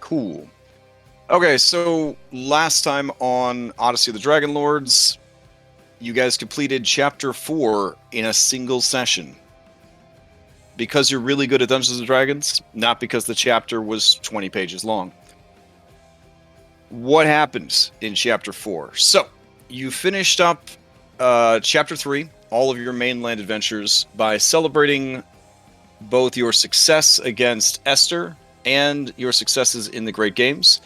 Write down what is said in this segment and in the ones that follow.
Cool. Okay, so last time on Odyssey of the Dragonlords, you guys completed Chapter 4 in a single session. Because you're really good at Dungeons & Dragons, not because the chapter was 20 pages long. What happened in Chapter 4? So, you finished up Chapter 3, all of your mainland adventures, by celebrating both your success against Esther and your successes in the Great Games,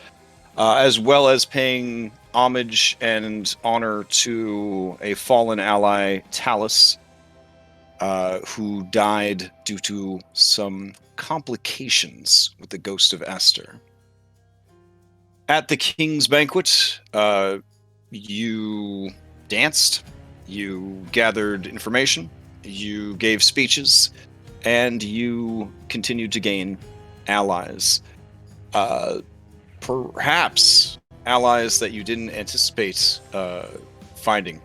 as well as paying homage and honor to a fallen ally, Talus, who died due to some complications with the ghost of Esther. At the King's Banquet, you danced, you gathered information, you gave speeches, and you continued to gain allies. Perhaps allies that you didn't anticipate finding.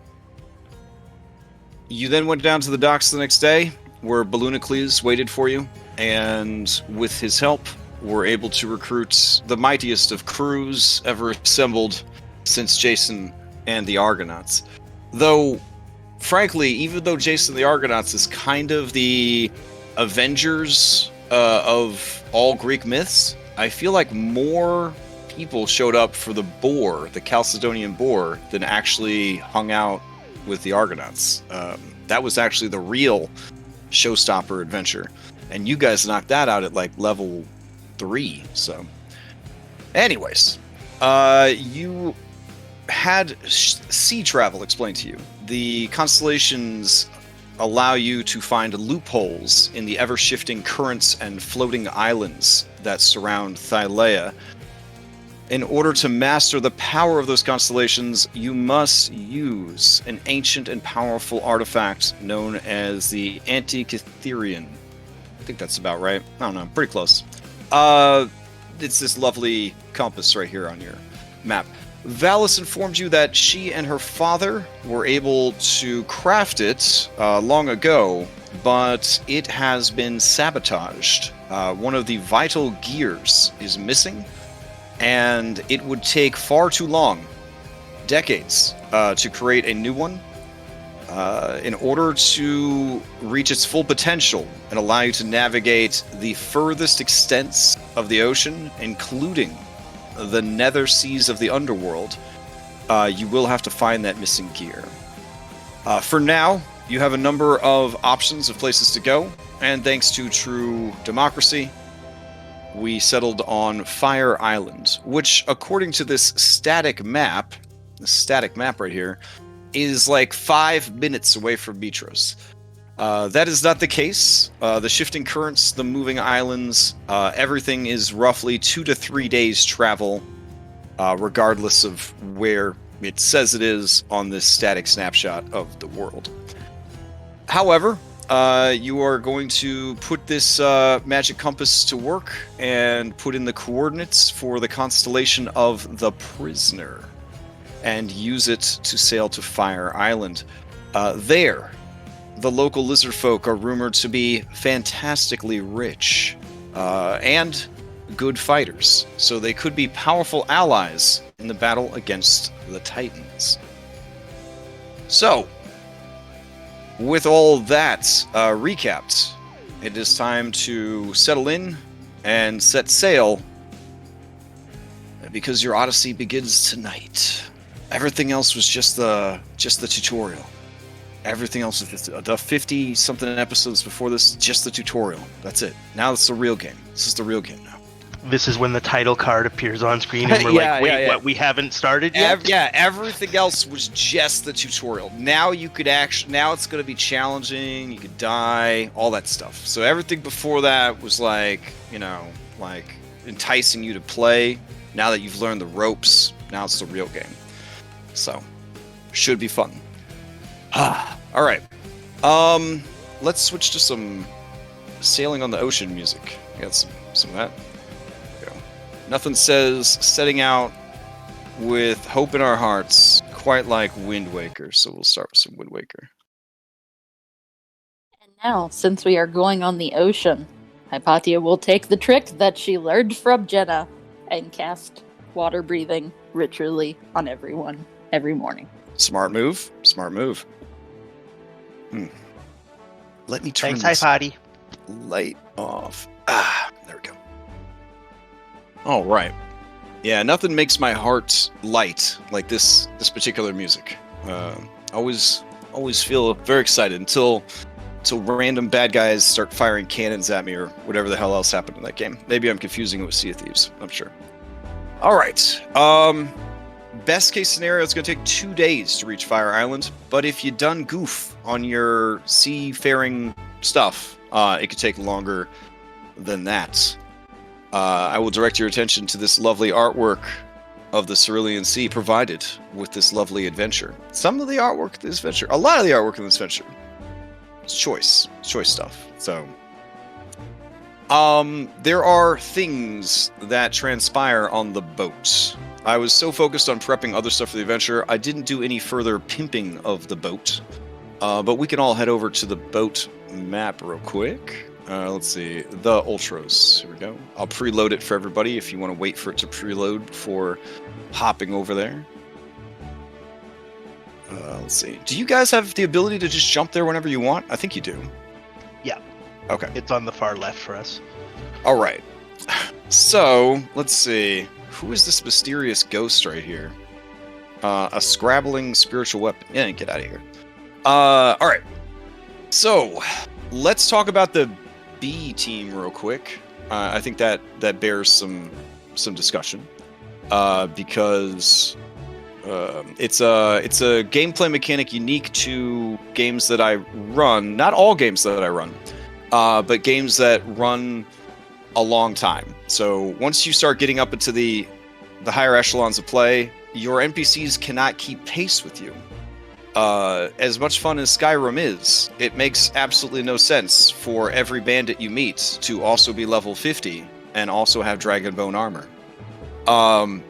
You then went down to the docks the next day, where Balloonocles waited for you, and with his help, were able to recruit the mightiest of crews ever assembled since Jason and the Argonauts. Though, frankly, even though Jason and the Argonauts is kind of the Avengers of all Greek myths, I feel like more people showed up for the boar, the Chalcedonian boar, than actually hung out with the Argonauts. That was actually the real showstopper adventure. And you guys knocked that out at like level 3, so. Anyways, you had sea travel explained to you. The constellations allow you to find loopholes in the ever-shifting currents and floating islands that surround Thylea. In order to master the power of those constellations, you must use an ancient and powerful artifact known as the Antikytherian. I think that's about right. I don't know, pretty close. It's this lovely compass right here on your map. Valis informed you that she and her father were able to craft it long ago, but it has been sabotaged. One of the vital gears is missing, and it would take far too long, decades, to create a new one. In order to reach its full potential and allow you to navigate the furthest extents of the ocean, including the nether seas of the underworld, you will have to find that missing gear. For now, you have a number of options of places to go, and thanks to true democracy, we settled on Fire Island, which, according to this static map right here, is like 5 minutes away from Mitros. That is not the case. The shifting currents, the moving islands, everything is roughly 2 to 3 days travel, regardless of where it says it is on this static snapshot of the world. However, you are going to put this magic compass to work and put in the coordinates for the constellation of the Prisoner, and use it to sail to Fire Island. There, the local lizard folk are rumored to be fantastically rich and good fighters, so they could be powerful allies in the battle against the Titans. So, with all that recapped, it is time to settle in and set sail, because your Odyssey begins tonight. Everything else was just the tutorial. Everything else is just the 50-something episodes before this, just the tutorial. That's it. Now it's the real game. This is the real game now. This is when the title card appears on screen and we're wait, what, we haven't started yet? Everything else was just the tutorial. Now you could now it's going to be challenging, you could die, all that stuff. So everything before that was like enticing you to play. Now that you've learned the ropes, now it's the real game. So, should be fun. All right. Let's switch to some sailing on the ocean music. I got some of that. There we go. Nothing says setting out with hope in our hearts quite like Wind Waker. So we'll start with some Wind Waker. And now, since we are going on the ocean, Hypatia will take the trick that she learned from Jenna and cast water breathing ritually on everyone every morning. Smart move. Smart move. Let me turn Thanks, this Hi-Potty. light off. There we go. All right. Yeah, nothing makes my heart light like this particular music. Always feel very excited until random bad guys start firing cannons at me or whatever the hell else happened in that game. Maybe I'm confusing it with Sea of Thieves. I'm sure. All right. Best case scenario, it's going to take 2 days to reach Fire Island. But if you done goof on your seafaring stuff, it could take longer than that. I will direct your attention to this lovely artwork of the Cerulean Sea provided with this lovely adventure. Some of the artwork of this adventure, a lot of the artwork in this adventure, it's choice stuff. So, there are things that transpire on the boat. I was so focused on prepping other stuff for the adventure, I didn't do any further pimping of the boat. But we can all head over to the boat map real quick. Let's see, the Ultros. Here we go. I'll preload it for everybody if you want to wait for it to preload before hopping over there. Let's see. Do you guys have the ability to just jump there whenever you want? I think you do. Yeah. Okay. It's on the far left for us. All right. So, let's see. Who is this mysterious ghost right here? A scrabbling spiritual weapon. Yeah, get out of here. All right. So, let's talk about the B team real quick. I think that bears some discussion because it's a gameplay mechanic unique to games that I run. Not all games that I run, but games that run a long time. So once you start getting up into the higher echelons of play, your NPCs cannot keep pace with you. As much fun as Skyrim is, it makes absolutely no sense for every bandit you meet to also be level 50 and also have Dragonbone armor.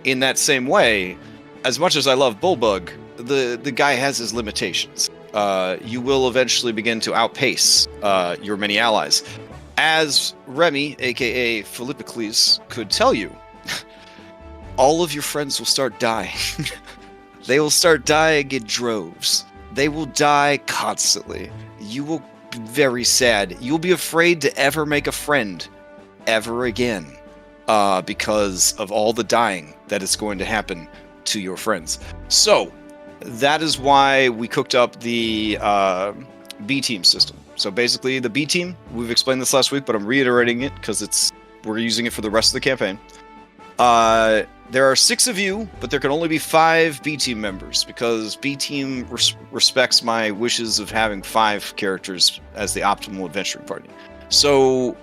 In that same way, as much as I love Bullbug, the guy has his limitations. You will eventually begin to outpace your many allies. As Remy, aka Philippocles, could tell you, all of your friends will start dying. They will start dying in droves. They will die constantly. You will be very sad. You'll be afraid to ever make a friend ever again because of all the dying that is going to happen to your friends. So that is why we cooked up the B team system. So basically the B team, we've explained this last week, but I'm reiterating it because we're using it for the rest of the campaign. There are 6 of you, but there can only be 5 B team members because B team respects my wishes of having 5 characters as the optimal adventuring party. So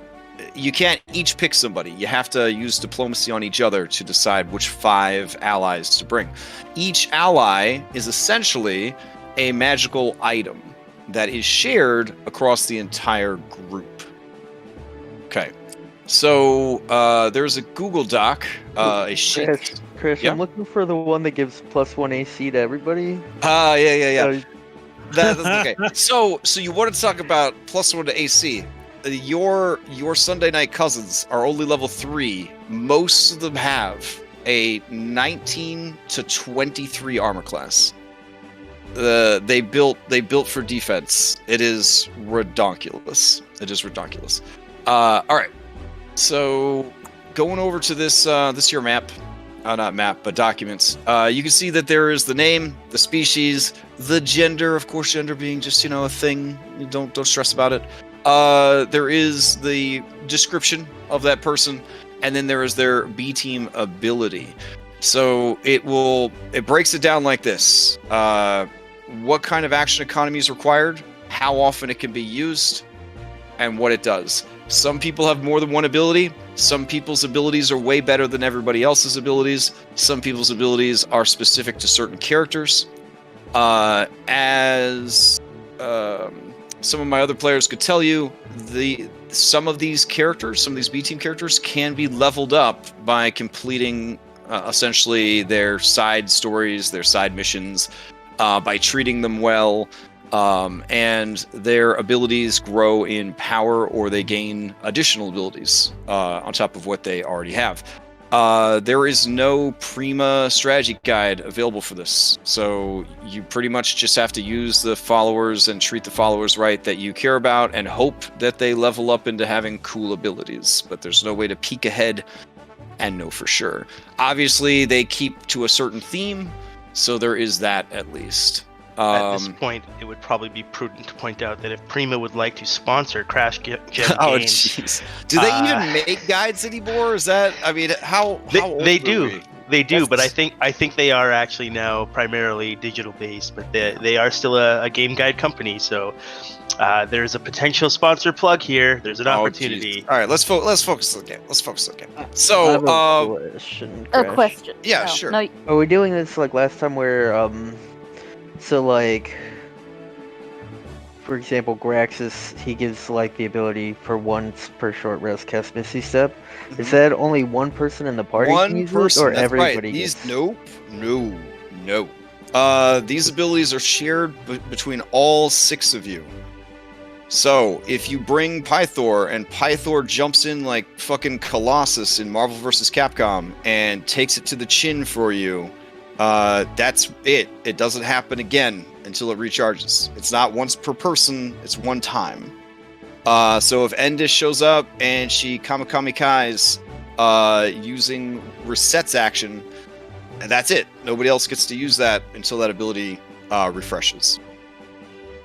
you can't each pick somebody. You have to use diplomacy on each other to decide which 5 allies to bring. Each ally is essentially a magical item that is shared across the entire group. Okay. So, there's a Google Doc, a sheet. Chris, yeah? I'm looking for the one that gives +1 AC to everybody. Yeah. That's okay. So you want to talk about +1 to AC. Your Sunday night cousins are only level 3. Most of them have a 19 to 23 armor class. They built for defense. It is redonkulous. All right. So going over to this here map, not map, but documents. You can see that there is the name, the species, the gender. Of course, gender being just a thing. You don't stress about it. There is the description of that person, and then there is their B team ability. So it breaks it down like this: what kind of action economy is required, how often it can be used, and what it does. Some people have more than one ability. Some people's abilities are way better than everybody else's abilities. Some people's abilities are specific to certain characters. As some of my other players could tell you, some of these B team characters can be leveled up by completing essentially their side stories, their side missions, by treating them well. And their abilities grow in power, or they gain additional abilities on top of what they already have. There is no Prima strategy guide available for this, so you pretty much just have to use the followers and treat the followers right that you care about and hope that they level up into having cool abilities, but there's no way to peek ahead and know for sure. Obviously, they keep to a certain theme, so there is that at least. At this point, it would probably be prudent to point out that if Prima would like to sponsor Crashgem oh, games, jeez. Do they even make guides anymore? Is that? I mean, how old they are do. we? They do, but I think they are actually now primarily digital based, but they are still a game guide company. So there's a potential sponsor plug here. There's an opportunity. Geez. All right, let's focus on the game. So, I have a question. A Crash. question. Yeah, No, sure. No, Are we doing this like last time where so like for example Graxus, he gives like the ability for once per short rest cast Misty Step. Is that only one person in the party can use it, or that's everybody right. gets? No. These abilities are shared between all 6 of you. So if you bring Pythor and Pythor jumps in like fucking Colossus in Marvel vs. Capcom and takes it to the chin for you, that's it. It doesn't happen again until it recharges. It's not once per person, it's one time. So if Endish shows up and she Kais using Rysette's action, and that's it. Nobody else gets to use that until that ability refreshes.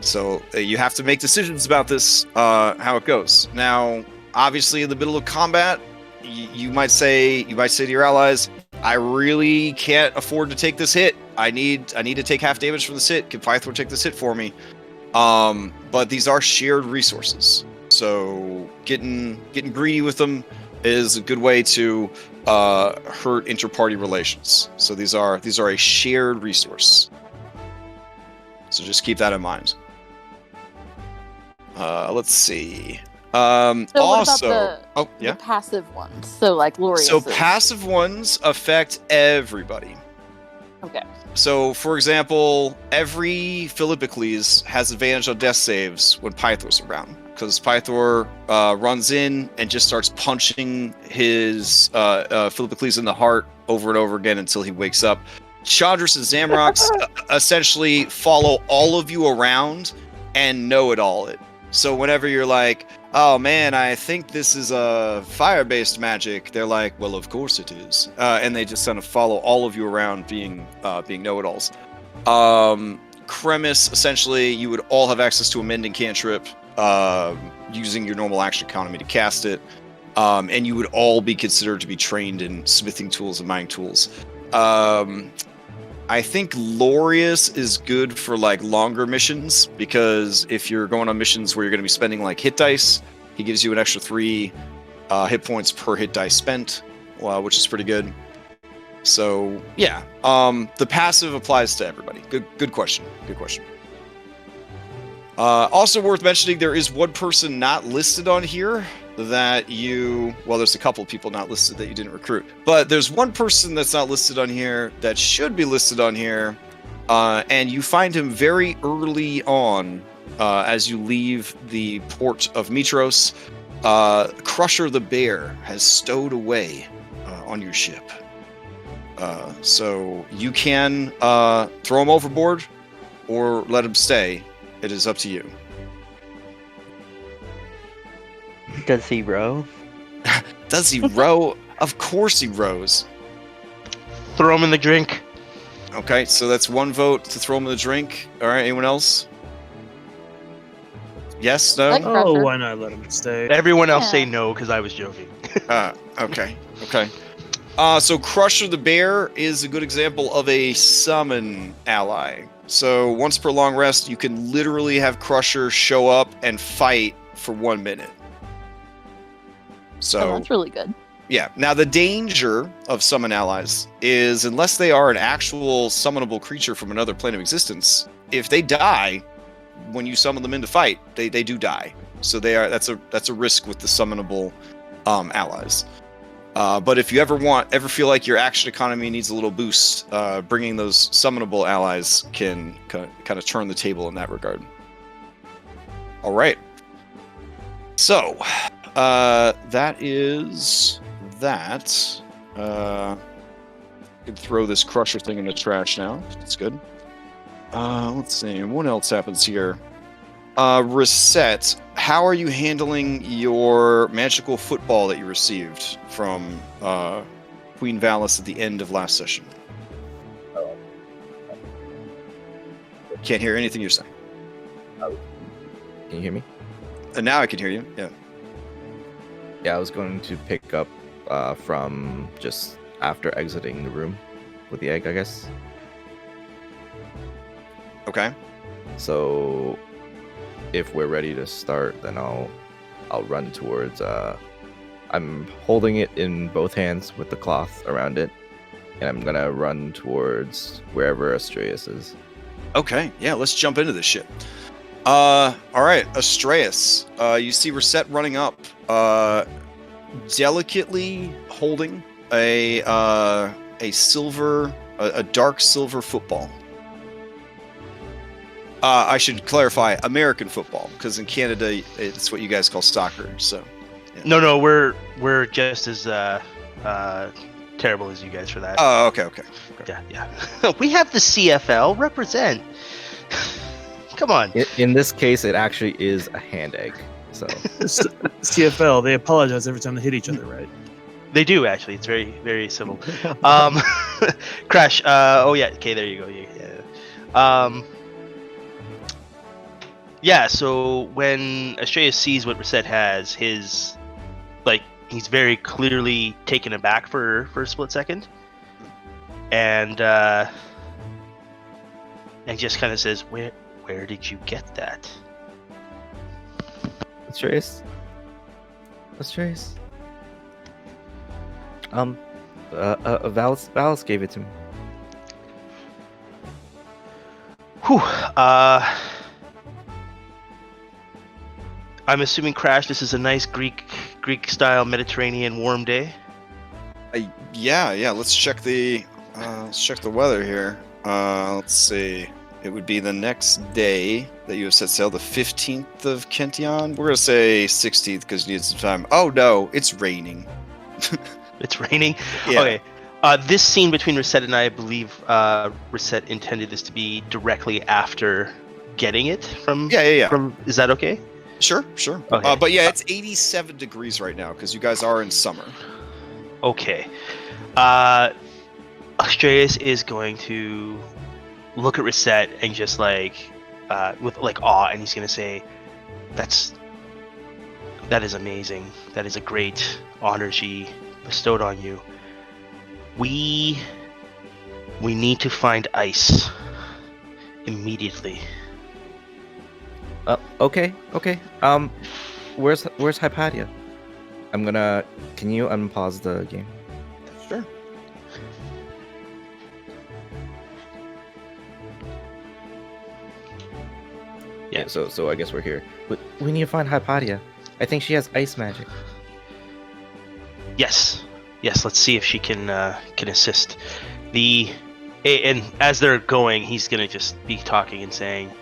So you have to make decisions about this, how it goes. Now, obviously, in the middle of combat, you might say to your allies, I really can't afford to take this hit. I need to take half damage from this hit. Can Pythor take this hit for me? But these are shared resources, so getting greedy with them is a good way to hurt inter-party relations. So these are a shared resource. So just keep that in mind. Let's see. So Also, what about the passive ones? So like Glorious. So passive ones affect everybody. Okay. So, for example, every Philippicles has advantage on death saves when Pythor's around, because Pythor runs in and just starts punching his Philippicles in the heart over and over again until he wakes up. Chandras and Zamrox essentially follow all of you around and know it all. So whenever you're like, oh man, I think this is a fire-based magic, they're like, well, of course it is. And they just kind of follow all of you around being know-it-alls. Cremis, essentially, you would all have access to a mending cantrip using your normal action economy to cast it. And you would all be considered to be trained in smithing tools and mining tools. I think Glorious is good for like longer missions, because if you're going on missions where you're going to be spending like hit dice, he gives you an extra 3 hit points per hit dice spent, which is pretty good. So yeah, the passive applies to everybody. Good question. Also worth mentioning, there is one person not listed on here that there's a couple of people not listed that you didn't recruit, but there's one person that's not listed on here that should be listed on here, and you find him very early on as you leave the port of Mitros. Crusher the Bear has stowed away on your ship, so you can throw him overboard or let him stay. It is up to you. Does he row? Does he row? Of course he rows. Throw him in the drink. Okay, so that's 1 vote to throw him in the drink. All right, anyone else? Yes, no? Oh, why not let him stay? Everyone else say no, because I was joking. Okay. So Crusher the Bear is a good example of a summon ally. So once per long rest, you can literally have Crusher show up and fight for 1 minute. So that's really good. Yeah. Now, the danger of summon allies is, unless they are an actual summonable creature from another plane of existence, if they die when you summon them into fight, they do die. So that's a risk with the summonable allies. But if you ever feel like your action economy needs a little boost, bringing those summonable allies can kind of turn the table in that regard. All right. So that is that. Could throw this crusher thing in the trash now. That's good. Let's see. What else happens here? Rysette, how are you handling your magical football that you received from Queen Valis at the end of last session? Can't hear anything you're saying. Can you hear me? And now I can hear you. Yeah. Yeah, I was going to pick up from just after exiting the room with the egg, I guess. Okay. So if we're ready to start, then I'll run towards. I'm holding it in both hands with the cloth around it, and I'm gonna run towards wherever Astraeus is. Okay. Yeah. Let's jump into this shit. All right, Astraeus. You see Rysette running up, delicately holding a dark silver football. I should clarify, American football, because in Canada it's what you guys call soccer. So. Yeah. No, we're just as terrible as you guys for that. Oh, okay. Yeah. We have the CFL represent. Come on. In this case, it actually is a hand egg. So CFL, they apologize every time they hit each other, right? They do actually. It's very, very civil. Crash. Oh yeah. Okay, there you go. Yeah. Yeah. So when Astraeus sees what Rysette has, he's very clearly taken aback for a split second, and just kind of says, Where did you get that? Astraeus. Valis gave it to me. Whew. I'm assuming, Crash, this is a nice Greek style Mediterranean warm day. Yeah. Let's check the weather here. Let's see. It would be the next day that you have set sail, the 15th of Kention. We're going to say 16th because you need some time. Oh, no, it's raining. It's raining? Yeah. Okay. This scene between Rysette and I believe Rysette intended this to be directly after getting it from... Yeah. Is that okay? Sure. Okay. But yeah, it's 87 degrees right now because you guys are in summer. Okay. Astraeus is going to look at Rysette and just with awe, and he's gonna say, that is amazing. That is a great honor she bestowed on you. We need to find ice immediately. Okay. Where's Hypatia? Can you unpause the game? Sure. Yeah, so I guess we're here. We need to find Hypatia. I think she has ice magic. Yes. Let's see if she can assist. And as they're going, he's gonna just be talking and saying,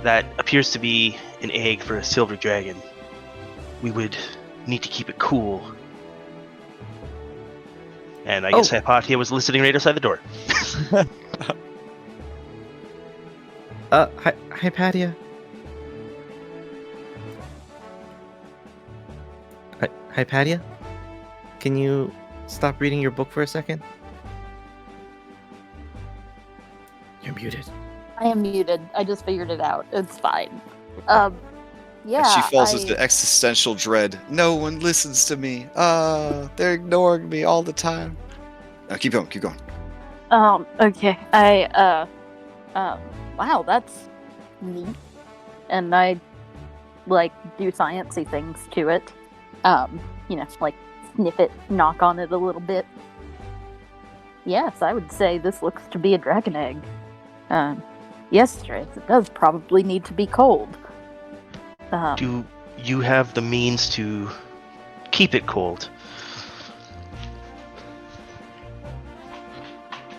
"That appears to be an egg for a silver dragon. We would need to keep it cool." And I guess Hypatia was listening right outside the door. Hypatia. Hypatia? Can you stop reading your book for a second? You're muted. I am muted. I just figured it out. It's fine. Yeah. And she falls into existential dread. No one listens to me. They're ignoring me all the time. Keep going. Okay. Wow, that's neat. And I, do sciencey things to it. Sniff it, knock on it a little bit. Yes, I would say this looks to be a dragon egg. Yes, Strace, it does probably need to be cold. Do you have the means to keep it cold?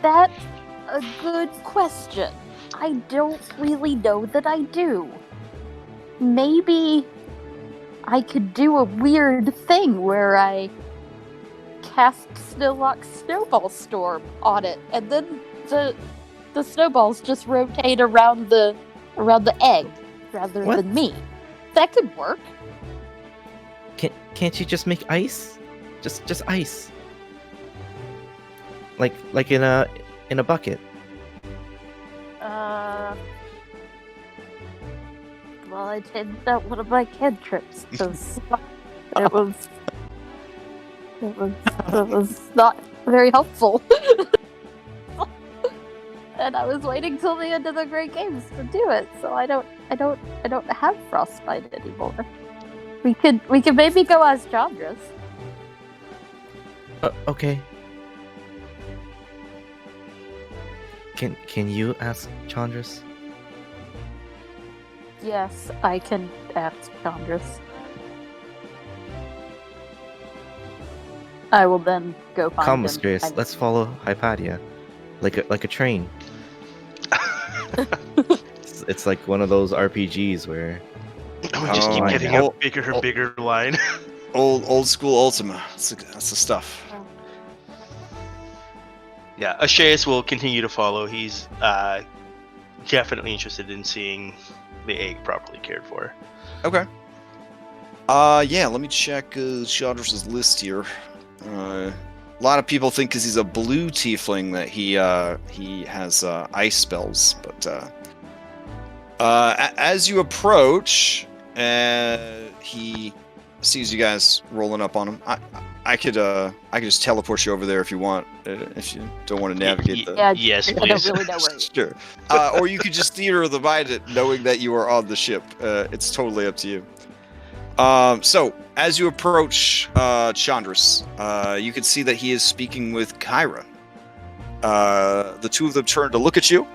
That's a good question. I don't really know that I do. Maybe I could do a weird thing where I cast Snowlock Snowball Storm on it, and then the snowballs just rotate around the egg rather What? than me. That could work. Can't you just make ice? Just ice. Like in a bucket. Well, I changed out one of my cantrips because it was not very helpful. And I was waiting till the end of the Great Games to do it, so I don't have frostbite anymore. We could maybe go as Chandra's. Okay. Can you ask Chandra's? Yes, I can ask Chandra's. I will then go find Come, him. Mistress. Let's follow Hypatia, like a train. It's like one of those RPGs where We just keep Oh, getting oh, a bigger line. Old school Ultima. That's the stuff. Yeah, Asheus will continue to follow. He's definitely interested in seeing the egg properly cared for. Okay. Yeah, let me check Chandra's list here. A lot of people think because he's a blue tiefling that he has ice spells, but as you approach, he sees you guys rolling up on him. I could just teleport you over there if you want, if you don't want to navigate the. Yeah, Yes, I please. don't really know where. Sure. Or you could just theater of the mind it, knowing that you are on the ship. It's totally up to you. So, as you approach Chandra's, you can see that he is speaking with Kyrah. The two of them turn to look at you,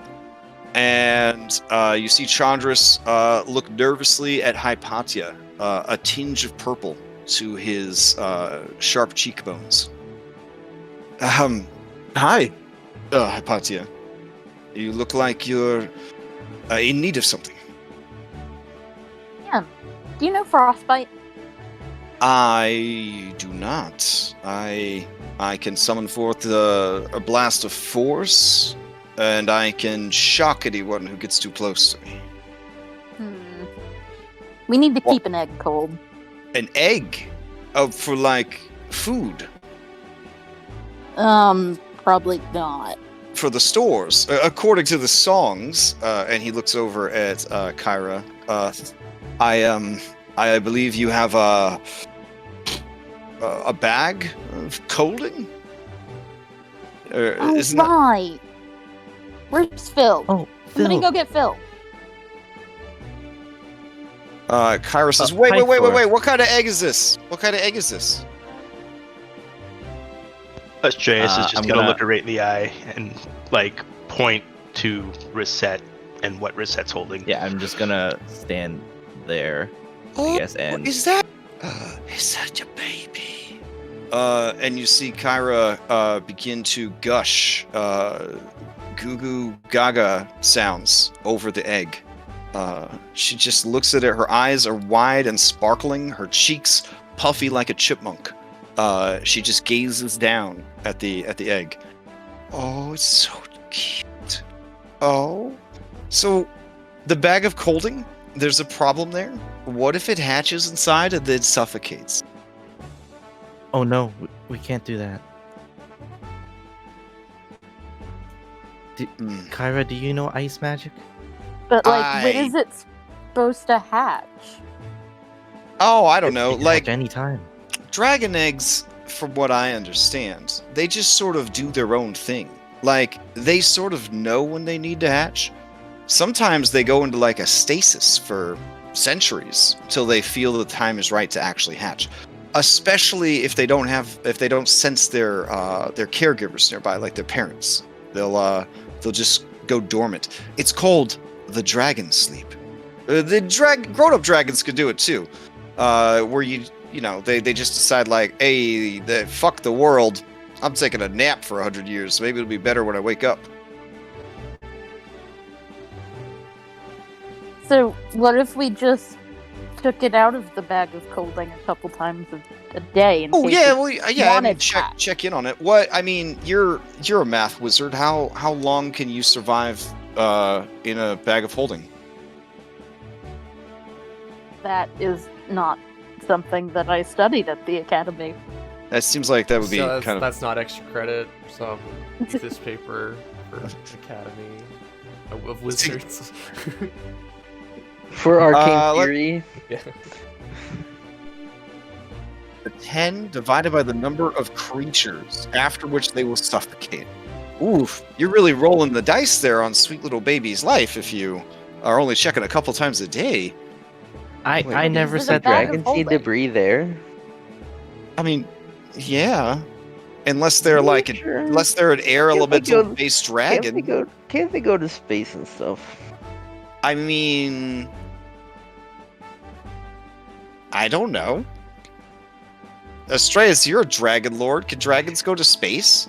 and you see Chandra's look nervously at Hypatia, a tinge of purple to his sharp cheekbones. Hi, Hypatia. You look like you're in need of something. Yeah. Do you know frostbite? I do not. I can summon forth a blast of force, and I can shock anyone who gets too close to me. We need to Well- keep an egg cold. An egg? For like food? Probably not. For the stores, according to the songs, and he looks over at Kyrah. I believe you have a bag of colding. Oh, Isn't that? right. Where's Phil? Oh, Somebody Phil. go get Phil. Kyrah says, Hi, "Wait! Thor. What kind of egg is this? What kind of egg is this?" Asheus is just I'm gonna gonna- look her right in the eye and like point to Rysette and what Rysette's holding. Yeah, I'm just gonna stand there, I guess, and Is that your baby? And you see Kyrah begin to gush goo goo gaga sounds over the egg. She just looks at it. Her eyes are wide and sparkling. Her cheeks puffy like a chipmunk. She just gazes down at the egg. Oh, it's so cute. Oh, so the bag of colding. There's a problem there. What if it hatches inside and then suffocates? oh no, we can't do that. Hmm. Kyrah, do you know ice magic? But like, when I- is it supposed to hatch? Oh, I don't know. It can Like hatch any time. dragon eggs, from what I understand, they just sort of do their own thing. Like they sort of know when they need to hatch. Sometimes they go into like a stasis for centuries till they feel the time is right to actually hatch. Especially if they don't sense their caregivers nearby, like their parents. They'll just go dormant. It's called the dragon sleep. Grown-up dragons could do it too. Where they just decide like, hey, fuck the world. I'm taking a nap for 100 years. Maybe it'll be better when I wake up. So what if we just took it out of the bag of colding a couple times a day. In Oh case yeah, it well yeah. I mean, wanted that. check in on it. What I mean, you're a math wizard. How long can you survive in a bag of holding? That is not something that I studied at the academy. That seems like that would be So kind of. that's not extra credit. Some thesis paper for Academy of Wizards. For arcane let- theory, Yeah. The 10 divided by the number of creatures after which they will suffocate. Oof, you're really rolling the dice there on sweet little baby's life if you are only checking a couple times a day. I never Is it a said bag that. of dragons need holding? debris there. I mean, yeah. Unless they're like Sure. unless they're an air Can't they elemental go- based Can't dragon. they go to space and stuff? I mean, I don't know. Astreus, you're a dragon lord. Can dragons go to space?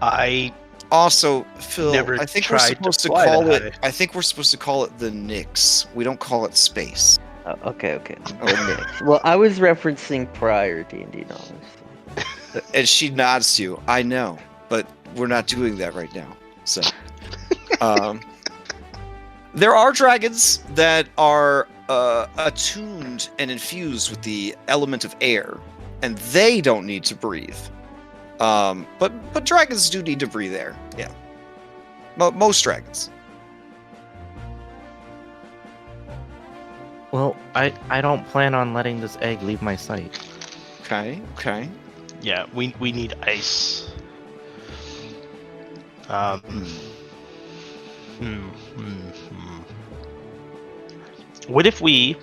I Also, Phil, Never I think we're tried to supposed to fly call that it. high. I think we're supposed to call it the Nyx. We don't call it space. Okay. Oh, Nick. Well, I was referencing prior D&D knowledge. And she nods to you. I know, but we're not doing that right now. So, there are dragons that are attuned and infused with the element of air, and they don't need to breathe. But dragons do need to breathe air. Yeah, most dragons. Well, I don't plan on letting this egg leave my sight. Okay. yeah, we need ice. Um. What if we,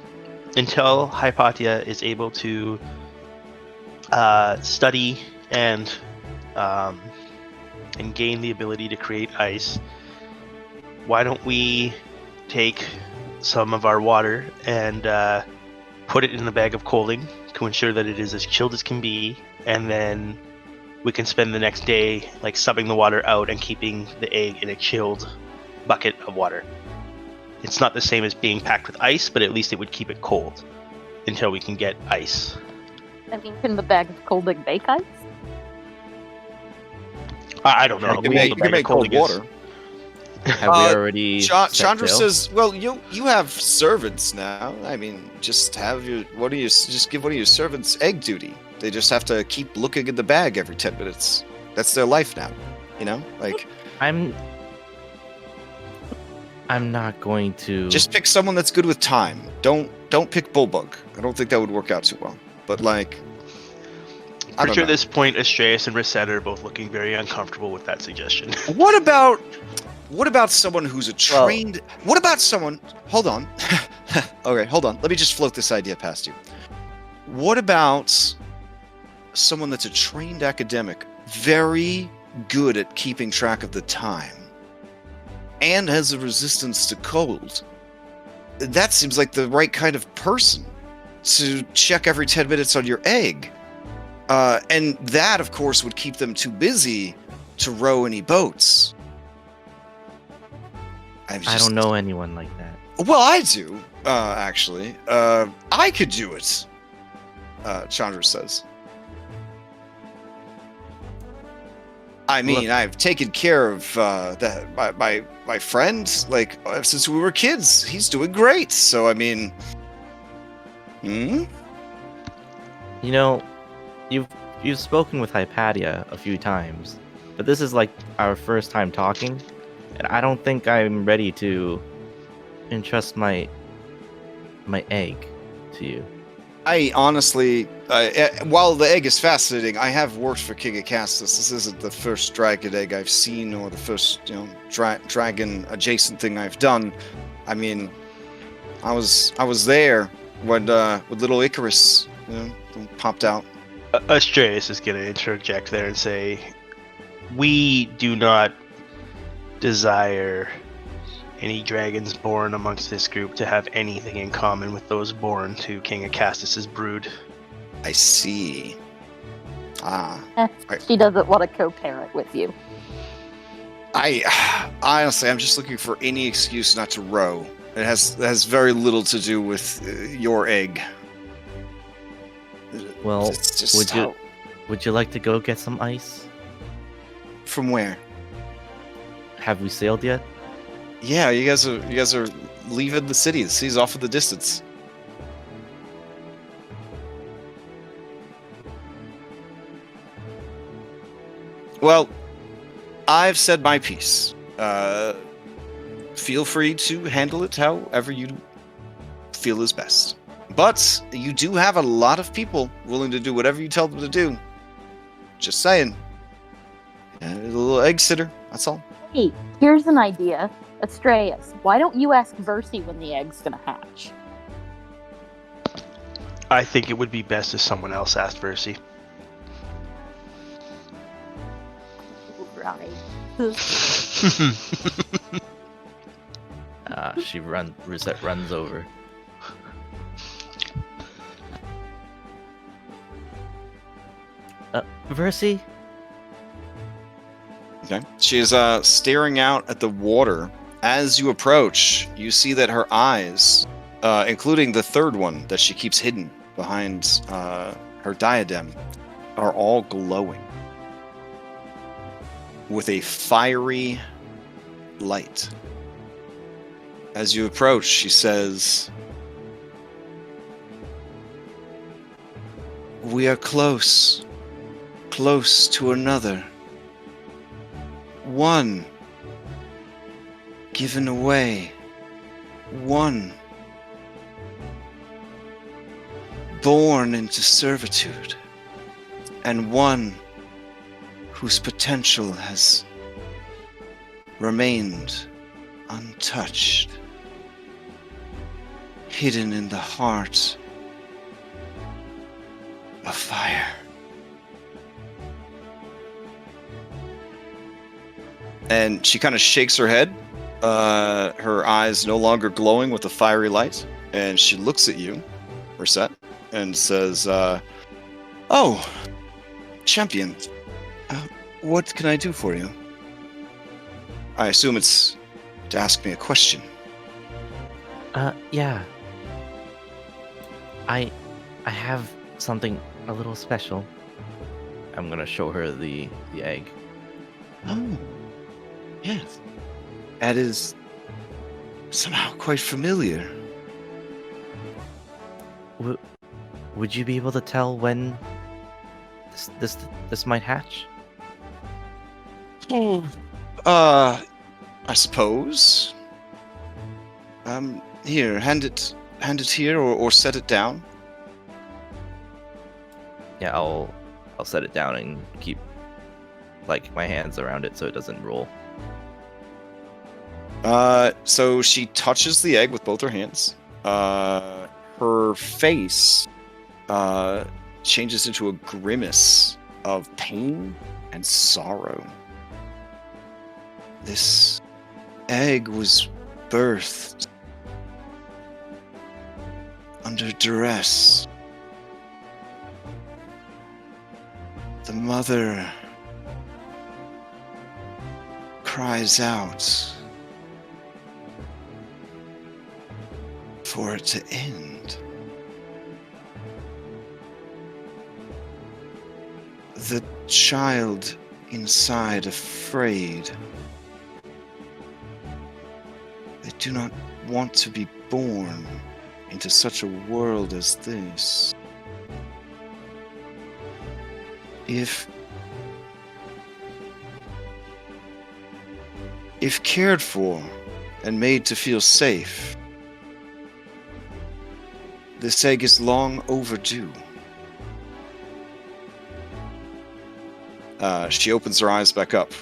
until Hypatia is able to study and gain the ability to create ice, why don't we take some of our water and put it in the bag of colding to ensure that it is as chilled as can be, and then we can spend the next day like subbing the water out and keeping the egg in a chilled bucket of water. It's not the same as being packed with ice, but at least it would keep it cold until we can get ice. I mean, can the bag of colding bake ice? I don't know. You can make cold water. Have we already? set Chandra sail? says, "Well, you have servants now. I mean, just have your just give one of your servants egg duty. They just have to keep looking in the bag every 10 minutes. That's their life now. You know, like I'm not going to. just pick someone that's good with time. Don't pick Bullbug. I don't think that would work out too well. But like, I For don't sure, know. at this point, Astreus and Rysette are both looking very uncomfortable with that suggestion. What about someone who's a Well- trained? What about someone? Hold on. Okay, hold on. Let me just float this idea past you. What about someone that's a trained academic, very good at keeping track of the time, and has a resistance to cold? That seems like the right kind of person to check every 10 minutes on your egg. And that, of course, would keep them too busy to row any boats. I don't know anyone like that. Well, I do, actually. I could do it, Chandra says. I mean, I've taken care of my friend, like, since we were kids. He's doing great, so, I mean... You know, you've spoken with Hypatia a few times, but this is like our first time talking, and I don't think I'm ready to entrust my egg to you. I honestly, while the egg is fascinating, I have worked for King Acastus. This isn't the first dragon egg I've seen, or the first, dragon adjacent thing I've done. I mean, I was there when little Icarus, popped out. Astreus is going to interject there and say, we do not desire any dragons born amongst this group to have anything in common with those born to King Acastus' brood. I see. She doesn't want to co-parent with you. Honestly, I'm just looking for any excuse not to row. It has very little to do with your egg. Well, It's just would you like to go get some ice? From where? Have we sailed yet? Yeah, you guys are leaving the city. The city's off in the distance. Well, I've said my piece. Feel free to handle it however you feel is best. But you do have a lot of people willing to do whatever you tell them to do. Just saying. A little egg sitter, that's all. Hey, here's an idea. Astraeus, why don't you ask Versi when the egg's gonna hatch? I think it would be best if someone else asked Versi. Right. Rysette runs over. Versi? Okay. She is staring out at the water. As you approach, you see that her eyes, including the third one that she keeps hidden behind her diadem, are all glowing with a fiery light. As you approach, she says, "We are close to another. One given away. One born into servitude. And one whose potential has remained untouched, hidden in the heart of fire." And she kind of shakes her head, her eyes no longer glowing with a fiery light, and she looks at you, Rysette, and says, "Oh, champion, what can I do for you?" I assume it's to ask me a question. Yeah. I have something a little special. I'm gonna show her the egg. Oh, yes. That is somehow quite familiar. Would you be able to tell when this might hatch? Oh, I suppose. Here, hand it here, or set it down. Yeah, I'll set it down and keep my hands around it so it doesn't roll. So she touches the egg with both her hands. Her face changes into a grimace of pain and sorrow. This egg was birthed under duress. The mother cries out for it to end. The child inside afraid. They do not want to be born into such a world as this. If cared for and made to feel safe, this egg is long overdue. She opens her eyes back up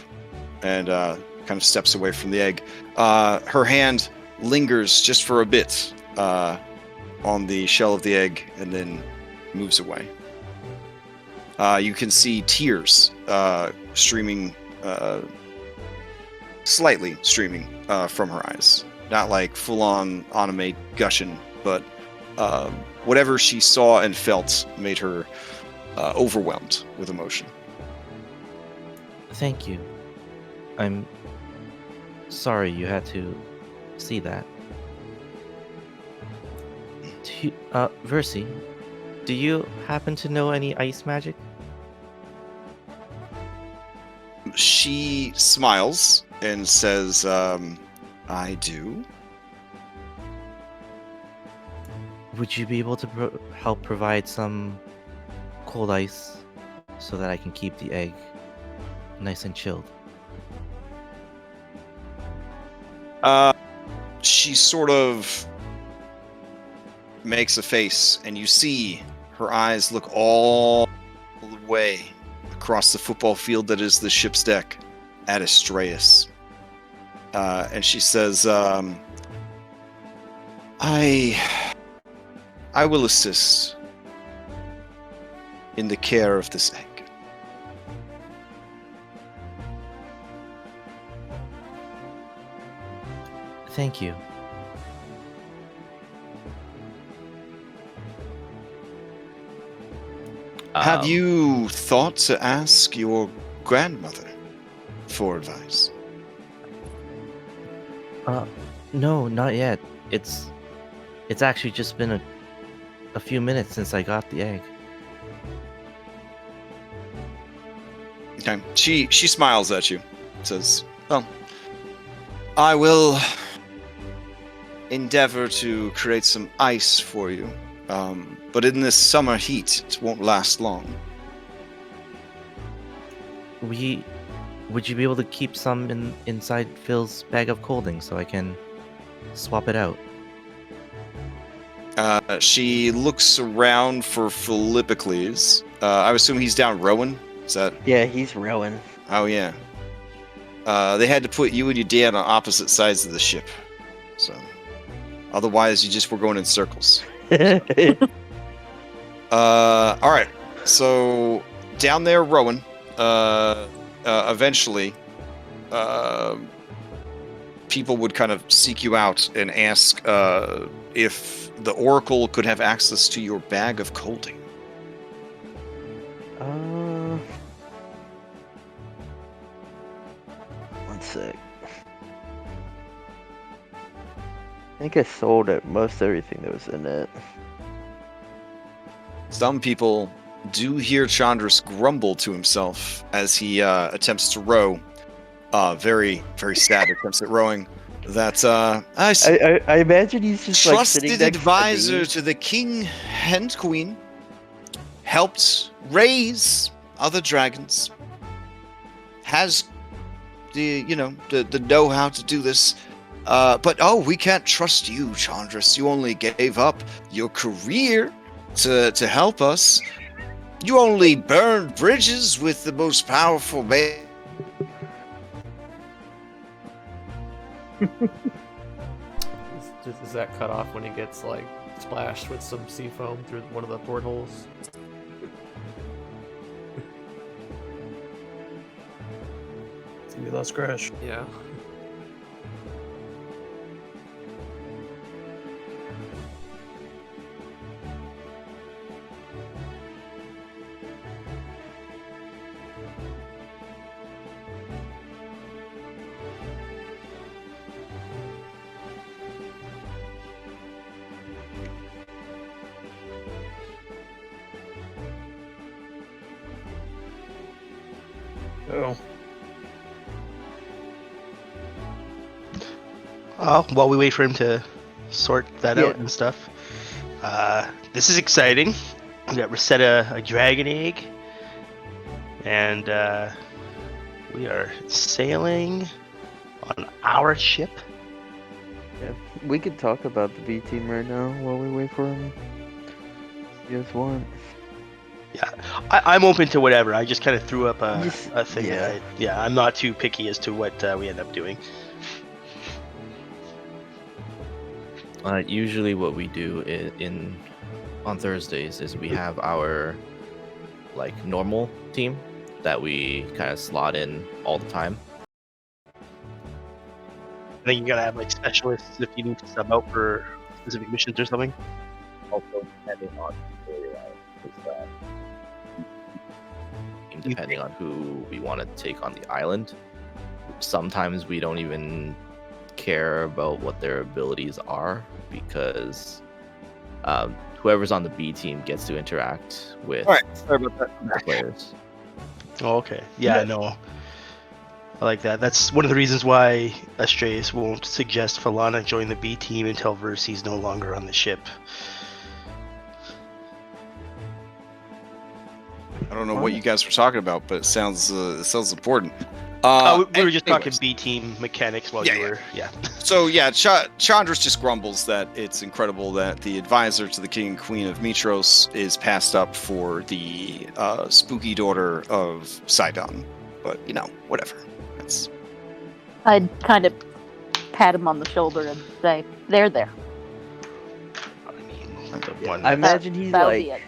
and kind of steps away from the egg. Her hand lingers just for a bit on the shell of the egg and then moves away. You can see tears streaming, slightly streaming from her eyes. Not like full-on anime gushing, but whatever she saw and felt made her overwhelmed with emotion. Thank you. I'm sorry you had to see that. Versi, do you happen to know any ice magic? She smiles and says, I do. Would you be able to help provide some cold ice so that I can keep the egg nice and chilled? She sort of makes a face, and you see her eyes look all the way across the football field that is the ship's deck at Astraeus. And she says, I will assist in the care of this egg. Thank you. Have you thought to ask your grandmother for advice? No, not yet. It's actually just been a few minutes since I got the egg. Okay. She smiles at you. Says, well, I will endeavor to create some ice for you. But in this summer heat, it won't last long. Would you be able to keep some inside Phil's bag of colding so I can swap it out? She looks around for Philippocles. I assume he's down rowing. Is that? Yeah, he's rowing. Oh yeah. They had to put you and your dad on opposite sides of the ship, so otherwise you just were going in circles. All right. So down there rowing. Eventually, people would kind of seek you out and ask if the Oracle could have access to your bag of colding. One sec. I think I sold it, most everything that was in it. Some people do hear Chandras grumble to himself as he attempts to row. Very, very sad attempts at rowing. That I imagine he's just like sitting trusted next advisor to to the king and queen, helped raise other dragons, has the know-how to do this. But we can't trust you, Chandras. You only gave up your career to help us. You only burned bridges with the most powerful man. Is that cut off when he gets like splashed with some sea foam through one of the portholes? We lost Crash. Yeah. Oh. While we wait for him to sort that out and stuff, this is exciting. We got Rysette a dragon egg, and we are sailing on our ship. Yeah, we could talk about the B team right now while we wait for him. If you guys want. Yeah, I'm open to whatever. I just kind of threw up a thing. Yeah. That I'm not too picky as to what we end up doing. Usually what we do on Thursdays is we have our like normal team that we kind of slot in all the time. I think you gotta have like specialists if you need to sub out for specific missions or something. Also depending on depending on who we want to take on the island. Sometimes we don't even care about what their abilities are because whoever's on the B team gets to interact with All right, sorry about that. the players. Oh, okay. Yeah, no. I like that. That's one of the reasons why Astraeus won't suggest Falana join the B team until Vercy's no longer on the ship. I don't know what you guys were talking about, but it sounds important. We were just talking anyways. B team mechanics while Yeah, you were. Yeah. So yeah, Chandras just grumbles that it's incredible that the advisor to the king and queen of Mitros is passed up for the spooky daughter of Sidon. But you know, whatever. That's I'd kind of pat him on the shoulder and say, "There." I mean, the one. I imagine he's That'll be like.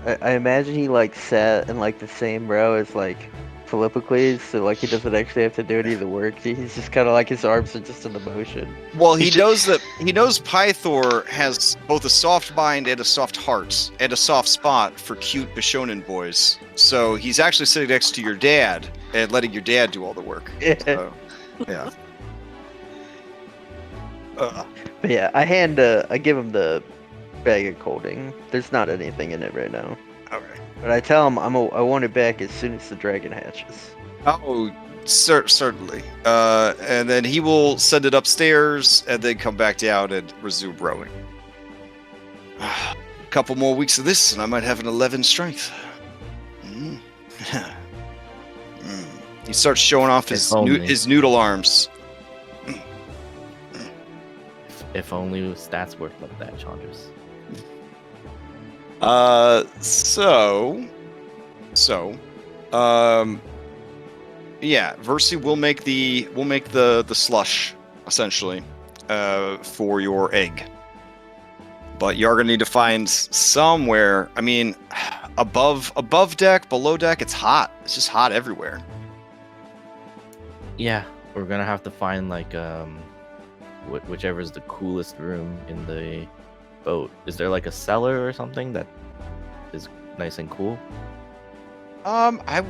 it. I imagine he like sat in like the same row as like Philippocles, so like he doesn't actually have to do any of the work. He's just kind of like his arms are just in the motion. well, he He's knows Pythor has both a soft mind and a soft heart and a soft spot for cute Bishonen boys. So he's actually sitting next to your dad and letting your dad do all the work. So, yeah. But yeah, I give him the bag of colding. There's not anything in it right now. All right. But I tell him I want it back as soon as the dragon hatches. Oh, certainly. And then he will send it upstairs and then come back down and resume rowing. A couple more weeks of this, and I might have an 11 strength. Mm. He starts showing off his his noodle arms. If only stats worked like that, Chandras. Yeah, Vercy will make the slush essentially for your egg, but you're gonna need to find somewhere. I mean, above deck, below deck, it's hot. It's just hot everywhere. Yeah, we're gonna have to find like whichever is the coolest room in the boat. Is there like a cellar or something that is nice and cool? I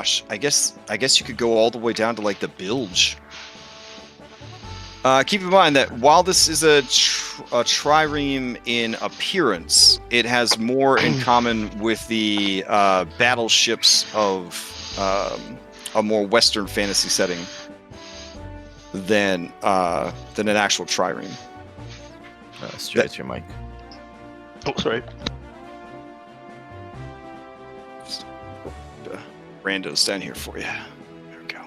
guess you could go all the way down to like the bilge. Keep in mind that while this is a trireme in appearance, it has more in common with the battleships of a more Western fantasy setting than an actual trireme. Straight your mic. Oh, sorry. Randos down here for you. There we go.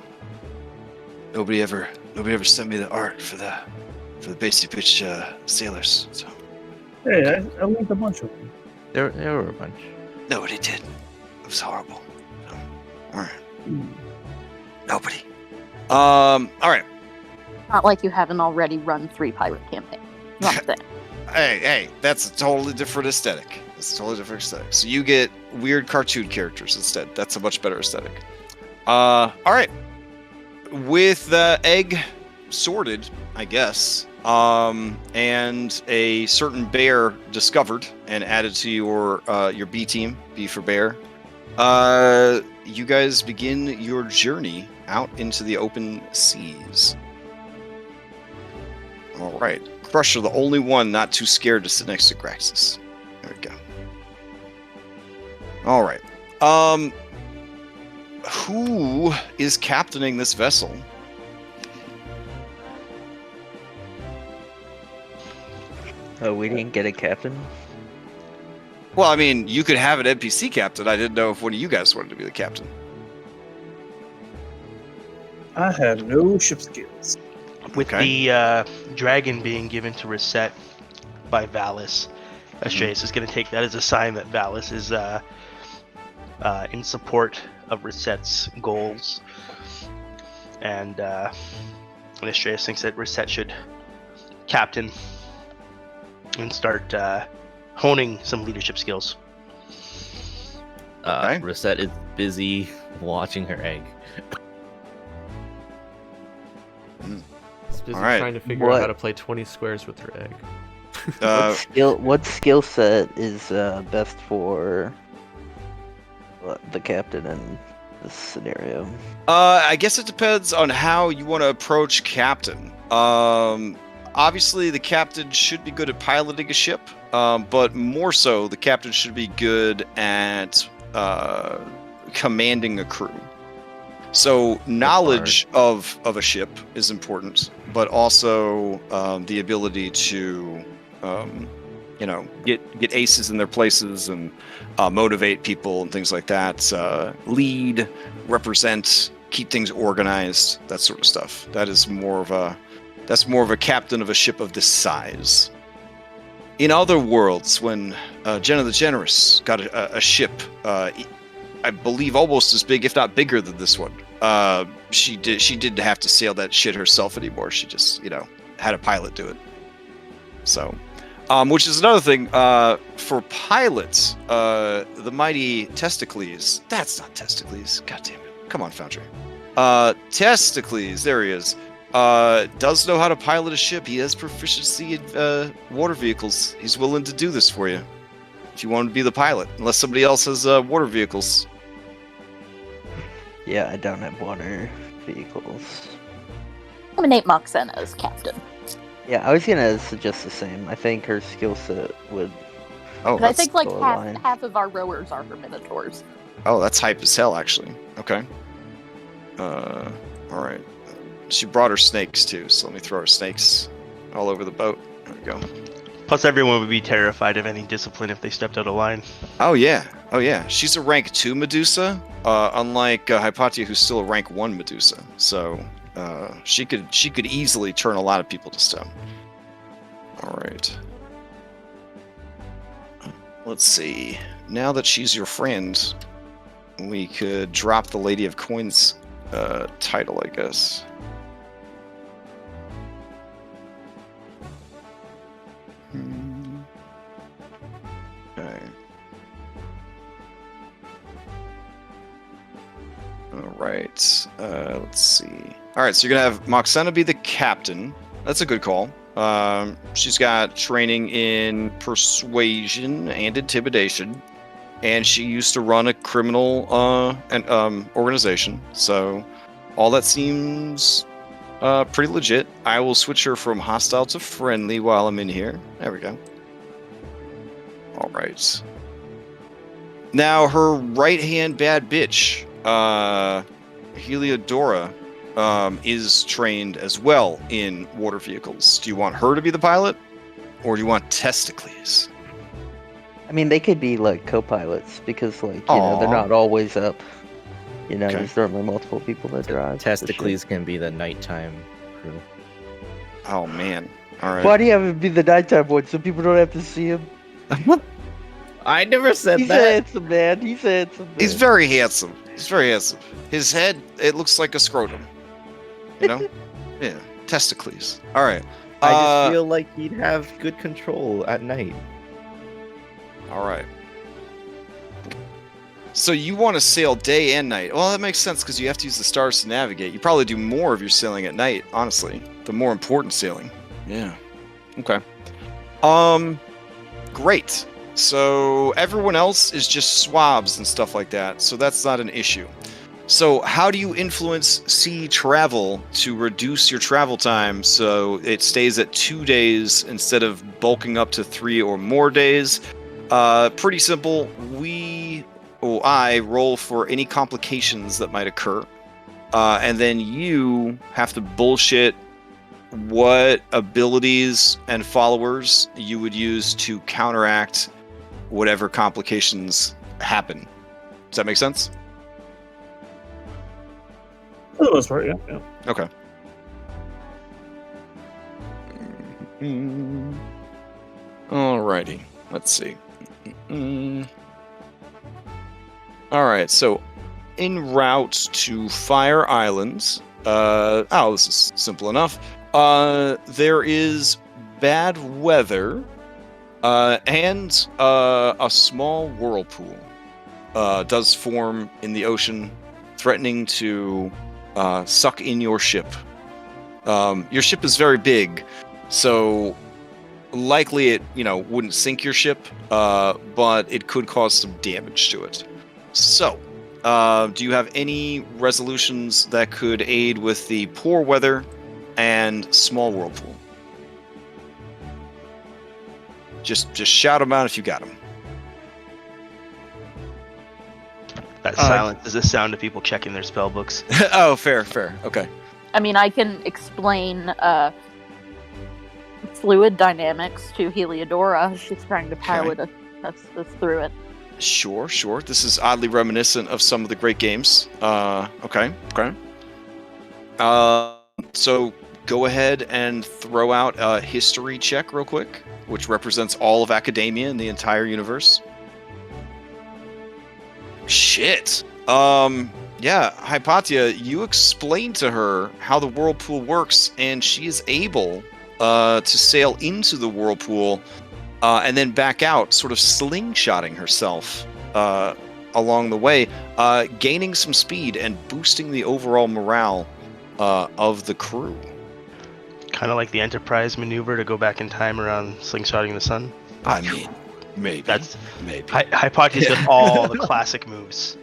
Nobody ever sent me the art for the basic bitch sailors. So Hey, I linked a bunch of them. There were a bunch. nobody did. It was horrible. So, all right. Nobody. All right. Not like you haven't already run 3 pirate campaigns. Not that. Hey, that's a totally different aesthetic. So you get weird cartoon characters instead. That's a much better aesthetic. All right. With the egg sorted, I guess, and a certain bear discovered and added to your B team, B for bear, you guys begin your journey out into the open seas. All right. Crusher, the only one not too scared to sit next to Graxus. There we go. All right. Who is captaining this vessel? Oh, we didn't get a captain? Well, I mean, you could have an NPC captain. I didn't know if one of you guys wanted to be the captain. I have no ship skills. With the dragon being given to Rysette by Valis, Astraeus is going to take that as a sign that Valis is in support of Rysette's goals, and Astraeus thinks that Rysette should captain and start honing some leadership skills. Okay. Rysette is busy watching her egg. She's busy All right. trying to figure out how to play 20 squares with her egg. What skill set is best for the captain in this scenario? I guess it depends on how you want to approach captain. Obviously, the captain should be good at piloting a ship, but more so, the captain should be good at commanding a crew. So knowledge of a ship is important, but also the ability to, get aces in their places and motivate people and things like that. Lead, represent, keep things organized, that sort of stuff. That's more of a captain of a ship of this size. In other worlds, when Jenna the Generous got a ship, I believe almost as big, if not bigger than this one. She didn't have to sail that shit herself anymore. She just, had a pilot do it. So, which is another thing, for pilots, the mighty Testicles, that's not Testicles, god damn it. Come on, Foundry. Testicles, there he is. Does know how to pilot a ship. He has proficiency in water vehicles. He's willing to do this for you. If you want to be the pilot, unless somebody else has water vehicles. Yeah, I don't have water vehicles. Nominate Moxena as captain. Yeah, I was gonna suggest the same. I think her skill set would. Oh, But I think like still a line. half of our rowers are her minotaurs. that's hype as hell, actually. Okay. All right. She brought her snakes too, so let me throw her snakes all over the boat. There we go. Plus, everyone would be terrified of any discipline if they stepped out of line. Oh yeah. She's a rank 2 Medusa, unlike Hypatia, who's still a rank 1 Medusa. So she could easily turn a lot of people to stone. All right. Let's see. Now that she's your friend, we could drop the Lady of Coins title, I guess. Okay. All right. Let's see. All right, so you're gonna have Moxena be the captain. That's a good call. She's got training in persuasion and intimidation, and she used to run a criminal organization. So all that seems pretty legit. I will switch her from hostile to friendly while I'm in here. There we go. All right. Now her right-hand bad bitch, Heliodora, is trained as well in water vehicles. Do you want her to be the pilot, or do you want Testicles? I mean, they could be like co-pilots because, like, Aw. they're not always up. Okay. There's normally multiple people that drive. the ship. Testicles can be the nighttime crew. Oh man. All right. Why do you have him be the nighttime one so people don't have to see him? I never said He's a that. handsome man. He's a handsome man. He's very handsome. His head, it looks like a scrotum. Yeah. Testicles. All right. I just feel like he'd have good control at night. All right. So you want to sail day and night. Well, that makes sense because you have to use the stars to navigate. You probably do more of your sailing at night, honestly. The more important sailing. Yeah. Okay. Great. So everyone else is just swabs and stuff like that, so that's not an issue. So how do you influence sea travel to reduce your travel time so it stays at 2 days instead of bulking up to 3 or more days? Pretty simple. I roll for any complications that might occur, and then you have to bullshit what abilities and followers you would use to counteract whatever complications happen. Does that make sense? For the most part, yeah. Okay. Alrighty. Let's see. Alright, so en route to Fire Islands. This is simple enough. There is bad weather, and a small whirlpool does form in the ocean, threatening to suck in your ship. Your ship is very big, so likely it wouldn't sink your ship, but it could cause some damage to it. So, do you have any resolutions that could aid with the poor weather and small whirlpool? Just shout them out if you got them. That silence is the sound of people checking their spell books. Oh, fair. Okay. I mean, I can explain fluid dynamics to Heliodora. She's trying to pilot us through it. Sure. This is oddly reminiscent of some of the great games. Okay. So go ahead and throw out a history check real quick, which represents all of academia in the entire universe. Shit. Yeah, Hypatia, you explain to her how the whirlpool works, and she is able to sail into the whirlpool and then back out, sort of slingshotting herself along the way, gaining some speed and boosting the overall morale of the crew. Kind of like the Enterprise maneuver to go back in time around slingshotting the sun. I mean, maybe. Maybe. Hypatia's got all the classic moves.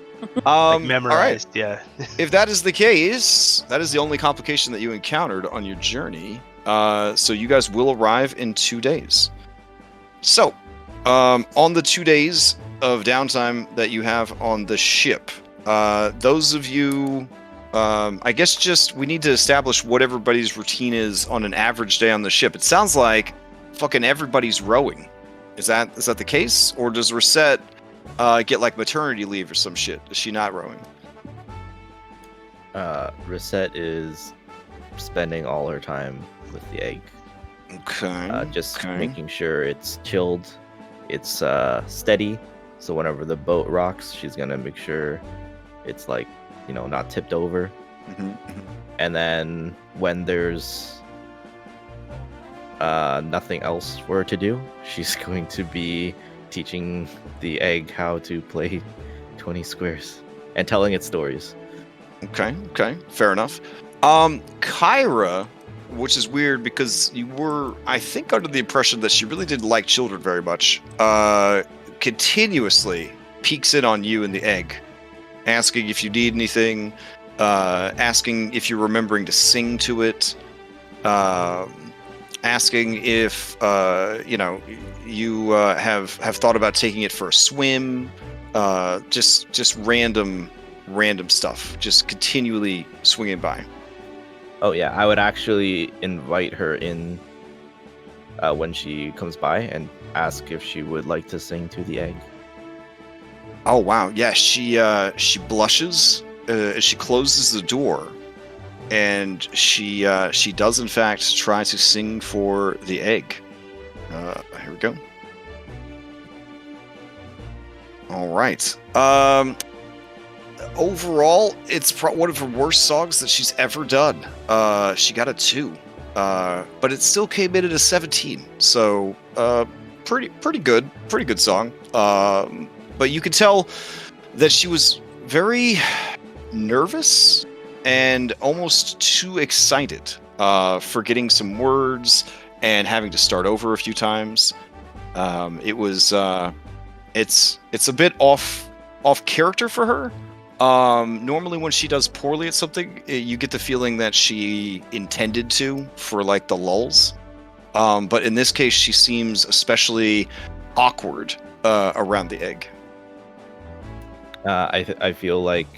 Memorized, all right. Yeah. If that is the case, that is the only complication that you encountered on your journey. So you guys will arrive in 2 days. So, on the 2 days of downtime that you have on the ship, those of you, I guess we need to establish what everybody's routine is on an average day on the ship. It sounds like fucking everybody's rowing. Is that the case? Or does Rysette get like maternity leave or some shit? Is she not rowing? Rysette is spending all her time with the egg. Okay. Just making sure it's chilled, it's steady. So whenever the boat rocks, she's gonna make sure it's like, not tipped over. And then when there's nothing else for her to do, she's going to be teaching the egg how to play 20 squares and telling it stories. Okay, fair enough. Kyrah, which is weird because you were, I think, under the impression that she really didn't like children very much, continuously peeks in on you and the egg, asking if you need anything, asking if you're remembering to sing to it, asking if you have thought about taking it for a swim, just random stuff, just continually swinging by. Oh yeah, I would actually invite her in when she comes by and ask if she would like to sing to the egg. Oh wow, yeah, she blushes as she closes the door, and she does in fact try to sing for the egg. Here we go. All right. Overall, it's one of her worst songs that she's ever done. She got a 2, but it still came in at a 17. So, pretty good song. But you could tell that she was very nervous and almost too excited, forgetting some words and having to start over a few times. It's a bit off character for her. Normally when she does poorly at something, you get the feeling that she intended to for like the lulls. But in this case, she seems especially awkward around the egg. I feel like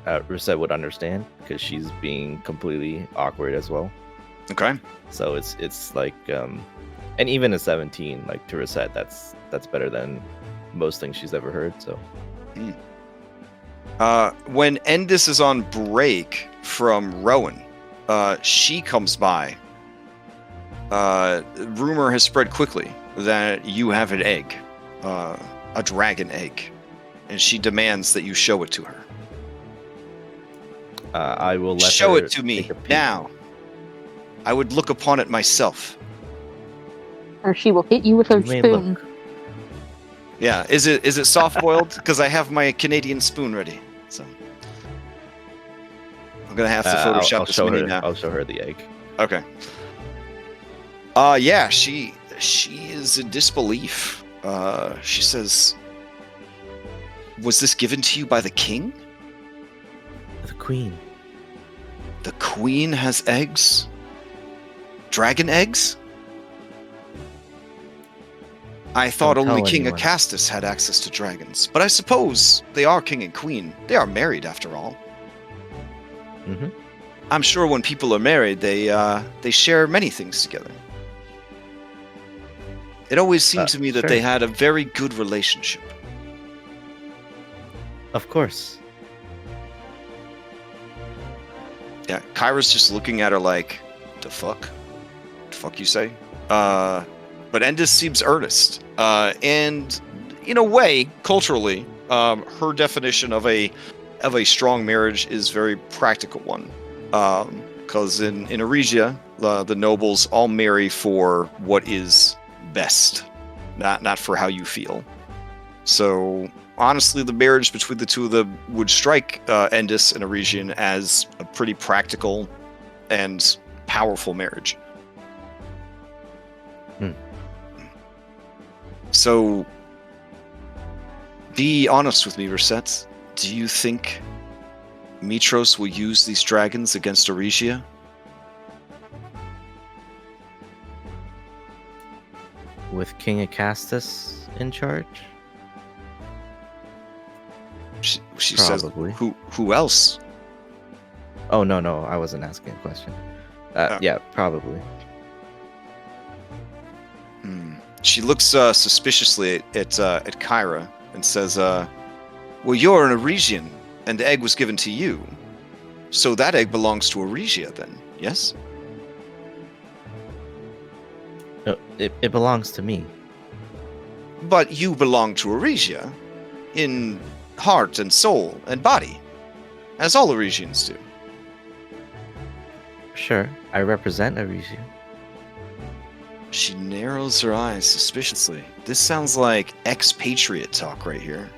Rysette would understand because she's being completely awkward as well. Okay. So it's like, and even a 17, like to Rysette, that's better than most things she's ever heard. So. When Endis is on break from Rowan, she comes by. Rumor has spread quickly that you have an egg, a dragon egg, and she demands that you show it to her. I will let show her it to me take a peek. now. I would look upon it myself. Or she will hit you with her You may spoon. look. Yeah, is it soft boiled? Because I have my Canadian spoon ready. So I'm gonna have to Photoshop I'll this show mini her. now. I'll show her the egg. Okay. Yeah, she is in disbelief. She says, "Was this given to you by the king? The queen. The queen has eggs? Dragon eggs?" I thought Don't only tell King anyone. Acastus had access to dragons, but I suppose they are king and queen. They are married, after all. Mhm. I'm sure when people are married, they share many things together. It always seemed to me that sure. they had a very good relationship. Of course. Yeah, Kyrah's just looking at her like, the fuck? The fuck you say? But Endis seems earnest. And in a way, culturally, her definition of a strong marriage is very practical one. Because in Eregia, the nobles all marry for what is best, not for how you feel. So honestly, the marriage between the two of them would strike Endis and Eregian as a pretty practical and powerful marriage. So, be honest with me, Rysette. Do you think Mitros will use these dragons against Eregia? With King Acastus in charge? She says, Probably. who else? Oh, no, I wasn't asking a question. Yeah, probably. She looks suspiciously at Kyrah and says, well, you're an Eregian, and the egg was given to you. So that egg belongs to Eregia, then, yes? No, it belongs to me. But you belong to Eregia, in heart and soul and body, as all Eregians do. Sure, I represent Eregia. She narrows her eyes suspiciously. This sounds like expatriate talk right here.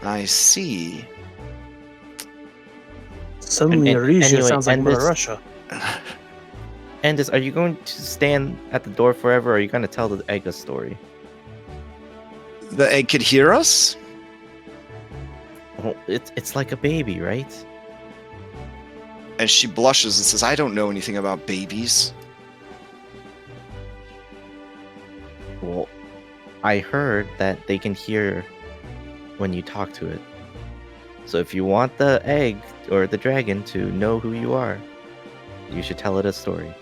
I see. Suddenly, And- Eregia anyway, sounds like and Mother this- Russia. Andis, are you going to stand at the door forever, or are you going to tell the egg a story? The egg could hear us? Well, it's like a baby, right? And she blushes and says, I don't know anything about babies. Well, I heard that they can hear when you talk to it. So if you want the egg or the dragon to know who you are, you should tell it a story.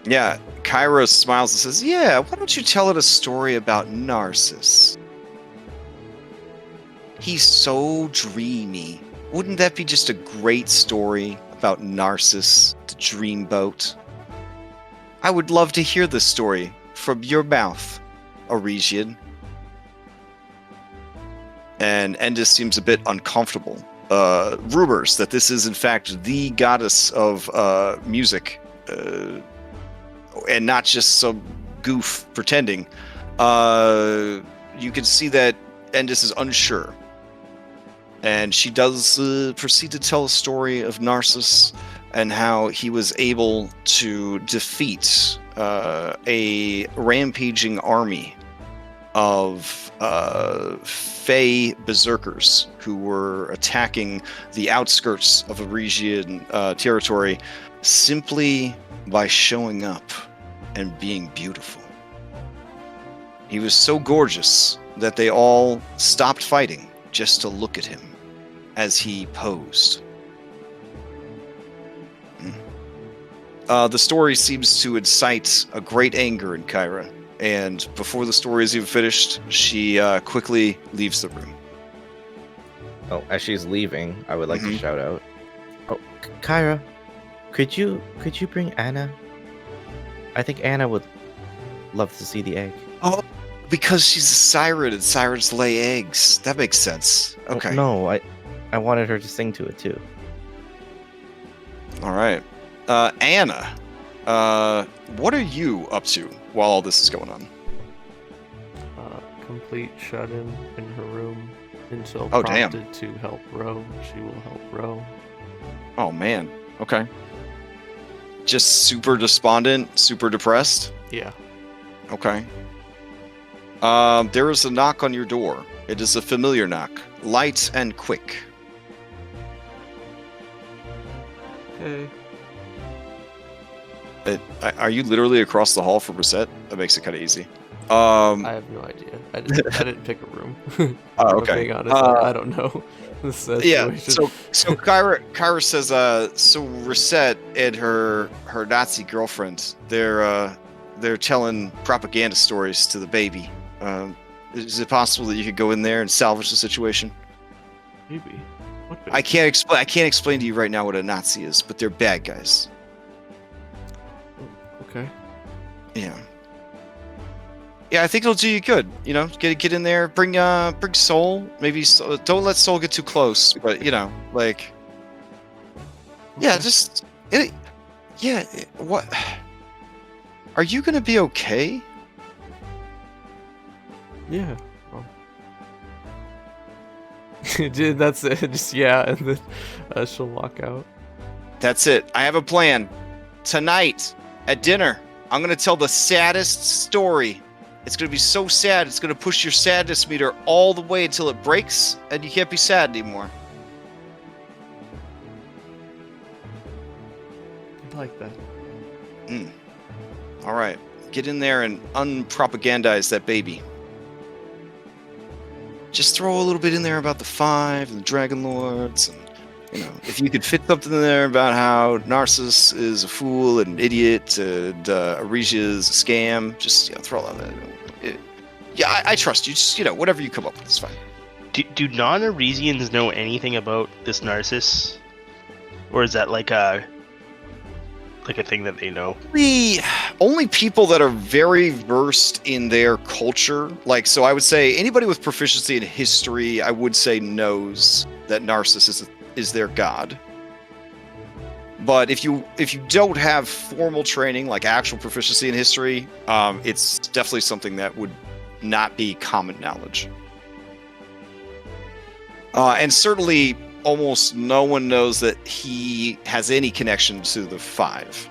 Yeah, Kyrah smiles and says, yeah, why don't you tell it a story about Narcissus? He's so dreamy. Wouldn't that be just a great story about Narcissus, the dreamboat? I would love to hear this story from your mouth, Eregian. And Endis seems a bit uncomfortable. Rumors that this is in fact the goddess of music, and not just some goof pretending. You can see that Endis is unsure. And she does proceed to tell a story of Narcissus and how he was able to defeat a rampaging army of Fey berserkers who were attacking the outskirts of Eregian territory simply by showing up and being beautiful. He was so gorgeous that they all stopped fighting just to look at him as he posed. The story seems to incite a great anger in Kyrah, and before the story is even finished, she quickly leaves the room. Oh, as she's leaving, I would like to shout out. Oh, Kyrah, could you bring Anna? I think Anna would love to see the egg. Oh, because she's a siren and sirens lay eggs. That makes sense. Okay. No, I wanted her to sing to it too. All right. Anna, what are you up to while all this is going on? Complete shut-in in her room until Oh, damn. prompted to help row. She will help row. Oh, man. Okay. Just super despondent, super depressed? Yeah. Okay. There is a knock on your door. It is a familiar knock. Light and quick. Okay. Are you literally across the hall from Rysette? That makes it kind of easy. I have no idea. I didn't pick a room. Oh, If I'm okay. being honest, I don't know the situation. Yeah. So Kyrah says, so Rysette and her Nazi girlfriend, they're telling propaganda stories to the baby. Is it possible that you could go in there and salvage the situation? Maybe. What I can't explain to you right now what a Nazi is, but they're bad guys. Okay. Yeah. Yeah, I think it'll do you good. You know, get in there, bring Soul. Maybe don't let Soul get too close, but you know, like, yeah, Okay. what? Are you gonna be okay? Yeah. Oh. That's it. Just yeah, and then she'll walk out. That's it. I have a plan. Tonight at dinner, I'm gonna tell the saddest story. It's gonna be so sad. It's gonna push your sadness meter all the way until it breaks, and you can't be sad anymore. I like that. All right, get in there and unpropagandize that baby. Just throw a little bit in there about the Five and the Dragonlords, and you know, if you could fit something in there about how Narcissus is a fool and an idiot, and Aresia is a scam, just throw all that. Yeah, I trust you. Just whatever you come up with is fine. Do non-Aresians know anything about this Narcissus, or is that like a thing that they know? The only people that are very versed in their culture, so I would say anybody with proficiency in history, I would say knows that Narcissus is their god. But if you don't have formal training, like actual proficiency in history, it's definitely something that would not be common knowledge. And certainly almost no one knows that he has any connection to the Five.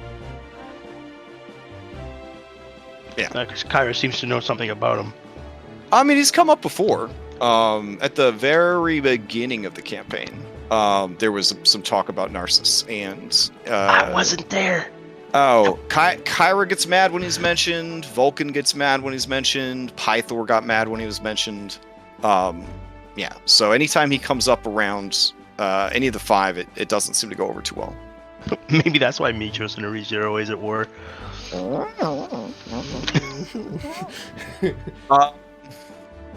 Yeah. Because Kyrah seems to know something about him. I mean, he's come up before. At the very beginning of the campaign, there was some talk about Narcissus, and I wasn't there. Oh, Kyrah gets mad when he's mentioned. Vulcan gets mad when he's mentioned. Pythor got mad when he was mentioned. Yeah. So anytime he comes up around any of the Five, it doesn't seem to go over too well. Maybe that's why Mitros and Aresia are always at war.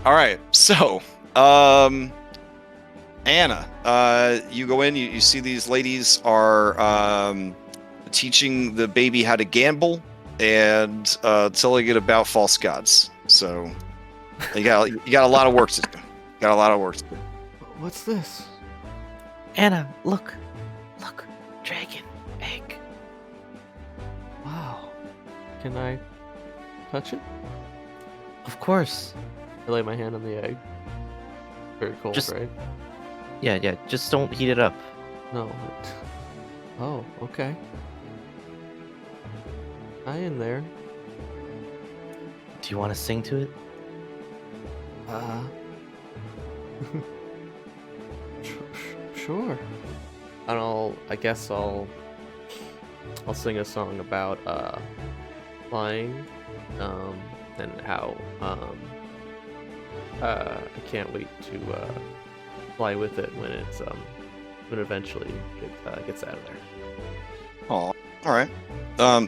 All right. So, Anna, you go in. You see these ladies are teaching the baby how to gamble and telling it about false gods. So you got a lot of work to do. What's this? Anna, look, dragon egg. Wow. Can I touch it? Of course. I lay my hand on the egg. Very cold, right? Yeah. Just don't heat it up. No. Oh, okay. Hi in there. Do you want to sing to it? Sure. And I guess I'll sing a song about flying, and how I can't wait to fly with it when it's when eventually it gets out of there. Oh, all right.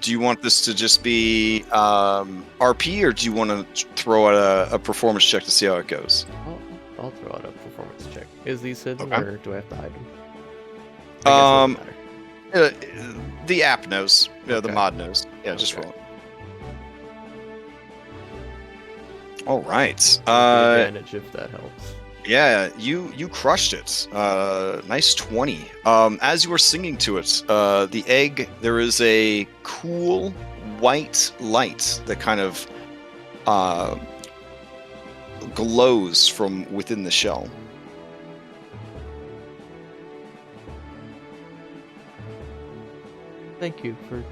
Do you want this to just be RP, or do you want to throw out a performance check to see how it goes? I'll throw out a performance check. Is these hidden, Okay. or do I have to hide them? I guess it doesn't matter. The app knows. The Okay. mod knows. Yeah, just Okay. roll it. All right. The advantage if that helps. Yeah, you crushed it. Nice 20. As you were singing to it, the egg, there is a cool white light that kind of glows from within the shell. Thank you for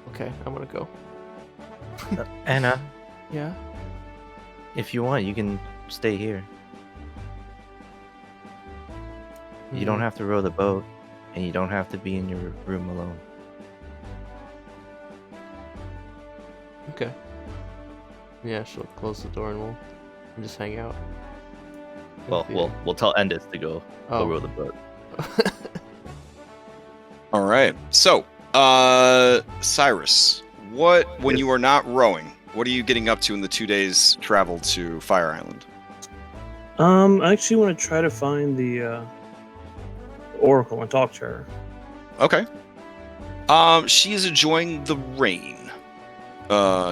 Okay, I'm gonna go. Anna, Yeah? if you want, you can stay here. You don't have to row the boat, and you don't have to be in your room alone. Okay. Yeah, she'll close the door and we'll just hang out. Well, we'll tell Endith to go row the boat. All right. So, Cyrus, when you are not rowing, what are you getting up to in the 2 days travel to Fire Island? I actually want to try to find the Oracle and talk to her. Okay. She is enjoying the rain.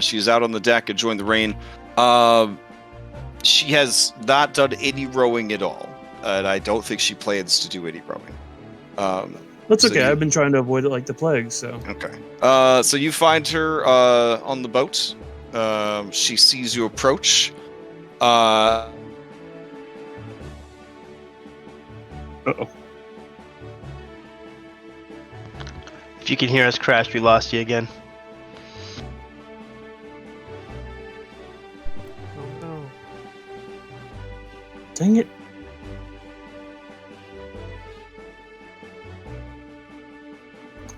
She's out on the deck enjoying the rain. She has not done any rowing at all, and I don't think she plans to do any rowing. That's so okay. you- I've been trying to avoid it like the plague, so. Okay. So you find her on the boat. She sees you approach. Uh-oh. If you can hear us, Crash, we lost you again. Oh no. Dang it.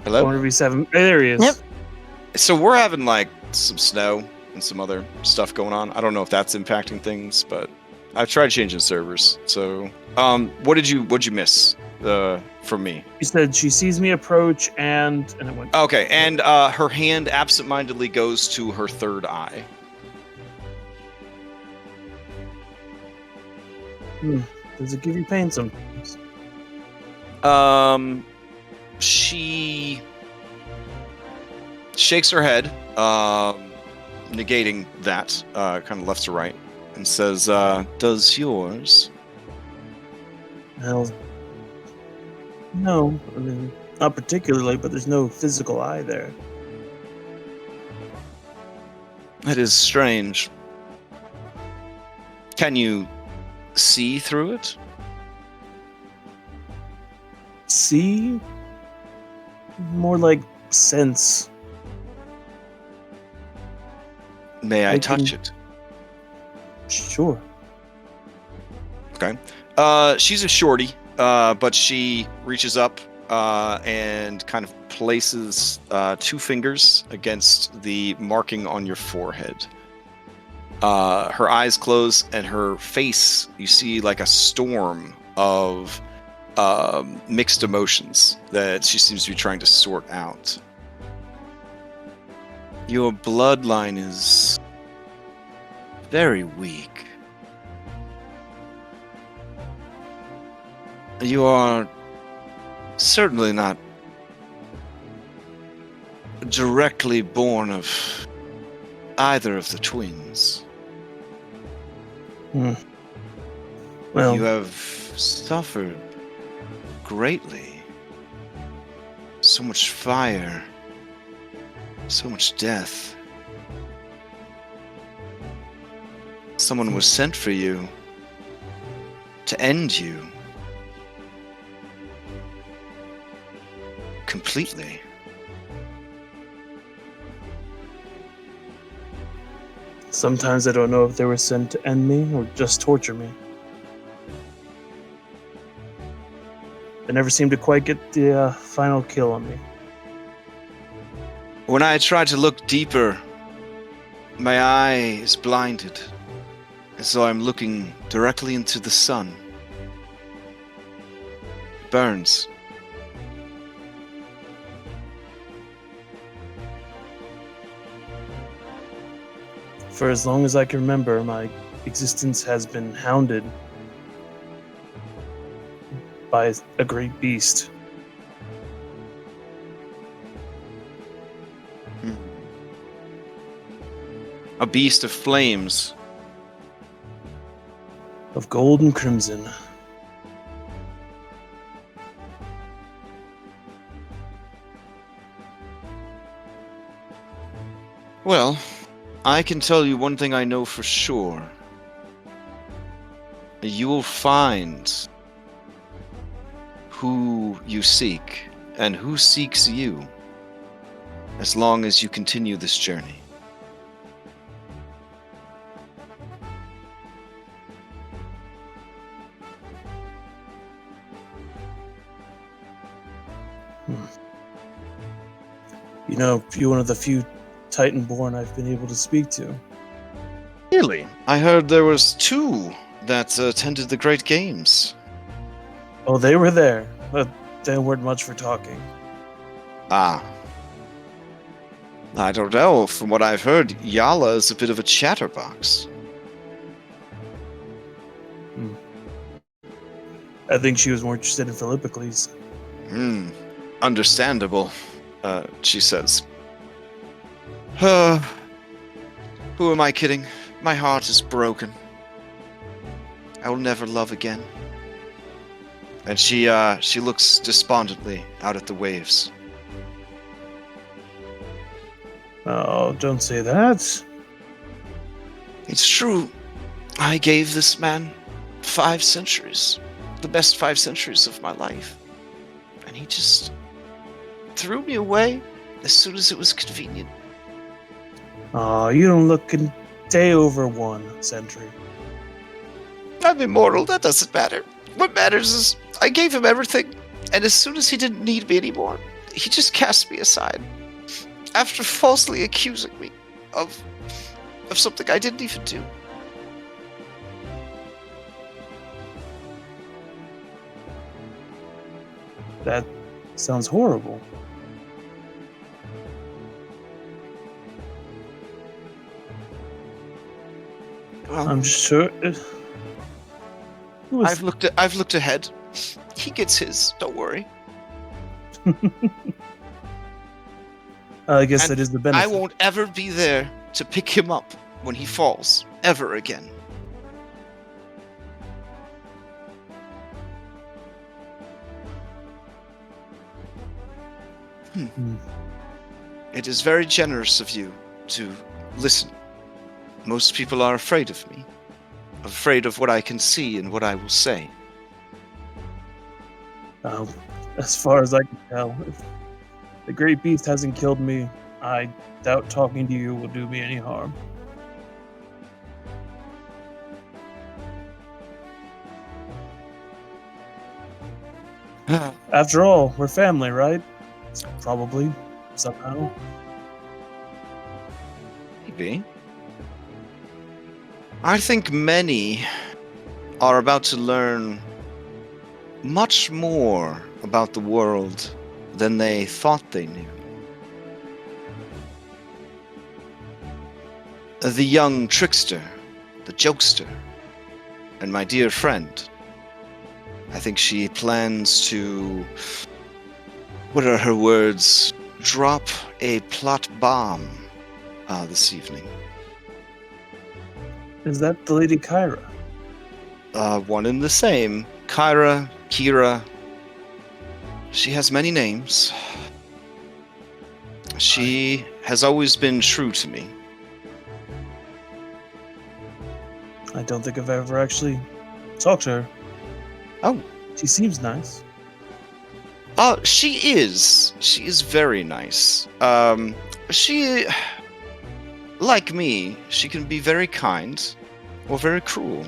Hello? 407. Hey, there he is. Yep. So we're having like some snow and some other stuff going on. I don't know if that's impacting things, but I've tried changing servers. So, what did you miss from me? She said she sees me approach and it went. Okay, and her hand absentmindedly goes to her third eye. Does it give you pain sometimes? She shakes her head, negating that, kind of left to right, and says, "Does yours?" Hell, no. I mean, not particularly, but there's no physical eye there. It is strange. Can you see through it? See? More like sense. May I I touch can- it? Sure. Okay. She's a shorty, but she reaches up and kind of places 2 fingers against the marking on your forehead. Her eyes close, and her face, you see like a storm of mixed emotions that she seems to be trying to sort out. Your bloodline is very weak. You are certainly not directly born of either of the twins. Well, You have suffered greatly. So much fire. So much death. Someone was sent for you to end you. Completely. sometimes I don't know if they were sent to end me or just torture me. They never seem to quite get the final kill on me. When I try to look deeper, my eye is blinded, as though I'm looking directly into the sun. It burns. For as long as I can remember, my existence has been hounded by a great beast. A beast of flames. Of gold and crimson. Well, I can tell you one thing I know for sure. You will find who you seek, and who seeks you, as long as you continue this journey. know, you're one of the few Titan-born I've been able to speak to. Really? I heard there was 2 that attended the Great Games. Oh, they were there, but they weren't much for talking. Ah. I don't know. From what I've heard, Yala is a bit of a chatterbox. I think she was more interested in Philippocles. Understandable, she says. Who am I kidding? My heart is broken. I will never love again. And she looks despondently out at the waves. Oh, don't say that. It's true. I gave this man 5 centuries. The best 5 centuries of my life. And he just threw me away as soon as it was convenient. Oh, you don't look a day over 1 century. I'm immortal, that doesn't matter. What matters is I gave him everything, and as soon as he didn't need me anymore, he just cast me aside. After falsely accusing me of something I didn't even do. That sounds horrible. Well, I'm sure. I've looked ahead. He gets his, don't worry. I guess And that is the benefit. I won't ever be there to pick him up when he falls, ever again. It is very generous of you to listen. Most people are afraid of me, afraid of what I can see and what I will say. As far as I can tell, if the Great Beast hasn't killed me, I doubt talking to you will do me any harm. After all, we're family, right? Probably, somehow. Maybe. I think many are about to learn much more about the world than they thought they knew. The young trickster, the jokester, and my dear friend. I think she plans to, what are her words, drop a plot bomb this evening. Is that the Lady Kyrah? One and the same. Kyrah. She has many names. She has always been true to me. I don't think I've ever actually talked to her. Oh. She seems nice. She is. She is very nice. She, like me, she can be very kind or very cruel,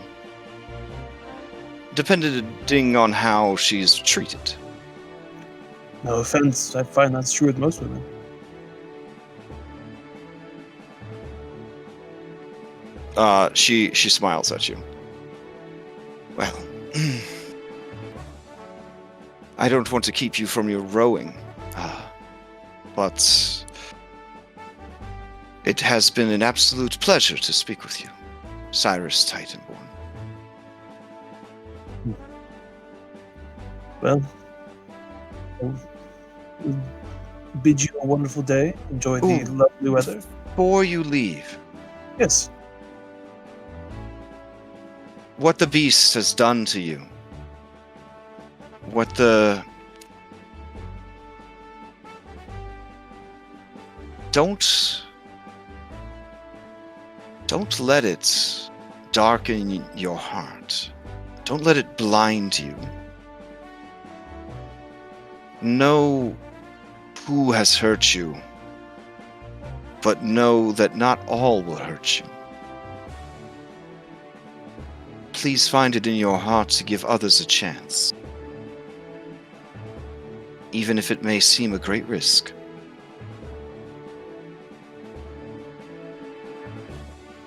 depending on how she's treated. No offense, I find that's true with most women. She smiles at you. Well, I don't want to keep you from your rowing, but it has been an absolute pleasure to speak with you, Cyrus Titanborn. Well, I'll bid you a wonderful day. Enjoy the lovely weather. Before you leave, Yes. what the beast has done to you, don't let it darken your heart. Don't let it blind you. Know who has hurt you, but know that not all will hurt you. Please find it in your heart to give others a chance, even if it may seem a great risk.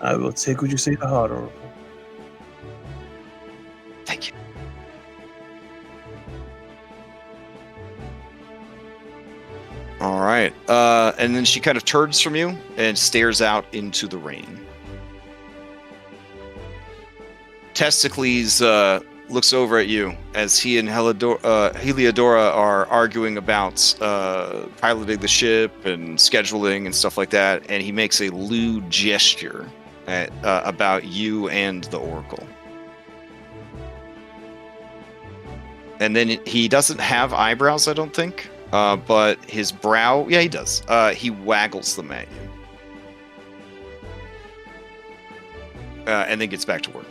I will take what you say to heart, Oracle. Thank you. All right. And then she kind of turns from you and stares out into the rain. Testicles looks over at you as he and Heliodora are arguing about piloting the ship and scheduling and stuff like that, and he makes a lewd gesture at, about you and the Oracle. And then he doesn't have eyebrows, I don't think, but his brow, yeah, he does. He waggles them at you. And then gets back to work.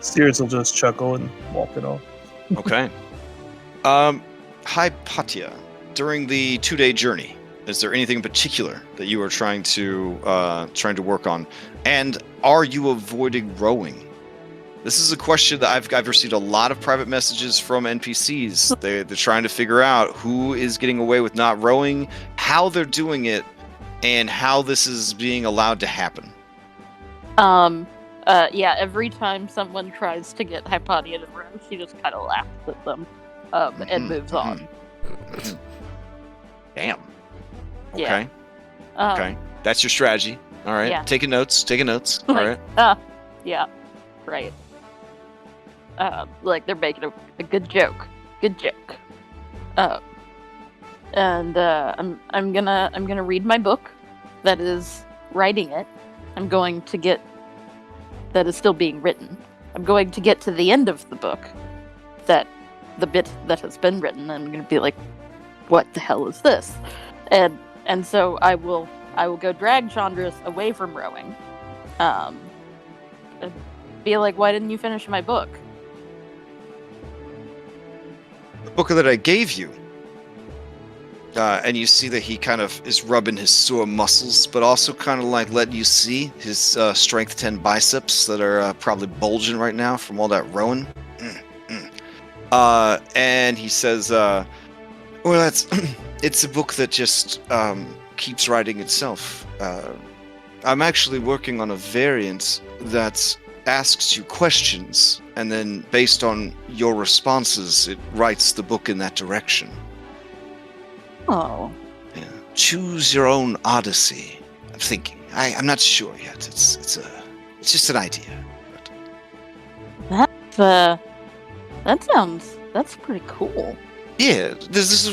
Sirius will just chuckle and walk it off. Okay. Hypatia, during the 2-day journey, is there anything in particular that you are trying to work on? And are you avoiding rowing? This is a question that I've received a lot of private messages from NPCs. They're trying to figure out who is getting away with not rowing, how they're doing it, and how this is being allowed to happen. Yeah, every time someone tries to get Hypatia to row, she just kind of laughs at them, and moves on. Damn. Okay. Yeah. Okay. That's your strategy. All right. Yeah. Taking notes. All right. Yeah. Right. Like they're making a good joke. Good joke. And I'm gonna read my book that is writing it. I'm going to get that is still being written. I'm going to get to the end of the book, that the bit that has been written. I'm going to be like, what the hell is this? And so I will go drag Chandras away from rowing. And be like, why didn't you finish my book? The book that I gave you. And you see that he kind of is rubbing his sore muscles, but also kind of like letting you see his strength 10 biceps that are probably bulging right now from all that rowing. And he says, well, it's a book that just keeps writing itself. I'm actually working on a variant that asks you questions, and then based on your responses, it writes the book in that direction. Oh. Yeah. Choose your own Odyssey. I'm thinking. I'm not sure yet. It's just an idea. But... That's pretty cool. Yeah, this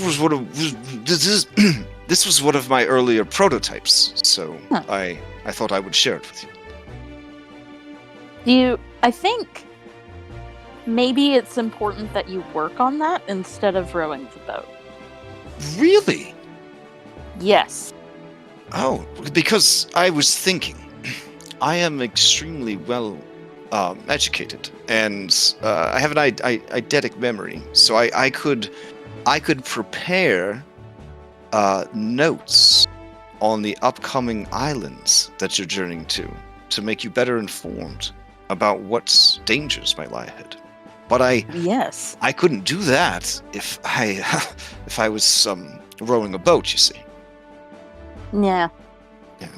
was one of my earlier prototypes, so Huh. I thought I would share it with you. I think maybe it's important that you work on that instead of rowing the boat. Really? Yes. Oh, because I was thinking, I am extremely well educated, and I have an eidetic memory, so I could prepare notes on the upcoming islands that you're journeying to make you better informed about what dangers might lie ahead. But I couldn't do that if I was rowing a boat, you see. Yeah. Yeah.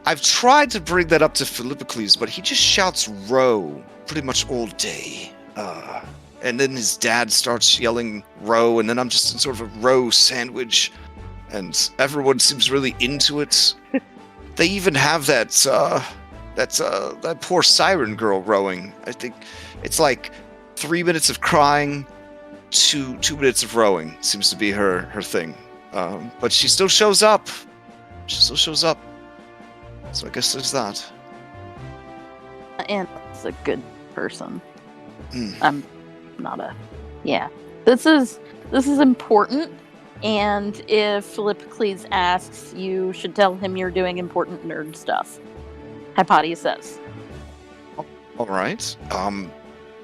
I've tried to bring that up to Philippocles, but he just shouts row pretty much all day. And then his dad starts yelling row, and then I'm just in sort of a row sandwich, and everyone seems really into it. They even have that poor siren girl rowing. I think it's like 3 minutes of crying, 2 minutes of rowing seems to be her thing. But she still shows up. So I guess there's that. and it's a good person. Mm. I'm not a This is important, and if Philippocles asks, you should tell him you're doing important nerd stuff. Hypatia says. All right.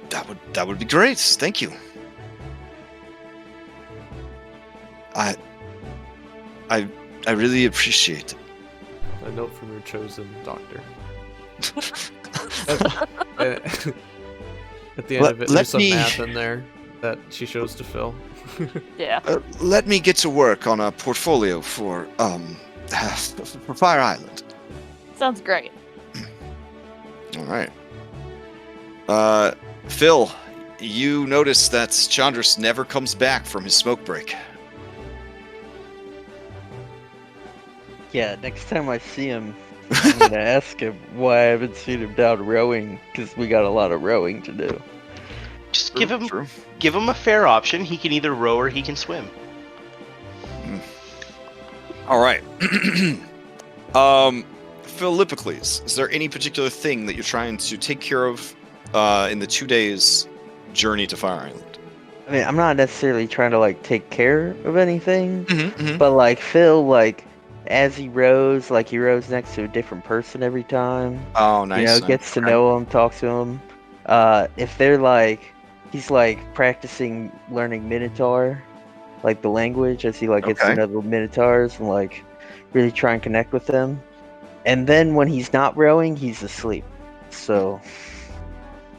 That would be great. Thank you. I really appreciate it. A note from your chosen doctor. At the end of it, there's some math in there that she shows to Phil. Yeah. Let me get to work on a portfolio for for Fire Island. Sounds great. All right. Phil, you notice that Chandris never comes back from his smoke break. Yeah, next time I see him, I'm gonna ask him why I haven't seen him down rowing, because we got a lot of rowing to do. Just give him a fair option. He can either row or he can swim. All right. Philippocles, is there any particular thing that you're trying to take care of in the 2 days journey to Fire Island? I mean, I'm not necessarily trying to like take care of anything, Mm-hmm. but like Phil, like as he rows next to a different person every time. Oh, nice. You know, gets to know him, talks to him. If they're like, he's like practicing learning Minotaur, like the language, as he like gets to know the Minotaurs and like really try and connect with them. And then when he's not rowing, he's asleep. So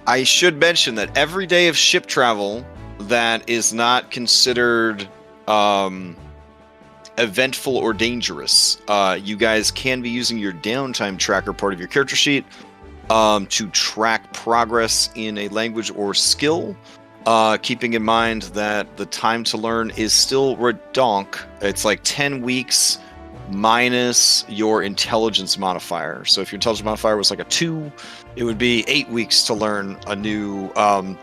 I should mention that every day of ship travel that is not considered eventful or dangerous, you guys can be using your downtime tracker part of your character sheet to track progress in a language or skill, keeping in mind that the time to learn is still redonk. It's like 10 weeks minus your intelligence modifier. So if your intelligence modifier was like a 2, it would be 8 weeks to learn a new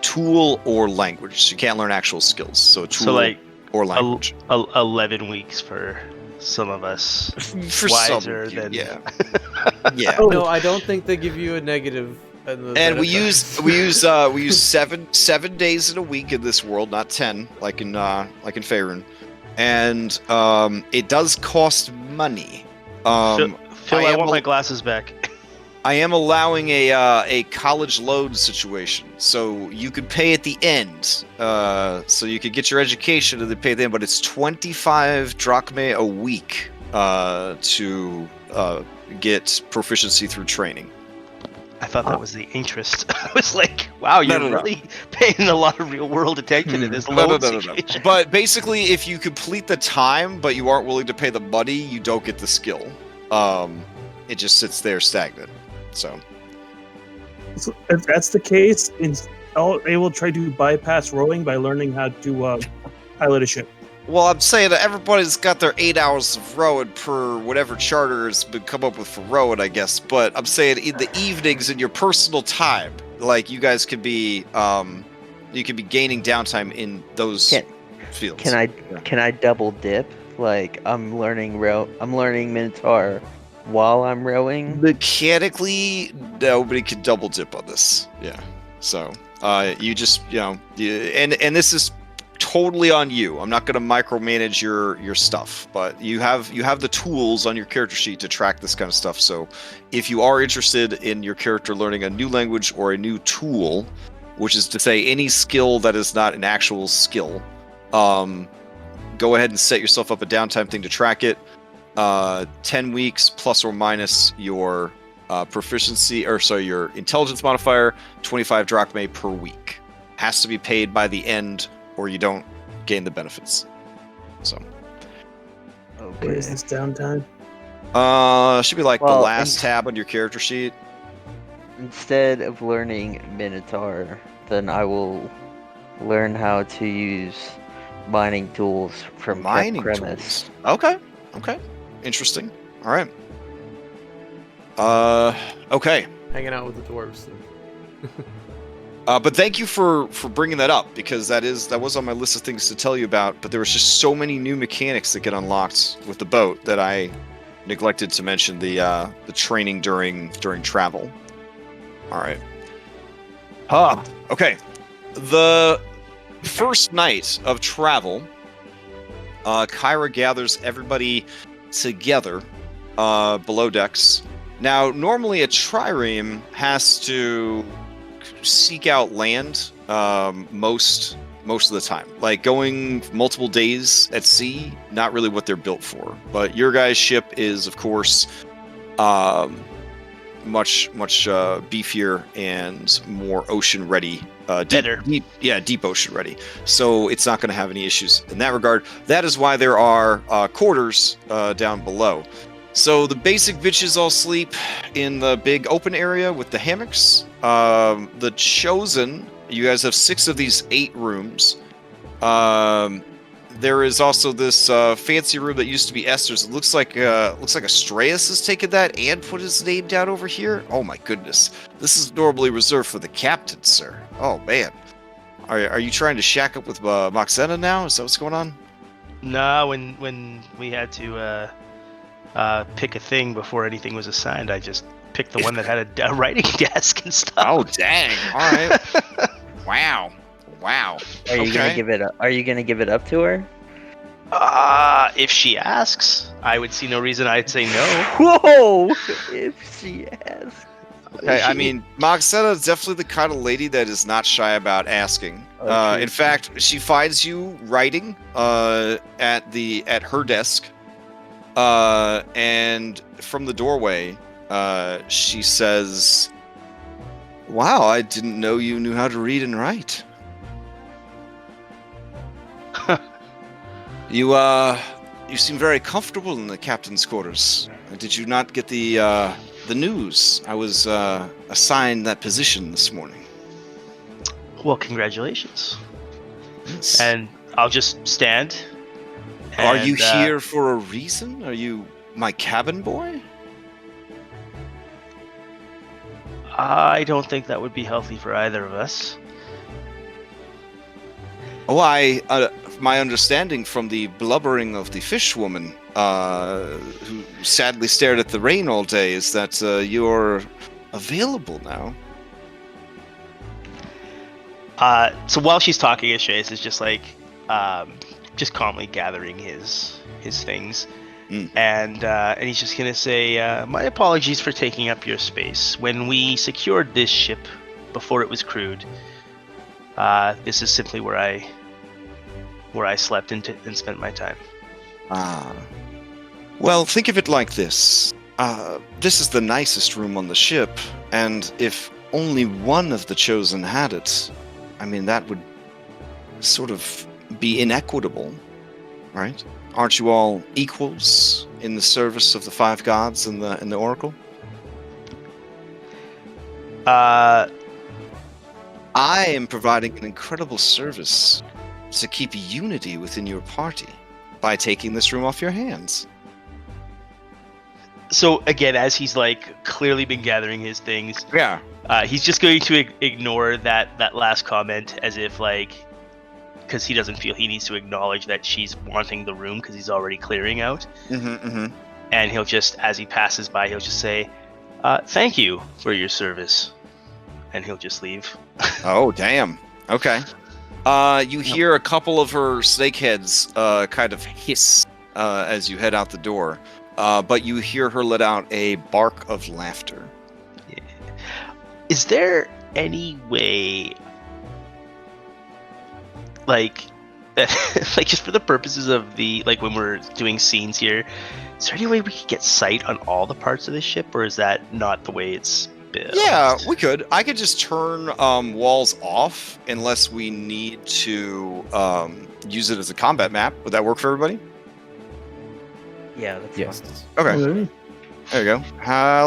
tool or language. So you can't learn actual skills. So a tool or language. 11 weeks for some of us. For wiser some, than... yeah. Yeah. No, I don't think they give you a negative. And we use 7 days in a week in this world, not 10, like in Faerun. And it does cost money. Phil, I want my glasses back. I am allowing a college loan situation, so you could pay at the end. So you could get your education and then pay at the end, but it's 25 drachmae a week to get proficiency through training. I thought that was the interest. I was like, wow, you're really paying a lot of real world attention to this loan situation. But basically, if you complete the time, but you aren't willing to pay the money, you don't get the skill. It just sits there stagnant. So if that's the case, they will try to bypass rowing by learning how to pilot a ship. Well, I'm saying that everybody's got their 8 hours of rowing per whatever charter has been come up with for rowing, I guess. But I'm saying in the evenings in your personal time, like you guys could be, you could be gaining downtime in those fields. Can I double dip? Like I'm learning Minotaur while I'm rowing. Mechanically, nobody can double dip on this. Yeah. So you just and this is totally on you. I'm not going to micromanage your stuff, but you have the tools on your character sheet to track this kind of stuff. So if you are interested in your character learning a new language or a new tool, which is to say any skill that is not an actual skill, go ahead and set yourself up a downtime thing to track it. 10 weeks plus or minus your proficiency, or sorry, your intelligence modifier, 25 drachmae per week. Has to be paid by the end, or you don't gain the benefits. So. Okay. What is this downtime? Should be like the last tab on your character sheet. Instead of learning Minotaur, then I will learn how to use mining tools from mining premise. Tools. Okay. Interesting. All right. Okay. Hanging out with the dwarves. But thank you for bringing that up, because that was on my list of things to tell you about. But there was just so many new mechanics that get unlocked with the boat that I neglected to mention the training during travel. All right. Okay. The first night of travel, Kyrah gathers everybody together below decks. Now, normally a trireme has to seek out land most of the time. Like going multiple days at sea, not really what they're built for. But your guys' ship is, of course, much beefier and more ocean ready. Deep ocean ready. So it's not going to have any issues in that regard. That is why there are quarters down below. So the basic bitches all sleep in the big open area with the hammocks. The Chosen, you guys have 6 of these 8 rooms. There is also this fancy room that used to be Esther's. It looks like Astraeus has taken that and put his name down over here. Oh my goodness, this is normally reserved for the captain, sir. Oh man, are you trying to shack up with Moxena now? Is that what's going on? Nah, when we had to pick a thing before anything was assigned, I just picked the one that had a writing desk and stuff. Oh dang! All right. Wow. Are you gonna give it? Are you gonna give it up to her? If she asks, I would see no reason I'd say no. Whoa! If she asks. Okay, I mean, Moxena is definitely the kind of lady that is not shy about asking. In fact, she finds you writing at her desk, and from the doorway, she says, "Wow, I didn't know you knew how to read and write." You seem very comfortable in the captain's quarters. Did you not get the news? I was assigned that position this morning. Well, congratulations. Yes. And I'll just stand. Are you here for a reason? Are you my cabin boy? I don't think that would be healthy for either of us. Oh, my understanding from the blubbering of the fish woman, who sadly stared at the rain all day, is that you're available now. So while she's talking, Astraeus is just like, just calmly gathering his things, and he's just gonna say, "My apologies for taking up your space. When we secured this ship before it was crewed, this is simply where I slept and spent my time." Well, think of it like this. This is the nicest room on the ship, and if only one of the Chosen had it, I mean, that would sort of be inequitable, right? Aren't you all equals in the service of the 5 gods and the Oracle? I am providing an incredible service to keep unity within your party by taking this room off your hands. So again, as he's like clearly been gathering his things, Yeah. He's just going to ignore that last comment as if like, because he doesn't feel he needs to acknowledge that she's wanting the room because he's already clearing out. And he'll just, as he passes by, he'll just say, "Thank you for your service," and he'll just leave. Oh, damn. Okay. You hear a couple of her snakeheads kind of hiss as you head out the door, but you hear her let out a bark of laughter. Yeah. Is there any way, like just for the purposes of the, like when we're doing scenes here, is there any way we could get sight on all the parts of the ship, or is that not the way it's built? Yeah, we could. I could just turn walls off unless we need to use it as a combat map. Would that work for everybody? Yeah, that's Yes. fine. Okay. There you go.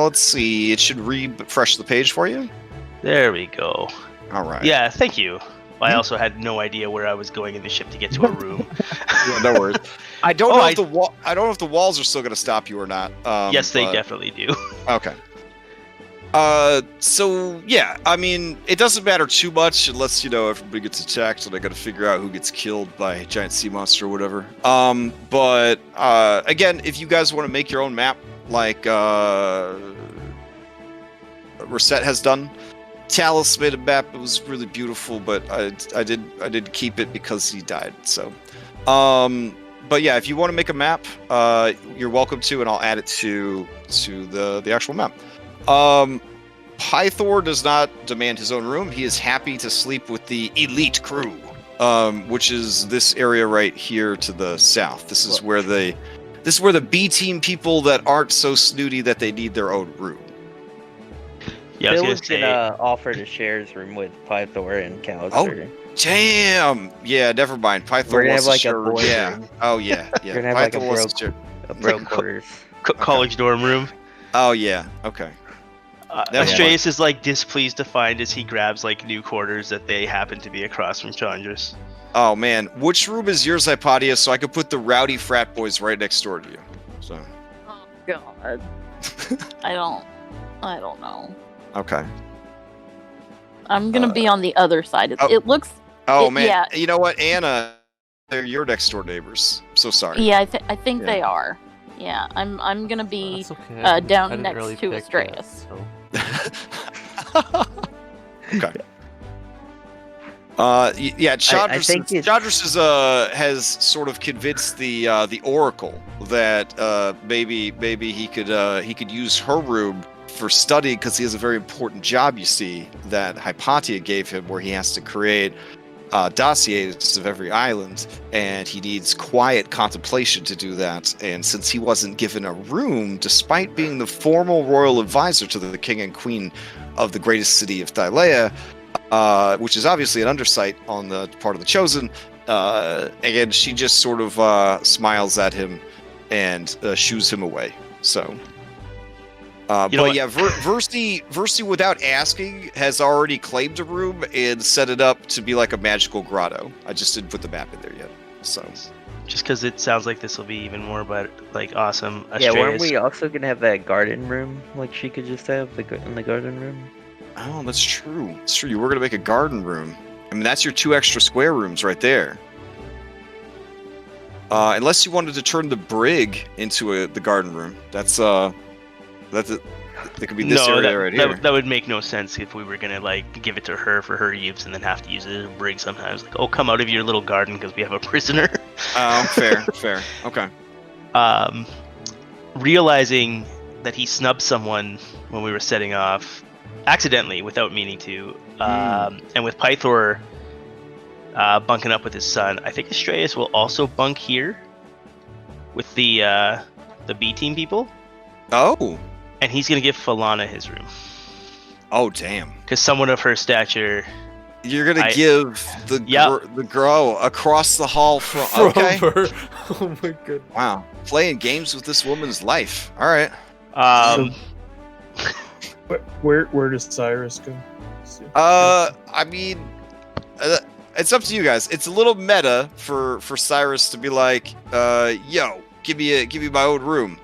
Let's see. It should refresh the page for you. There we go. All right. Yeah, thank you. I also had no idea where I was going in the ship to get to a room. Yeah, no worries. I don't know if I don't know if the walls are still going to stop you or not. Yes, they definitely do. Okay. So yeah, I mean, it doesn't matter too much unless, you know, everybody gets attacked and I got to figure out who gets killed by a giant sea monster or whatever. But again, if you guys want to make your own map, like Rysette has done, Talus made a map. It was really beautiful, but I did keep it because he died. So, but yeah, if you want to make a map, you're welcome to, and I'll add it to the actual map. Pythor does not demand his own room. He is happy to sleep with the elite crew, which is this area right here to the south. This is where the B team people that aren't so snooty that they need their own room. Yeah, I was Bill gonna was say. gonna offer to share his room with Pythor and Callister. Damn. Yeah, never mind. Pythor We're gonna wants have like to a share. boy Yeah. room. Oh yeah. Yeah. We're gonna have like Pythor wants to share. bro quarters. College dorm room. Oh yeah. Okay. Never Astreus is like displeased to find as he grabs like new quarters that they happen to be across from Chandra's. Oh man, which room is yours, Hypatia? So I could put the rowdy frat boys right next door to you. So. Oh God. I don't know. Okay. I'm gonna be on the other side. It looks. Oh it- man. yeah. You know what, Anna? They're your next door neighbors. I'm so sorry. Yeah, I think Yeah. they are. Yeah, I'm gonna be That's okay. I down didn't next really to pick Astreus. that, Okay. Yeah, Chandras, think it's- Chandras has sort of convinced the Oracle that maybe he could use her room for study because he has a very important job. You see that Hypatia gave him, where he has to create dossiers of every island, and he needs quiet contemplation to do that. And since he wasn't given a room, despite being the formal royal advisor to the king and queen of the greatest city of Thylea, which is obviously an undersight on the part of the Chosen, and she just sort of smiles at him and shoos him away. So. You know But what? yeah, Versi, without asking, has already claimed a room and set it up to be like a magical grotto. I just didn't put the map in there yet. So Just because it sounds like this will be even more, but like awesome. Yeah, weren't Astreus. we also gonna have that garden room like she could just have in the garden room? oh, that's true. It's true. You were gonna make a garden room. I mean, that's your 2 extra square rooms right there. Unless you wanted to turn the brig into the garden room. That could be this area right here. That would make no sense if we were gonna like give it to her for her use and then have to use it as a brig sometimes. Like, oh, come out of your little garden because we have a prisoner. Oh, fair. Okay. Realizing that he snubbed someone when we were setting off, accidentally, without meaning to, and with Pythor bunking up with his son, I think Astreus will also bunk here with the B team people, Oh. and he's gonna give Falana his room Oh, damn. because someone of her stature. You're gonna I- give the Yep. the girl across the hall from. Okay. Oh my goodness. Wow. Playing games with this woman's life. All right. Where does Cyrus go? I mean, it's up to you guys. It's a little meta for Cyrus to be like, yo, give me my own room.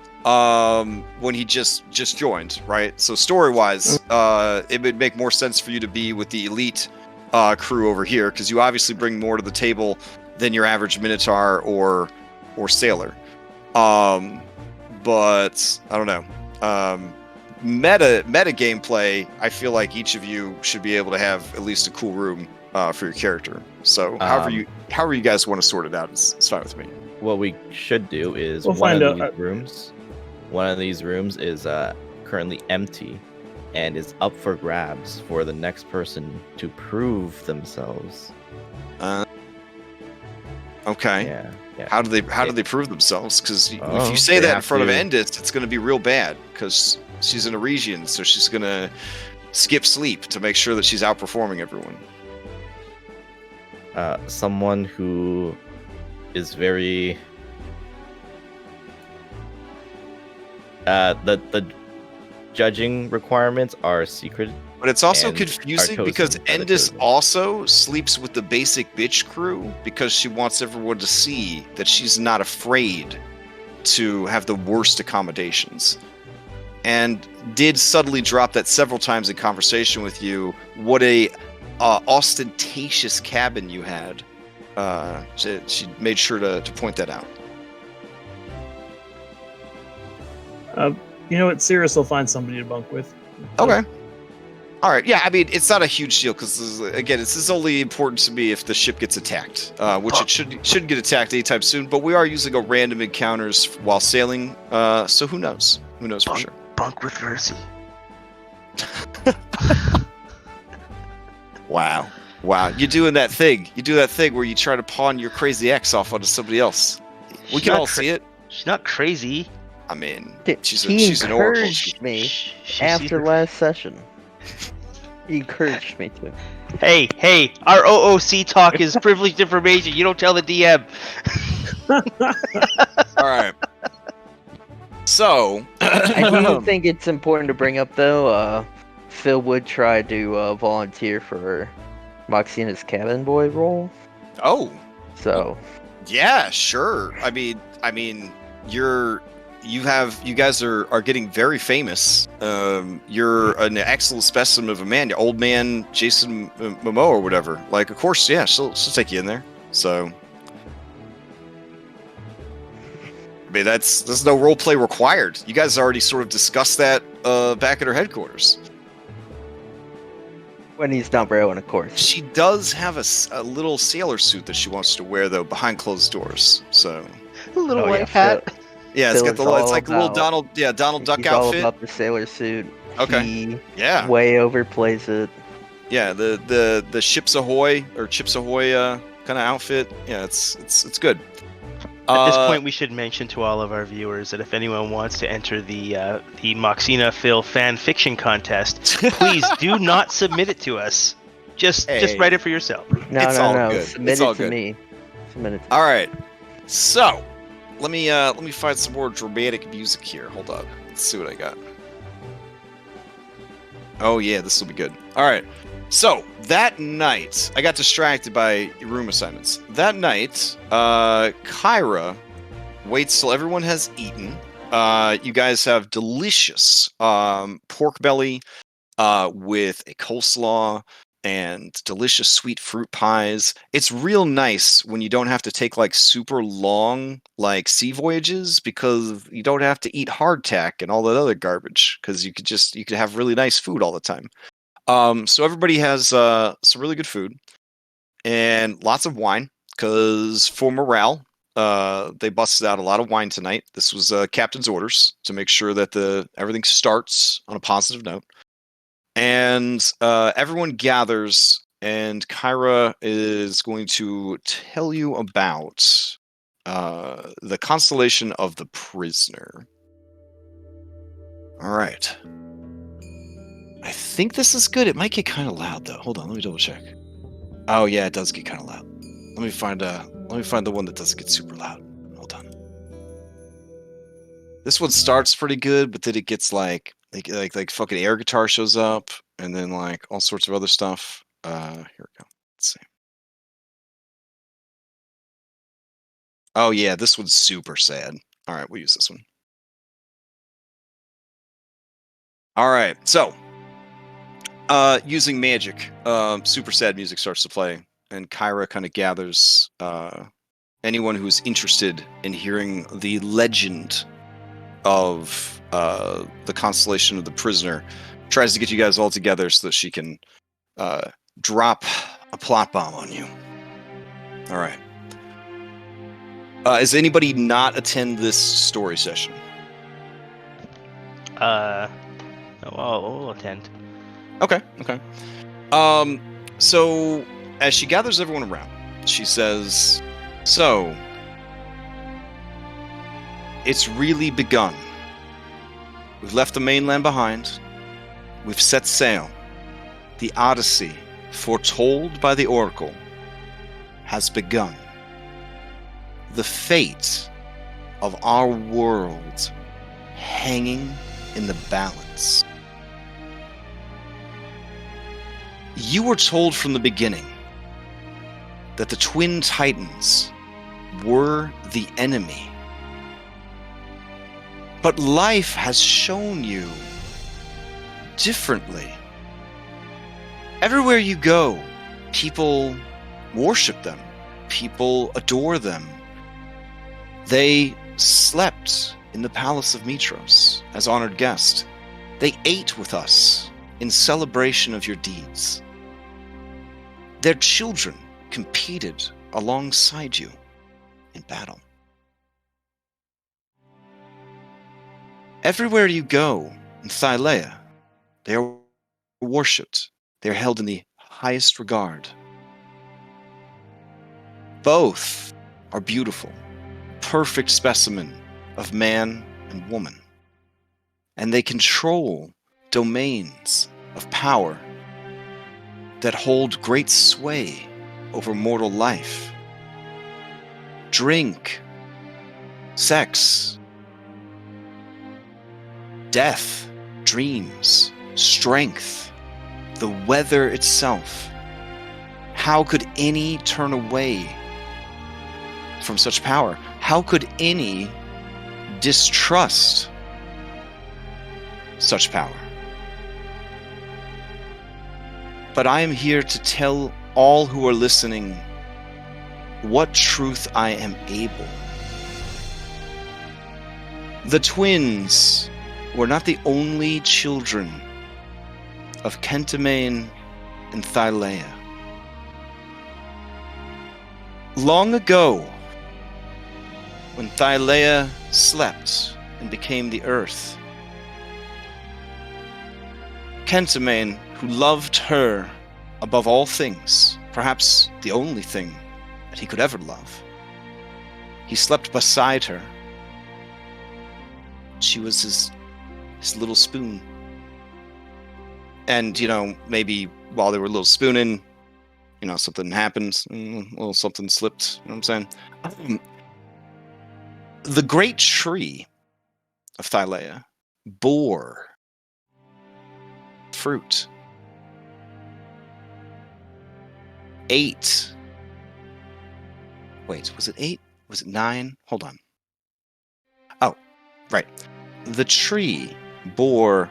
When he just joined, right? So story wise, it would make more sense for you to be with the elite crew over here because you obviously bring more to the table than your average Minotaur or sailor. But I don't know. Meta gameplay, I feel like each of you should be able to have at least a cool room for your character. So however you guys want to sort it out is fine with me. What we should do is We'll one find of out. these rooms. One of these rooms is currently empty, and is up for grabs for the next person to prove themselves. Okay. Yeah. How do they prove themselves? Because if Oh, you say they that in have front of to- Endis, it's going to be real bad. Because she's an Arisian, so she's going to skip sleep to make sure that she's outperforming everyone. Someone who is very the judging requirements are secret. But it's also And confusing are because chosen by the Endis chosen. also sleeps with the basic bitch crew because she wants everyone to see that she's not afraid to have the worst accommodations. And did subtly drop that several times in conversation with you. What a ostentatious cabin you had. She made sure to point that out. You know what? Cyrus will find somebody to bunk with. Okay. All right. Yeah, I mean, it's not a huge deal because, again, this is only important to me if the ship gets attacked, which it shouldn't get attacked anytime soon. But we are using a random encounters while sailing, so who knows? Who knows for sure? Bunk with Versi. Wow. You're doing that thing. You do that thing where you try to pawn your crazy ex off onto somebody else. We She's can not all see it. She's not crazy. I mean, Dude, she's he an oracle. encouraged me She after sees her- last session. He encouraged me to. Hey, our OOC talk is privileged information. You don't tell the DM. All right. So, I do think it's important to bring up, though, Phil would try to volunteer for Moxina's cabin boy role. oh, So, yeah, sure. I mean, you guys are getting very famous. You're an excellent specimen of a man, old man Jason Momoa or whatever. Like, of course, yeah, she'll take you in there. So, I mean, there's no role play required. You guys already sort of discussed that back at her headquarters. when he's not Rowan, of course. She does have a little sailor suit that she wants to wear though behind closed doors. So, A little Oh, white yeah, hat. yeah, it's got Phil's it's like a little all Donald Duck He's all outfit. about the sailor suit. Okay. He Yeah. way overplays it. Yeah, the Ships Ahoy or Chips Ahoy kind of outfit. Yeah, it's good. At this point, we should mention to all of our viewers that if anyone wants to enter the Moxina Phil fan fiction contest, please do not submit it to us. Just write it for yourself. No, It's all no, no. good. Submit It's it all to good. me. Submit it to me. All right, so let me find some more dramatic music here. Hold on, let's see what I got. Oh yeah, this will be good. All right. So that night, I got distracted by room assignments. That night, Kyrah waits till everyone has eaten. You guys have delicious pork belly with a coleslaw and delicious sweet fruit pies. It's real nice when you don't have to take like super long like sea voyages because you don't have to eat hardtack and all that other garbage because you could have really nice food all the time. So everybody has some really good food and lots of wine because for morale, they busted out a lot of wine tonight. This was captain's orders to make sure that everything starts on a positive note. And everyone gathers, and Kyrah is going to tell you about the Constellation of the Prisoner. All right. I think this is good. It might get kind of loud though. Hold on, let me double check. Oh yeah, it does get kind of loud. Let me find the one that doesn't get super loud. Hold on. This one starts pretty good, but then it gets like fucking air guitar shows up, and then like all sorts of other stuff. Here we go. Let's see. Oh yeah, this one's super sad. All right, we'll use this one. All right, so using magic, super sad music starts to play, and Kyrah kind of gathers anyone who's interested in hearing the legend of the Constellation of the Prisoner. Tries to get you guys all together so that she can drop a plot bomb on you. All right. Does anybody not attend this story session? I'll attend. Okay. So as she gathers everyone around, she says, "So, it's really begun. We've left the mainland behind. We've set sail. The Odyssey, foretold by the Oracle, has begun. The fate of our world hanging in the balance. You were told from the beginning that the Twin Titans were the enemy. But life has shown you differently. Everywhere you go, people worship them. People adore them. They slept in the palace of Mitros as honored guests. They ate with us in celebration of your deeds. Their children competed alongside you in battle. Everywhere you go in Thylea, they are worshipped. They are held in the highest regard. Both are beautiful, perfect specimen of man and woman. And they control domains of power that hold great sway over mortal life. Drink, sex, death, dreams, strength, the weather itself. How could any turn away from such power? How could any distrust such power? But I am here to tell all who are listening what truth I am able. The twins were not the only children of Kentamane and Thylea. Long ago, when Thylea slept and became the earth, Kentamane, who loved her above all things, perhaps the only thing that he could ever love, he slept beside her. She was his little spoon. And, maybe while they were a little spooning, something happened, a little something slipped, you know what I'm saying? The great tree of Thylea bore fruit. 8. Wait, was it 8? Was it 9? Hold on. Oh, right. The tree bore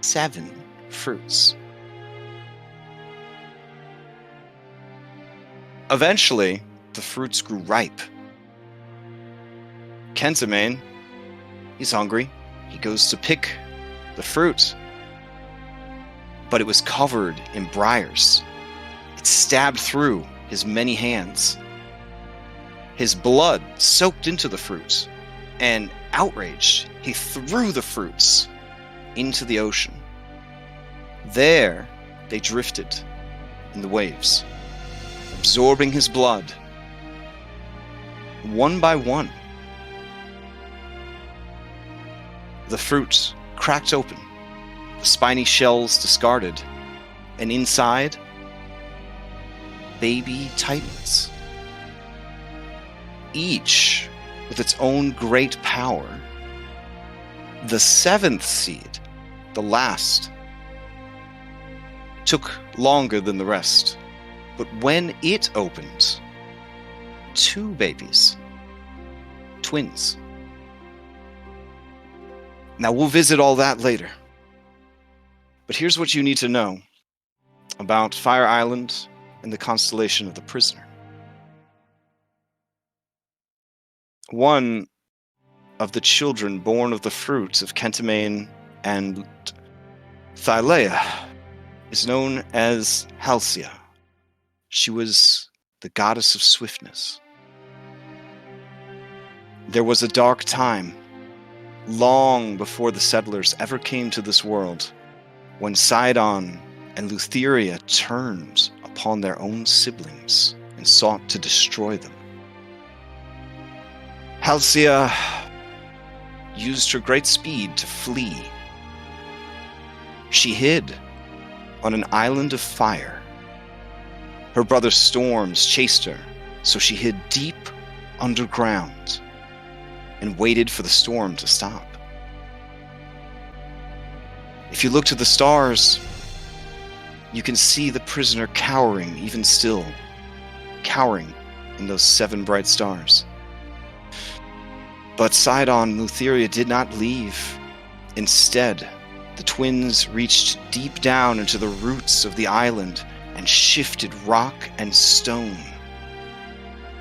7 fruits. Eventually, the fruits grew ripe. Kentamane, he's hungry. He goes to pick the fruit, but it was covered in briars. It stabbed through his many hands. His blood soaked into the fruit, and outraged, he threw the fruits into the ocean. There, they drifted in the waves, absorbing his blood, one by one. The fruit cracked open, the spiny shells discarded, and inside, baby titans, each with its own great power. The 7th seed, the last, took longer than the rest, but when it opened, 2 babies, twins. Now we'll visit all that later. But here's what you need to know about Fire Island and the constellation of the prisoner. One of the children born of the fruits of Kentamane and Thylea is known as Halcyon. She was the goddess of swiftness. There was a dark time, long before the settlers ever came to this world, when Sidon and Lutheria turned upon their own siblings and sought to destroy them. Halcyon used her great speed to flee. She hid on an island of fire. Her brother Storms chased her, so she hid deep underground and waited for the storm to stop. If you look to the stars, you can see the prisoner cowering even still, cowering in those 7 bright stars. But Sidon and Lutheria did not leave. Instead, the twins reached deep down into the roots of the island and shifted rock and stone,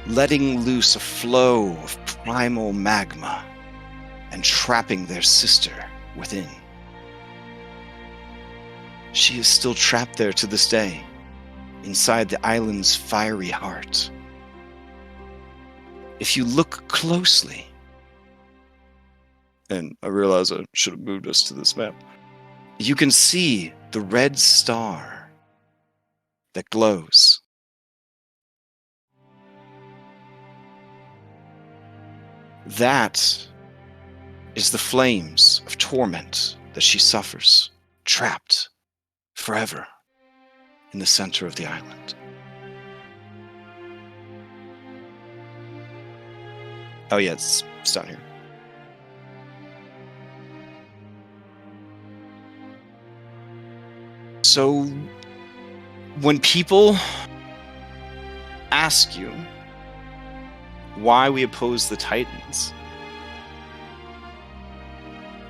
letting loose a flow of primal magma and trapping their sister within. She is still trapped there to this day, inside the island's fiery heart. If you look closely, and I realize I should have moved us to this map, you can see the red star that glows. That is the flames of torment that she suffers, trapped forever in the center of the island. Oh yeah, it's down here. So, when people ask you why we oppose the Titans,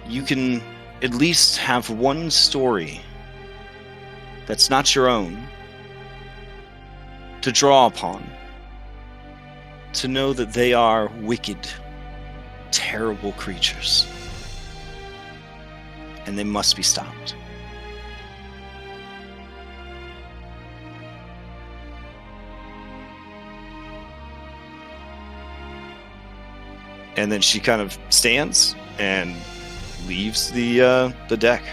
you can at least have one story that's not your own to draw upon, to know that they are wicked, terrible creatures, and they must be stopped. And then she kind of stands and leaves the deck.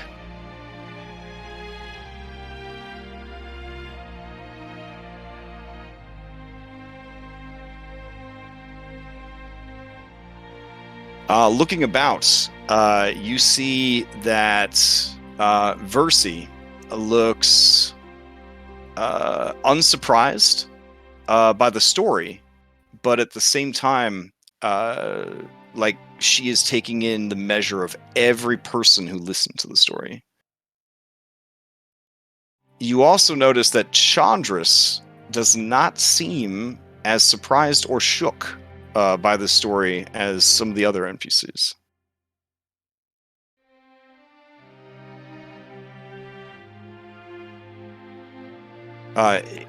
Looking about, you see that Versi looks unsurprised by the story, but at the same time, like she is taking in the measure of every person who listened to the story. You also notice that Chandris does not seem as surprised or shook by the story as some of the other NPCs.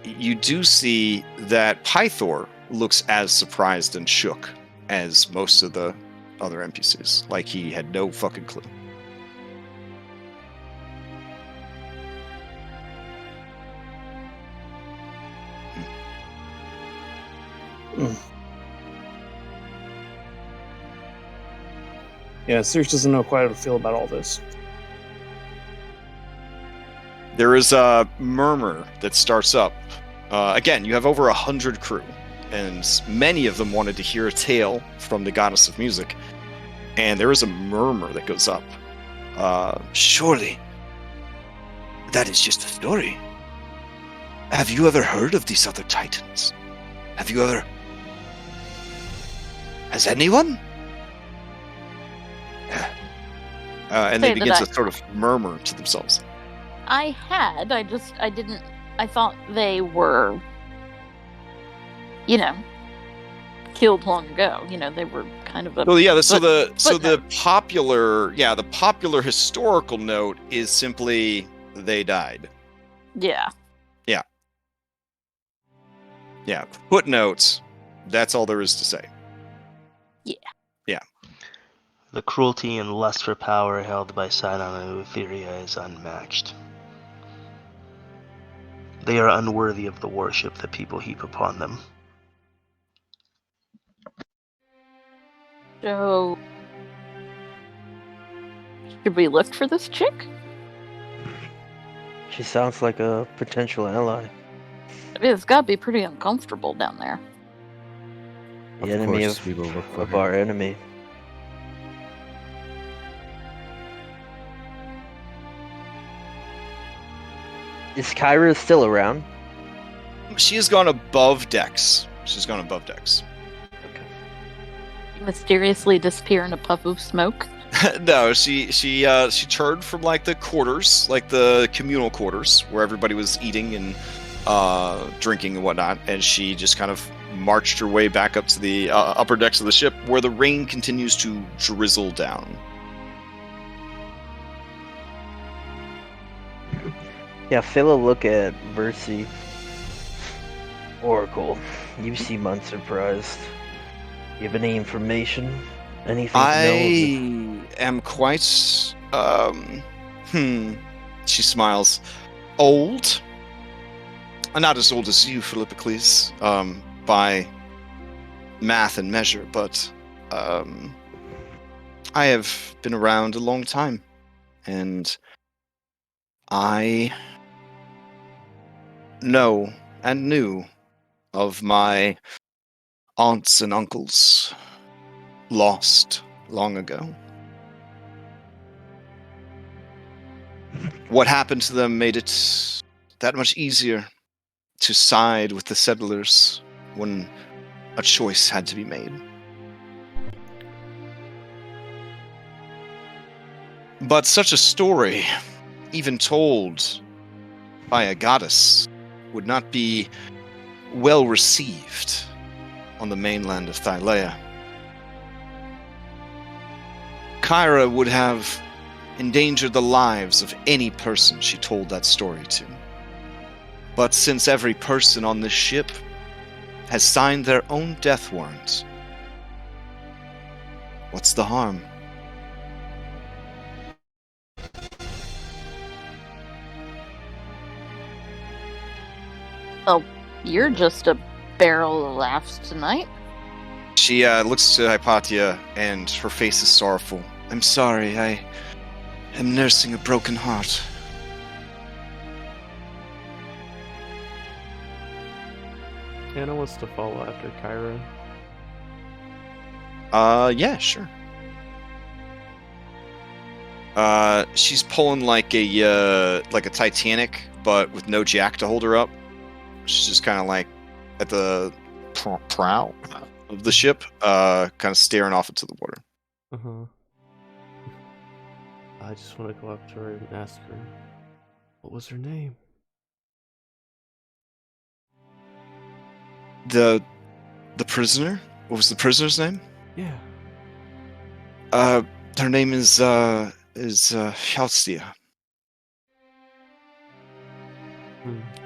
You do see that Pythor looks as surprised and shook as most of the other NPCs. Like he had no fucking clue. Yeah, Circe doesn't know quite how to feel about all this. There is a murmur that starts up. Again, you have over 100 crew, and many of them wanted to hear a tale from the goddess of music. And there is a murmur that goes up. Surely, that is just a story. Have you ever heard of these other titans? Have you ever... Has anyone? And they begin to sort of murmur to themselves. I had. I didn't. I thought they were, killed long ago. They were kind of a. Well, yeah. The popular historical note is simply they died. Yeah. Yeah. Yeah. Footnotes. That's all there is to say. Yeah. Yeah. The cruelty and lust for power held by Sidon and Etheria is unmatched. They are unworthy of the worship that people heap upon them. So, should we look for this chick? She sounds like a potential ally. I mean, it's got to be pretty uncomfortable down there. The enemy course we will look for of her. our enemy. Is Kyrah still around? She has gone above decks. Mysteriously disappear in a puff of smoke. No, she turned from like the quarters, like the communal quarters where everybody was eating and drinking and whatnot, and she just kind of marched her way back up to the upper decks of the ship where the rain continues to drizzle down. Yeah, Phil will look at Versi. Oracle, you seem unsurprised. You have any information? Anything to know? I am quite, she smiles. Old? Not as old as you, Philippocles, by math and measure, but, I have been around a long time, and I know and knew of my aunts and uncles lost long ago. What happened to them made it that much easier to side with the settlers when a choice had to be made. But such a story, even told by a goddess would not be well received on the mainland of Thylea. Kyrah would have endangered the lives of any person she told that story to. But since every person on this ship has signed their own death warrant, what's the harm? Oh, you're just a barrel of laughs tonight. She looks to Hypatia, and her face is sorrowful. I'm sorry, I am nursing a broken heart. Anna wants to follow after Kyrah. Yeah, sure. She's pulling like a Titanic, but with no jack to hold her up. She's just kind of like at the prow of the ship, kind of staring off into the water. I just want to go up to her and ask her, what was her name? The prisoner? What was the prisoner's name? Yeah. Her name is Halcia.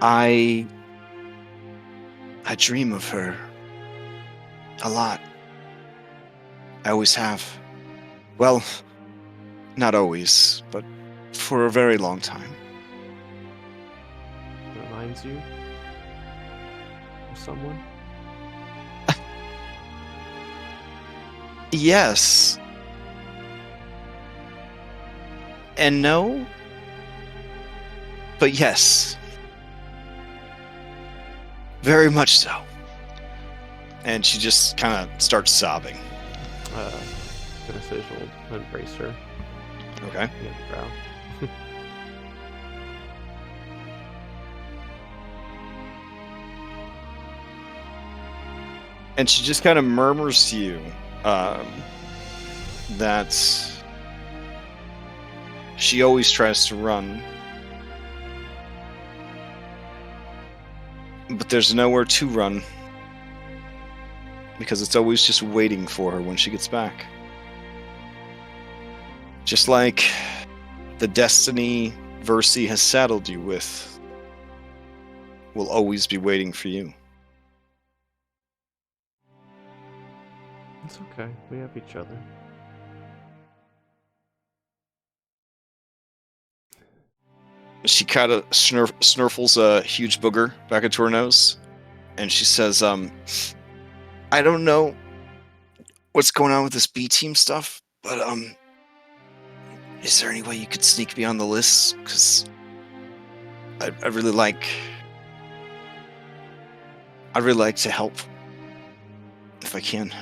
I dream of her a lot. I always have. Well, not always, but for a very long time. It reminds you of someone? Yes. And no. But yes. Very much so. And she just kind of starts sobbing. Gonna say she'll embrace her. Okay. Near the brow. And she just kind of murmurs to you that she always tries to run, but there's nowhere to run because it's always just waiting for her when she gets back. Just like the destiny Versi has saddled you with will always be waiting for you. It's okay. We have each other. She kind of snurfles a huge booger back into her nose, and she says, I don't know what's going on with this B-team stuff, but, is there any way you could sneak me on the list? Because I'd really like to help, if I can.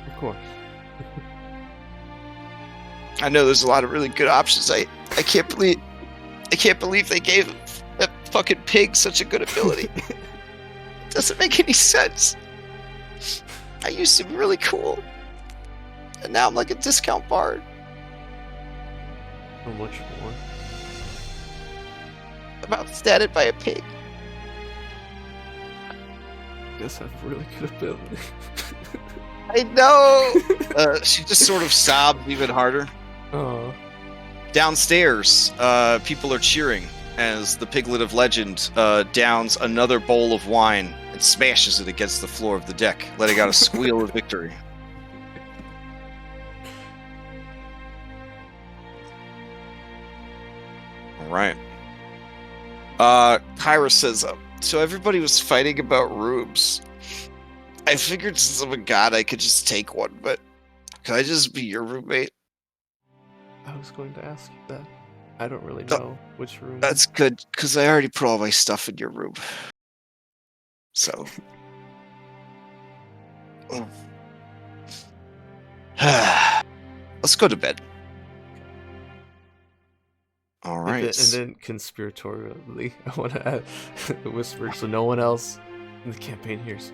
Of course. I know there's a lot of really good options. I can't believe they gave that fucking pig such a good ability. It doesn't make any sense. I used to be really cool, and now I'm like a discount bard. How much more? I'm outstated by a pig. Guess I have a really good ability. I know. She just sort of sobbed even harder. Oh. Downstairs, people are cheering as the Piglet of Legend downs another bowl of wine and smashes it against the floor of the deck, letting out a squeal of victory. All right. Kyrah says, so everybody was fighting about rubes. I figured since I'm a god, I could just take one, but could I just be your roommate? I was going to ask you that. I don't really know which room. That's good, because I already put all my stuff in your room. So. Let's go to bed. All right. And then conspiratorially, I want to add a whisper so no one else in the campaign hears.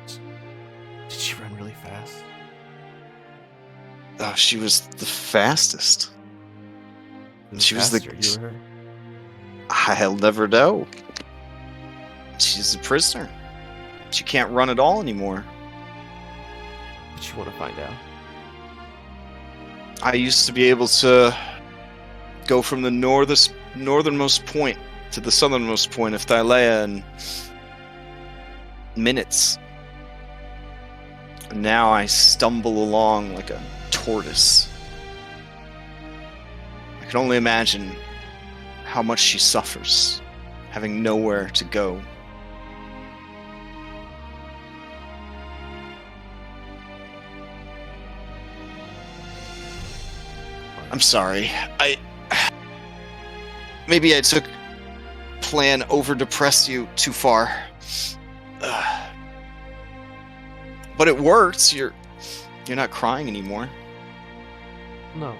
Did she run really fast? Oh, she was the fastest. She was Faster, you were her. I'll never know. She's a prisoner. She can't run at all anymore. What you want to find out? I used to be able to go from the northernmost point to the southernmost point of Thylea in minutes. And now I stumble along like a tortoise. I can only imagine how much she suffers, having nowhere to go. I'm sorry. Maybe I took plan over-depress you too far. But it worked. You're not crying anymore. No.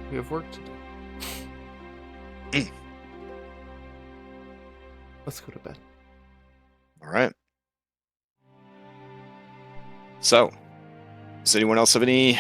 We have work to do. Let's go to bed. All right. So, does anyone else have any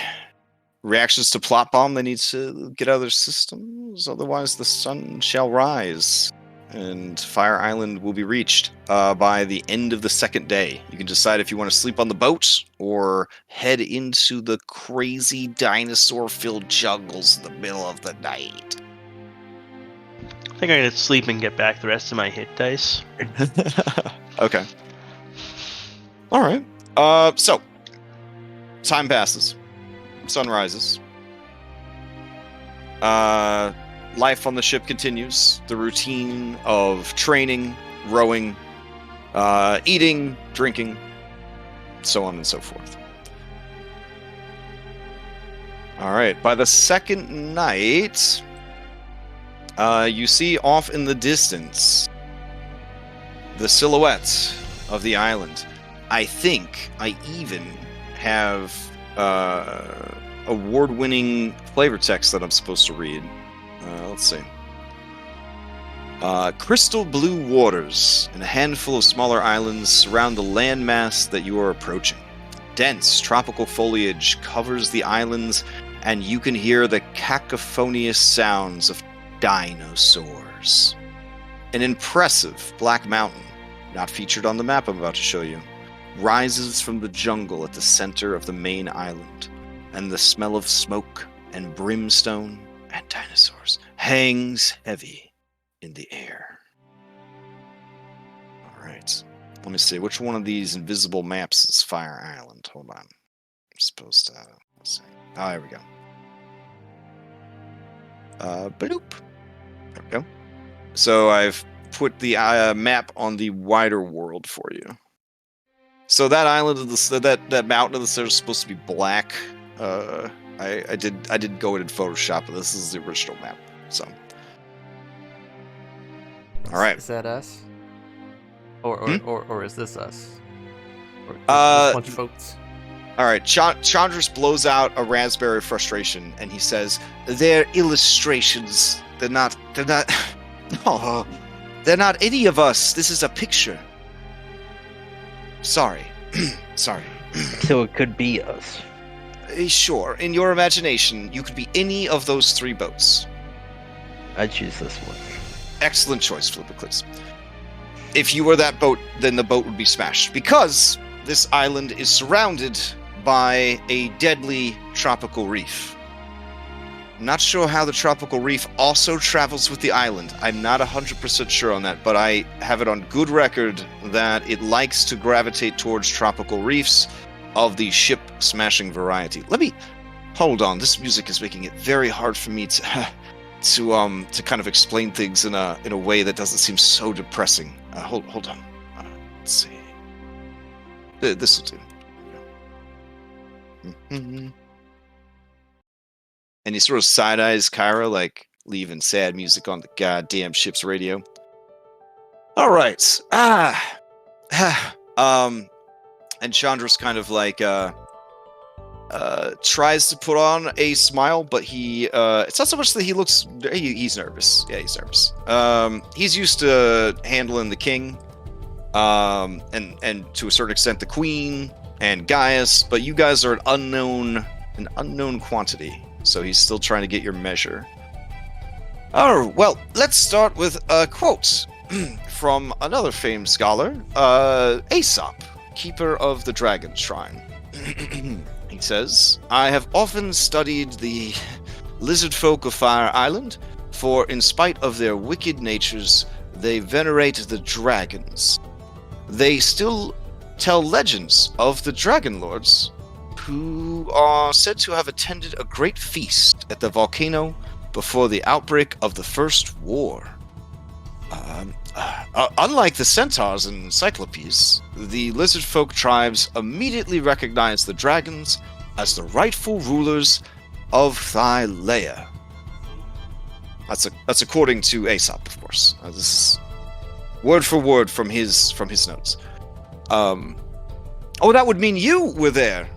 reactions to plot bomb they need to get out of their systems? Otherwise, the sun shall rise and Fire Island will be reached by the end of the second day. You can decide if you want to sleep on the boat or head into the crazy dinosaur-filled jungles in the middle of the night. I think I'm gonna sleep and get back the rest of my hit dice. Okay. All right. So time passes. Sun rises. Life on the ship continues. The routine of training, rowing, eating, drinking, so on and so forth. All right. By the second night, you see off in the distance the silhouette of the island. I think I even have award-winning flavor text that I'm supposed to read. Let's see. Crystal blue waters and a handful of smaller islands surround the landmass that you are approaching. Dense tropical foliage covers the islands, and you can hear the cacophonious sounds of dinosaurs. An impressive black mountain, not featured on the map I'm about to show you, rises from the jungle at the center of the main island, and the smell of smoke and brimstone and dinosaurs hangs heavy in the air. All right. Let me see. Which one of these invisible maps is Fire Island? Hold on. I'm supposed to... Let's see. Oh, there we go. Bloop. There we go. So I've put the map on the wider world for you. So that island of the that mountain of the center is supposed to be black. I did go in and Photoshop, but this is the original map. So, all right. Is that us? Or is this us? Or just Uh, a bunch of boats? All right. Chandras blows out a raspberry of frustration, and he says, "They're illustrations. They're not. No, they're not any of us. This is a picture. Sorry. Sorry. So it could be us. Sure. In your imagination, you could be any of those three boats. I'd choose this one. Excellent choice, Flippiclips. If you were that boat, then the boat would be smashed, because this island is surrounded by a deadly tropical reef. Not sure how the tropical reef also travels with the island. I'm not 100% sure on that, but I have it on good record that it likes to gravitate towards tropical reefs of the ship-smashing variety. Let me... Hold on, this music is making it very hard for me to kind of explain things in a way that doesn't seem so depressing. Hold on. Let's see. This will do. Mm-hmm. And he sort of side-eyes Kyrah, like leaving sad music on the goddamn ship's radio. All right. And Chandra's kind of like tries to put on a smile, but he it's not so much that he looks he's nervous. Yeah, he's nervous. He's used to handling the king. and to a certain extent the Queen and Gaius, but you guys are an unknown quantity. So he's still trying to get your measure. Oh, well, let's start with a quote from another famed scholar, Aesop, keeper of the Dragon Shrine. He says, I have often studied the lizard folk of Fire Island, for in spite of their wicked natures, they venerate the dragons. They still tell legends of the Dragonlords, who are said to have attended a great feast at the volcano before the outbreak of the First War. Unlike the centaurs and cyclopes, the lizard folk tribes immediately recognize the dragons as the rightful rulers of Thylea. That's according to Aesop, of course. This is word for word from his notes. Oh, that would mean you were there.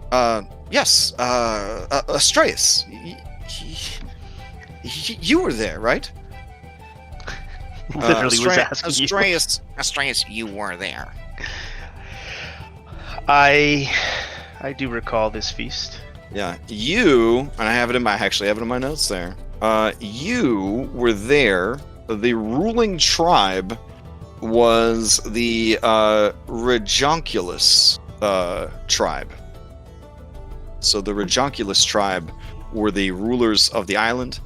Yes, Astreus. You were there, right? Literally was asking Astreus, you were there. I do recall this feast. Yeah, you, and I actually have it in my notes there. You were there. The ruling tribe was the Rejonculus tribe. So the Rejonculus tribe were the rulers of the island,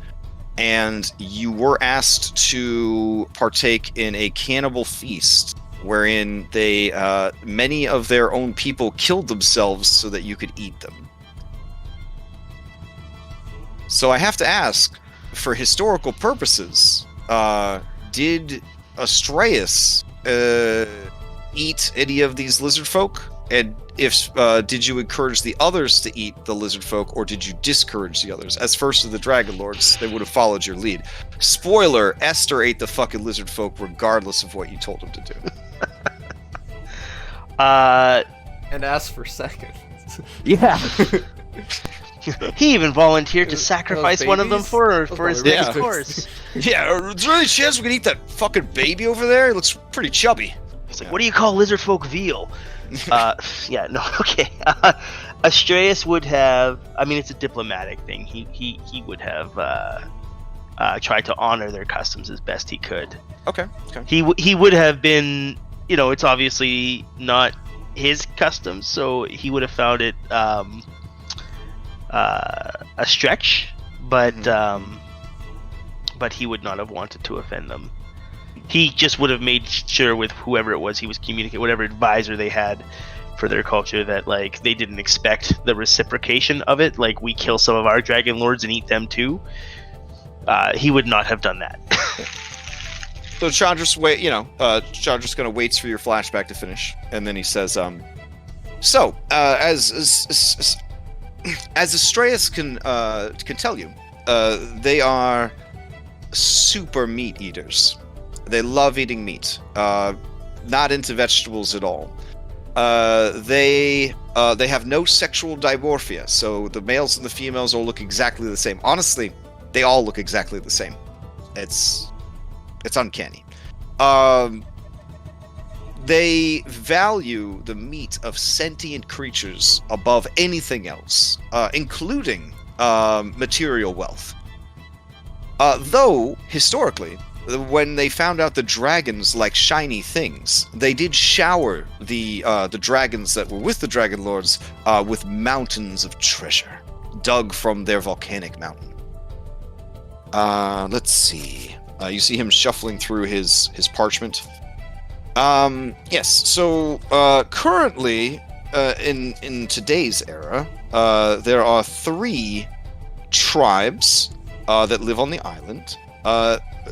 and you were asked to partake in a cannibal feast wherein they many of their own people killed themselves so that you could eat them. So I have to ask, for historical purposes, did Astreus eat any of these lizard folk? And if did you encourage the others to eat the lizard folk, or did you discourage the others? As first of the Dragonlords, they would have followed your lead. Spoiler, Esther ate the fucking lizard folk regardless of what you told him to do. And asked for seconds. Yeah. He even volunteered to sacrifice one of them for his Yeah. next course. Yeah, is there any chance we can eat that fucking baby over there? He looks pretty chubby. He's like, what do you call lizard folk veal? Yeah, no, okay. Astreus would have, I mean, it's a diplomatic thing. He would have tried to honor their customs as best he could. Okay. He would have been, it's obviously not his customs, so he would have found it a stretch, but he would not have wanted to offend them. He just would have made sure with whoever it was he was communicating, whatever advisor they had for their culture, that like they didn't expect the reciprocation of it. Like, we kill some of our Dragonlords and eat them too. He would not have done that. So Chandra's Chandra's gonna wait for your flashback to finish, and then he says, as Astreus can tell you, they are super meat eaters. They love eating meat. Not into vegetables at all. They have no sexual dimorphia, so the males and the females all look exactly the same. Honestly, they all look exactly the same. It's uncanny. They value the meat of sentient creatures above anything else, including material wealth. Though, historically, when they found out the dragons like shiny things, they did shower the dragons that were with the Dragonlords with mountains of treasure, dug from their volcanic mountain. Let's see. You see him shuffling through his parchment. Yes, so currently, in today's era, there are 3 tribes that live on the island.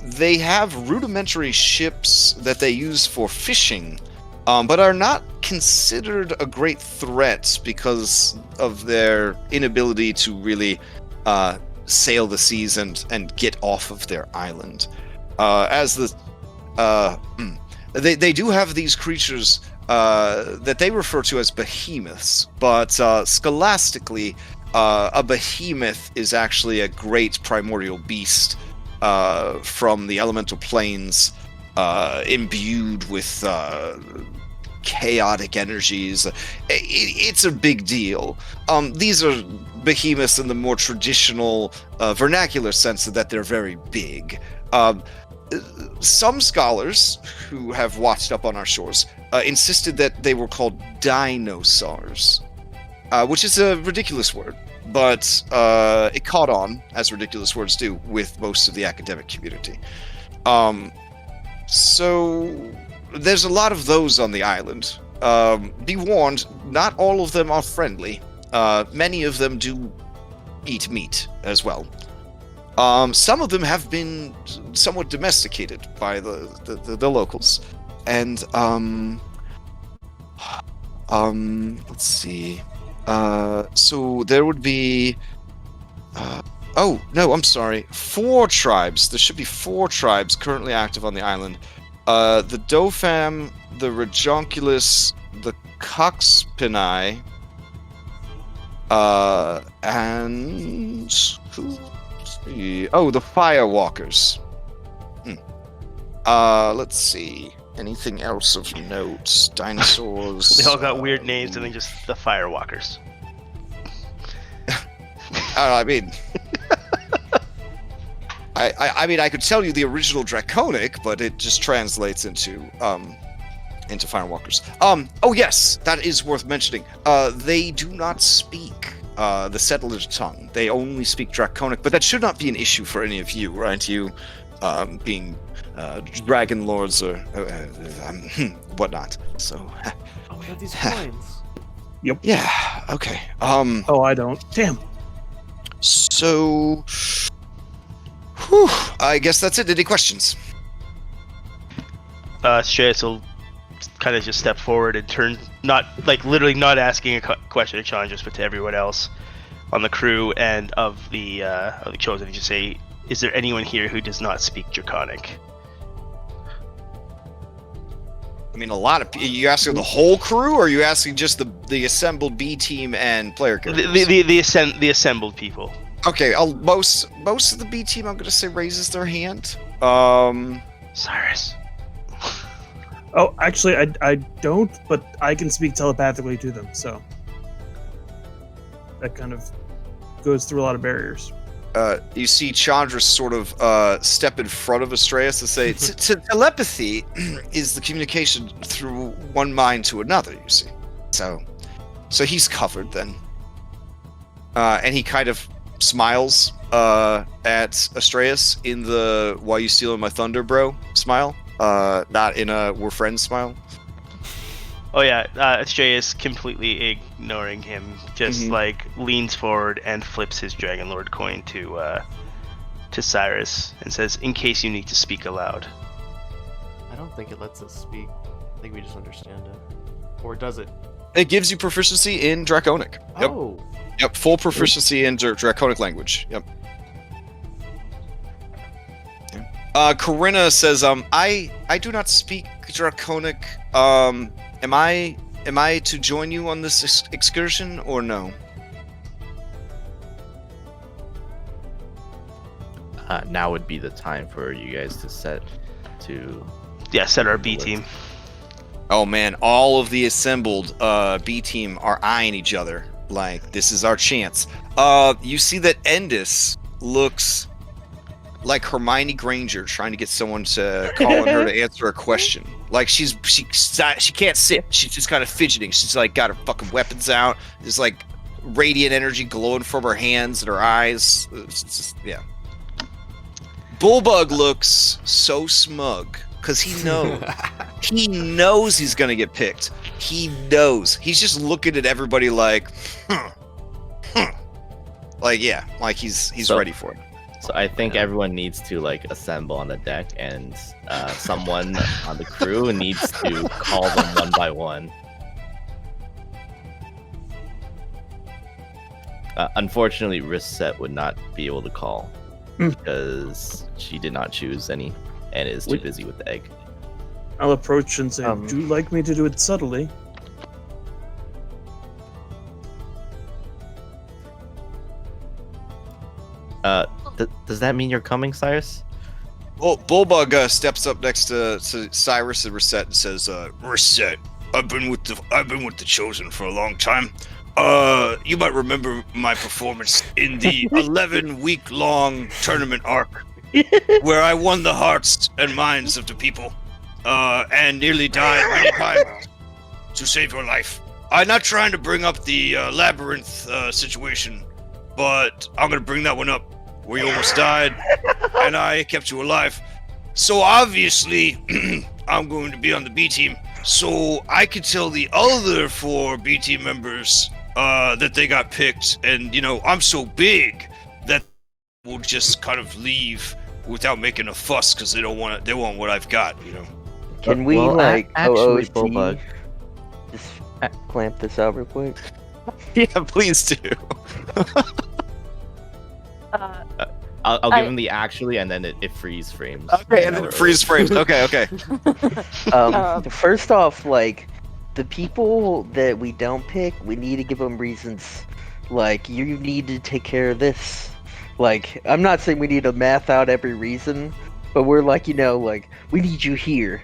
They have rudimentary ships that they use for fishing, but are not considered a great threat because of their inability to really sail the seas and get off of their island. They do have these creatures that they refer to as behemoths, but scholastically, a behemoth is actually a great primordial beast from the elemental planes, imbued with chaotic energies. It's a big deal. These are behemoths in the more traditional vernacular sense that they're very big. Some scholars who have watched up on our shores insisted that they were called dinosaurs, which is a ridiculous word, but it caught on, as ridiculous words do, with most of the academic community. So there's a lot of those on the island. Be warned, not all of them are friendly. Many of them do eat meat as well. Some of them have been somewhat domesticated by the locals. And, let's see. So there would be... oh, no, I'm sorry. 4 tribes. There should be 4 tribes currently active on the island. The Dofam, the Rajonculus, the Coxpini, and... Oh, the Firewalkers. Let's see. Anything else of note? Dinosaurs. They all got weird names, and then just the Firewalkers. I mean, I mean, I could tell you the original Draconic, but it just translates into Firewalkers. Oh yes, that is worth mentioning. They do not speak the settler tongue. They only speak Draconic, but that should not be an issue for any of you, right? You, being Dragonlords or whatnot. So. Oh, we have these coins. Yep. Yeah. Okay. Oh, I don't. Damn. So. Whew, I guess that's it. Any questions? Shreyas will kind of just step forward and turn, literally not asking a question to challengers, but to everyone else on the crew and of the chosen, and just say, "Is there anyone here who does not speak Draconic?" I mean, a lot of you asking the whole crew, or are you asking just the assembled B team and player characters? The assembled people. Okay, most of the B team, I'm gonna say, raises their hand. Cyrus. Oh, actually, I don't, but I can speak telepathically to them, so that kind of goes through a lot of barriers. You see Chandra sort of step in front of Astraeus and say, telepathy is the communication through one mind to another, you see. So he's covered then. And he kind of smiles at Astraeus in the "why you stealing my thunder, bro" smile. Not in a "we're friends" smile. Oh yeah, Astraeus, completely ignoring him, just leans forward and flips his Dragonlord coin to Cyrus and says, "In case you need to speak aloud." I don't think it lets us speak. I think we just understand it. Or does it? It gives you proficiency in Draconic. Yep. Oh. Yep, full proficiency in Draconic language. Yep. Corinna says, I do not speak Draconic. Am I to join you on this excursion or no? Now would be the time for you guys to set our B team. Oh man, all of the assembled B team are eyeing each other like this is our chance. You see that Endis looks like Hermione Granger trying to get someone to call on her to answer a question. Like she can't sit. She's just kind of fidgeting. She's like got her fucking weapons out. There's like radiant energy glowing from her hands and her eyes. It's just, yeah. Bullbug looks so smug because he knows. He knows he's gonna get picked. He knows. He's just looking at everybody like, like yeah, like he's ready for it. So I think everyone needs to assemble on the deck, and someone on the crew needs to call them one by one. Unfortunately, Rysette would not be able to call because she did not choose any and is too busy with the egg. I'll approach and say, "Would you like me to do it subtly?" Does that mean you're coming, Cyrus? Well, Bullbug steps up next to Cyrus and Rysette and says, "Rysette, I've been with the Chosen for a long time. You might remember my performance in the 11-week-long tournament arc, where I won the hearts and minds of the people, and nearly died many times to save your life. I'm not trying to bring up the labyrinth situation, but I'm gonna bring that one up, where you almost died, and I kept you alive. So obviously, I'm going to be on the B team, so I could tell the other 4 B team members that they got picked, and I'm so big that we'll just kind of leave without making a fuss because they want what I've got. Can we actually, OOC Bulbug, just clamp this out real quick? Yeah, please do. I'll give him the actually, and then it freeze frames. Okay, and then it freeze frames. Okay. First off, the people that we don't pick, we need to give them reasons. You need to take care of this. I'm not saying we need to math out every reason, but we're we need you here.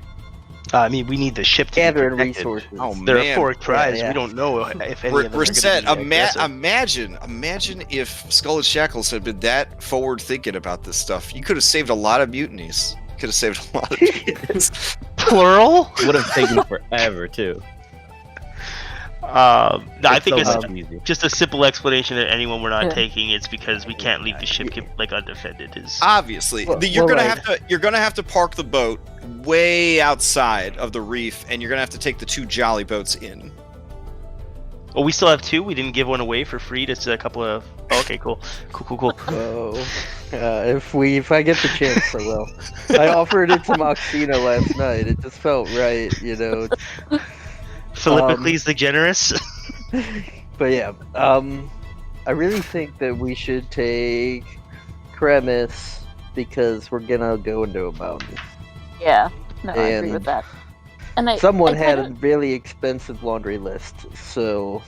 I mean, we need the ship to Gather be and protected. resources. Oh, There man. are 4 tribes. Yeah. We don't know if any of them Rysette, are going to be aggressive. imagine if Skull and Shackles had been that forward thinking about this stuff. You could have saved a lot of mutinies. Could have saved a lot of mutinies. Plural? Would have taken forever too. No, I think so it's much easier. just a simple explanation that anyone we're not Yeah. taking. It's because we can't leave the ship undefended. Obviously, Well, you're gonna right. have to park the boat way outside of the reef, and you're gonna have to take the 2 jolly boats in. Oh, we still have 2. We didn't give one away for free. Just a couple of. Oh, okay, cool. Oh, if I get the chance, I will. I offered it to Moxina last night. It just felt right, Philippocles the Generous. But yeah, I really think that we should take Kremis because we're gonna go into a mountain. Yeah. No, I agree And with that. And Someone I had kinda- a really expensive laundry list, so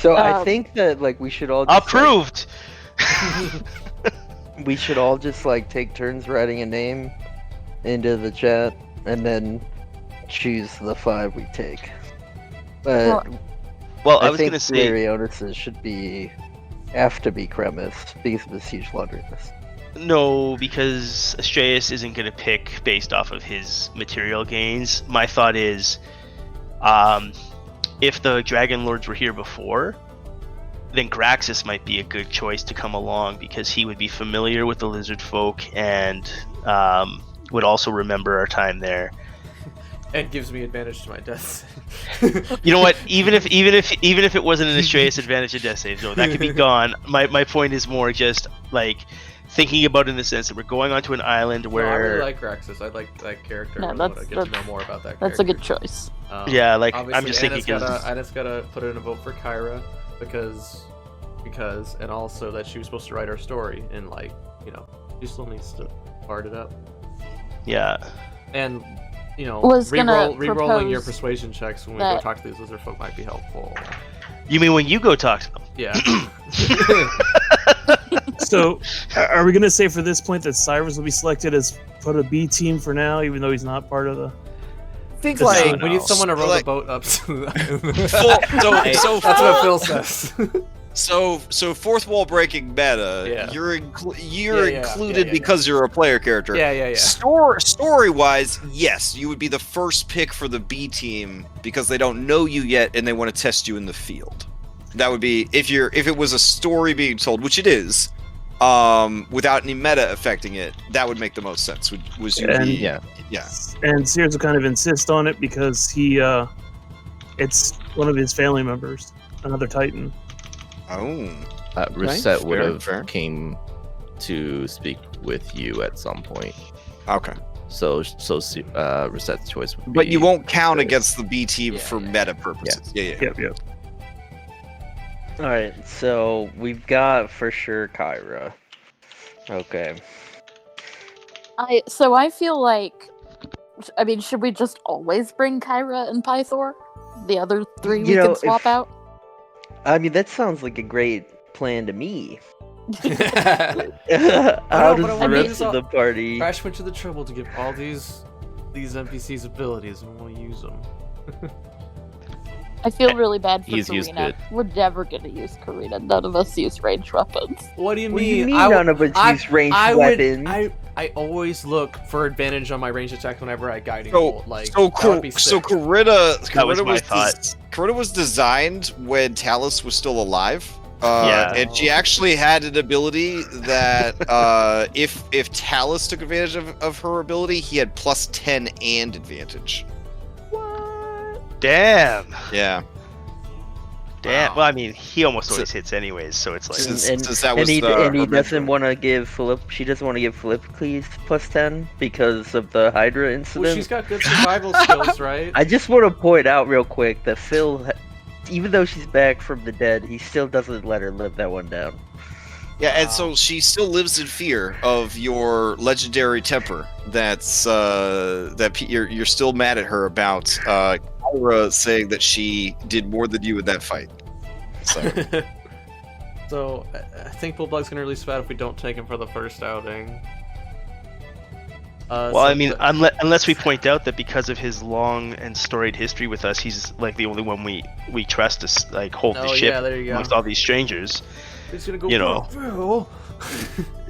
I think that we should all just, Approved. we should all just take turns writing a name into the chat and then choose the 5 we take. But Well, I I was think gonna say Larionis's should have to be Kremis because of his huge laundry list. no, because Astraeus isn't gonna pick based off of his material gains. My thought is, if the Dragonlords were here before, then Graxus might be a good choice to come along because he would be familiar with the lizard folk and would also remember our time there. And gives me advantage to my death. You know what? Even if it wasn't an Astraeus advantage of death save, no, that could be gone. My point is more just thinking about it in the sense that we're going onto an island No, I where really like Graxus. I like that character. No, I want to get to know more about that That's a character. good choice. Yeah, I'm Obviously, just thinking Anna's gotta put in a vote for Kyrah because, and also that she was supposed to write our story and she still needs to bard it up. yeah. And Was gonna re-rolling your propose persuasion checks when we go that- talk to these lizard folk might be helpful. You mean when you go talk to them? Yeah. So, are we going to say for this point that Cyrus will be selected as part of the B team for now, even though he's not part of the? Think Just like so we need now. someone to row Like- the boat up. To That's what Phil says. So fourth wall breaking meta. Yeah. You're Yeah, included yeah. because you're a player character. Yeah. Story wise, yes, you would be the first pick for the B team because they don't know you yet and they want to test you in the field. That would be if it was a story being told, which it is, without any meta affecting it. That would make the most sense. Was you And- be, Yeah. And Sears will kind of insist on it because it's one of his family members, another Titan. Oh. Rysette would fair, have fair. came to speak with you at some point. Okay. So Rysette's choice would be. But you won't count Good. against the B team Yeah, for yeah. meta purposes. Yeah. Yep. Alright, so we've got for sure Kyrah. Okay. I feel like, should we just always bring Kyrah and Pythor? The other 3 we You know, can swap if- out? That sounds like a great plan to me. How but does I the mean- rest of the party? Crash went to the trouble to give all these NPCs abilities, and we'll use them. I feel really bad for He's used to Karina. it. We're never gonna use Karina. None of us use ranged weapons. What do you What do mean? you mean I, none of us use ranged weapons? I always look for advantage on my ranged attack whenever I guiding So, bolt. Like so, that would be so sick. Karina was my thought. Karina was designed when Talus was still alive. Yeah. And she actually had an ability that if Talus took advantage of her ability, he had +10 and advantage. Damn. Yeah. Damn. Wow. Well, I mean, he almost So- always hits anyways, so it's like. Since that was he her doesn't mentor. want to give Philip. She doesn't want to give Philippocles +10 because of the Hydra incident. Well, she's got good survival skills, right? I just want to point out real quick that Phil, even though she's back from the dead, he still doesn't let her live that one down. Yeah, and Wow. so she still lives in fear of your legendary temper. That's you're still mad at her about Kyrah saying that she did more than you in that fight. So So I think Bullbug's gonna release Fat if we don't take him for the first outing. Well, I mean, unless we point out that because of his long and storied history with us, he's like the only one we trust to like hold the Oh, ship yeah, there you go. amongst all these strangers. he's gonna go. you know. Bro.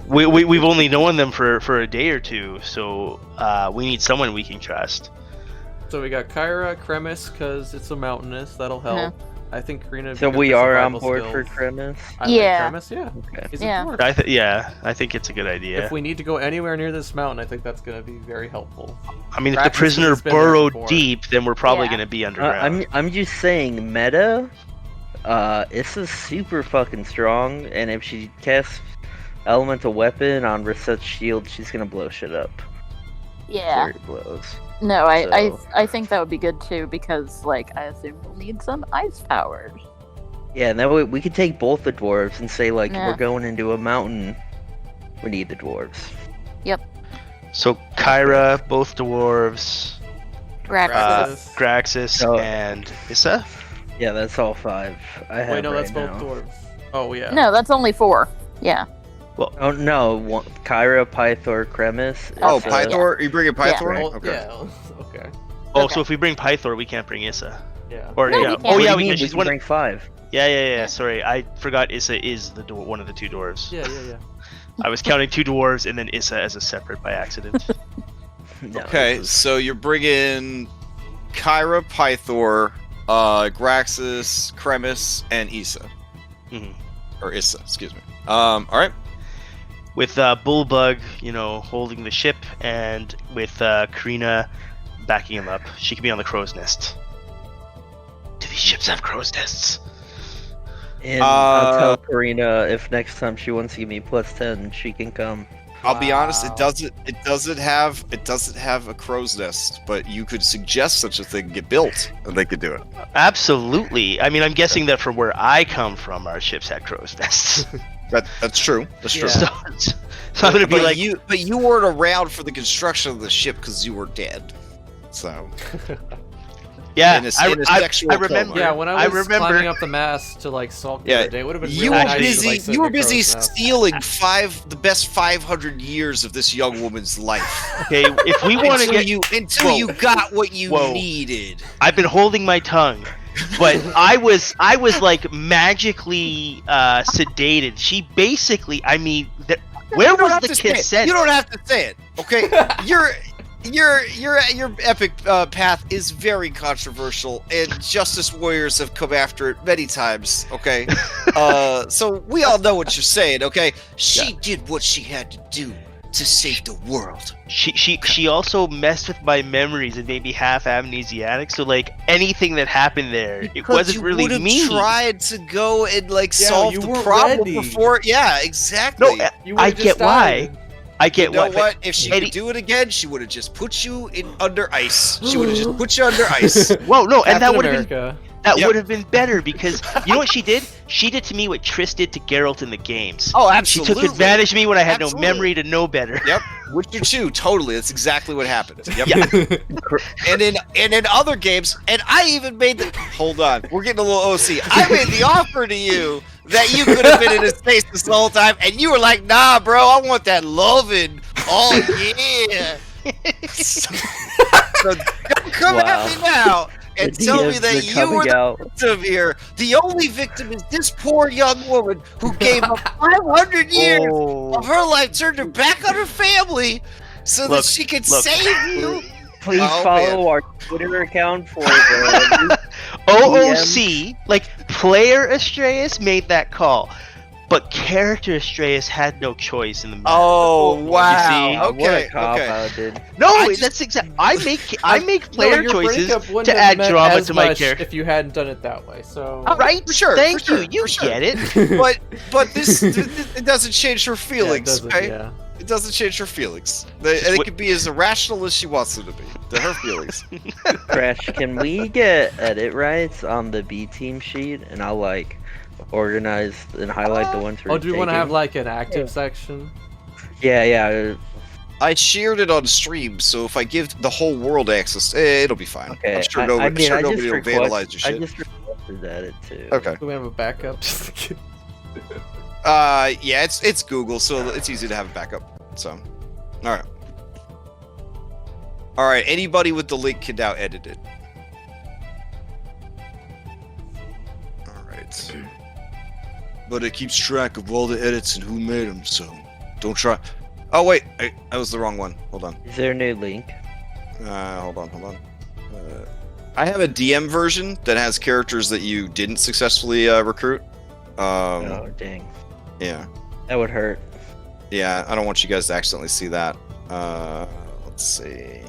We've only known them for a day or two, so we need someone we can trust. So we got Kyrah, Kremis, because it's a mountainous. That'll help. I think Karina. would be So good we for are on survival board skills. for Kremis. I Yeah. like Kremis, yeah. Okay. He's Yeah. a dwarf. I think it's a good idea. If we need to go anywhere near this mountain, I think that's gonna be very helpful. I mean, if the Praxis prisoner has been there burrowed before. deep, then we're probably Yeah. going to be underground. I'm just saying, meta. Issa's super fucking strong, and if she casts elemental weapon on Rysette's shield, she's gonna blow shit up. Yeah. Flurry blows. No, I So- I think that would be good too because like I assume we'll need some ice powers. Yeah, and that way we could take both the dwarves and say like Yeah. we're going into a mountain. We need the dwarves. So Kyrah, both dwarves, Graxus. Graxus, No. and Issa. Yeah, that's all 5 I have Wait, no, that's right both now. dwarves. Oh yeah. No, that's only 4. Yeah. Oh no, Kyrah, Pythor, Kremis. oh, Issa. Pythor, are you bringing Pythor? Oh, Okay. yeah. Okay. Oh, Okay. so if we bring Pythor, we can't bring Issa. Yeah. Or No, yeah. we can. Oh What yeah, What do we you can. mean? She's We can one. bring 5. Yeah. Sorry, I forgot Issa is one of the 2 dwarves. Yeah. I was counting 2 dwarves and then Issa as a separate by accident. No, Okay, this is- so you're bringing Kyrah, Pythor, Graxus, Kremis, and Issa. Mhm. Or Issa, excuse me. All right. With Bullbug, holding the ship, and with Karina backing him up. She could be on the crow's nest. Do these ships have crow's nests? And I'll tell Karina if next time she wants to give me +10, she can come. I'll be honest, Wow. it doesn't have a crow's nest, but you could suggest such a thing get built, and they could do it. Absolutely. I mean, I'm guessing that from where I come from, our ships had crow's nests. That's true. That's true. Yeah. So I'm gonna be But like, you weren't around for the construction of the ship because you were dead. So yeah, in a sexual I remember. coma. Yeah, when I I was remember- climbing up the mast to like sulk the Yeah, other day, it would have been you really were nice to, busy. like, sit You in were a busy crow's nest. stealing the best 500 years of this young woman's life. Okay, if we want to Until get, you got what you Whoa. needed. I've been holding my tongue, but I was like magically sedated. She basically, I mean, where You don't was have the to say it. consent? You don't have to say it. Okay, your epic path is very controversial, and justice warriors have come after it many times. Okay, so we all know what you're saying. Okay, she did what she had to do to save the world. She also messed with my memories and made me half amnesiac. So like anything that happened there, it Because wasn't you really would have me. tried to go and like Yeah, solve you the weren't problem ready. before. Yeah, exactly. No, You I would've just get why. died. I get You know why. what? If she Eddie- could do it again, she would have just put you in under ice. She would have just put you under ice. Whoa, no, and that Captain would have been America. Would have been better because you know what she did? She did to me what Triss did to Geralt in the games. Oh, She absolutely. took advantage of me when I had Absolutely. no memory to know better. Yep, Witcher 2, totally. That's exactly what happened. Yep. Yeah. And in other games, and I even made the hold on, we're getting a little OC. I made the offer to you that you could have been in his face this whole time, and you were like, "Nah, bro, I want that loving." Oh yeah. So come at me now and tell me that you were the victim here. The only victim is this poor young woman who gave up 500 years of her life, turned her back on her family, so that she could save you. Please follow our Twitter account for the OOC, like player Astraeus made that call, but character Astraeus had no choice in the matter. Oh wow! You see? Okay, What a cop okay. out, dude. No, that's exactly. I make player your choices breakup wouldn't to have add meant drama as to my much character. if you hadn't done it that way. So Right? For sure, Thank for you. sure, You for sure. get it. But this it doesn't change her feelings, yeah, okay? yeah. It doesn't change her feelings. They can be as irrational as she wants them to be. They're her feelings. Crash, can we get edit rights on the B team sheet, and I'll like organize and highlight the ones we're Oh, do we want to taking? have like an active section? Yeah. I shared it on stream, so if I give the whole world access, it'll be fine. Okay. I'm sure, I mean, I nobody just will vandalize your shit. I just requested edit too. Okay. Do we have a backup? Just in case? Yeah, it's Google, so it's easy to have a backup. So, all right. Anybody with the link can now edit it. All right. But it keeps track of all the edits and who made them, so don't try. Oh wait, that was the wrong one. Hold on. Is there a new link? Hold on. I have a DM version that has characters that you didn't successfully recruit. Oh dang. Yeah. That would hurt. Yeah, I don't want you guys to accidentally see that. Let's see.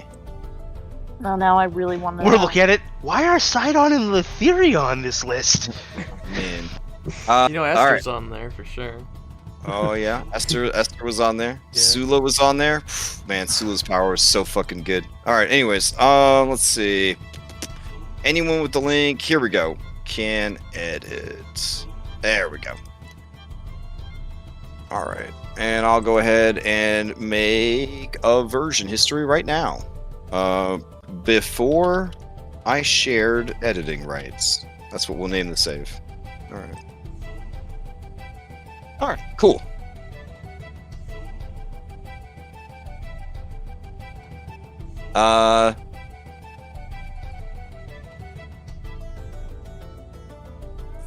No, now I really want to. We're looking at it. Why are Sidon and Letheria on this list? Man. You know, all Esther's on there for sure. Oh yeah, Esther was on there. Yeah. Sula was on there. Man, Sula's power is so fucking good. All right. Anyways, let's see. Anyone with the link? Here we go. Can edit. There we go. All right, and I'll go ahead and make a version history right now. Before I shared editing rights. That's what we'll name the save. All right. All right, cool.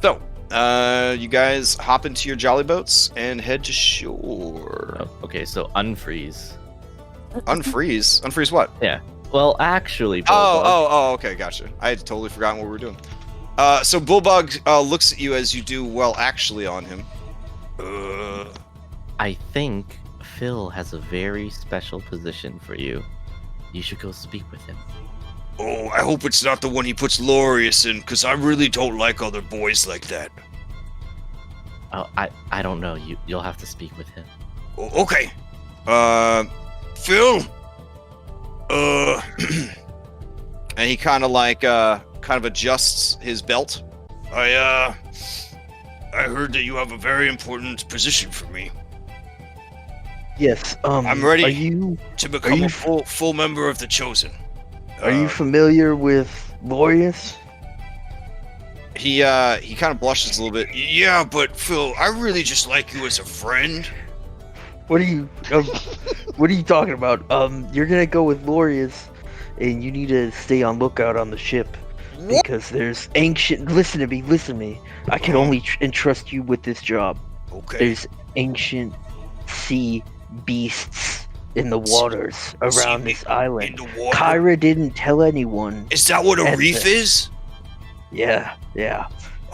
So, you guys hop into your jolly boats and head to shore. Oh, okay, so unfreeze. Unfreeze? Unfreeze what? Well, actually, Bulldog, Oh, okay, gotcha. I had totally forgotten what we were doing. So Bulldog looks at you as you do well actually on him. I think Phil has a very special position for you. You should go speak with him. Oh, I hope it's not the one he puts Lorius in, because I really don't like other boys like that. Oh, I don't know. You'll have to speak with him. Oh, okay. Phil? And he kind of adjusts his belt. I heard that you have a very important position for me. Yes. I'm ready Are you to become you a full member of the Chosen. are you familiar with Lorius? He kind of blushes a little bit. Yeah, but Phil, I really just like you as a friend. What are you talking about? You're gonna go with Lorius, and you need to stay on lookout on the ship. What? Because there's ancient. Listen to me. I can only entrust you with this job. Okay. There's ancient sea beasts in the waters around this island. In the water. Kyrah didn't tell anyone. Is that what a And reef is? Yeah.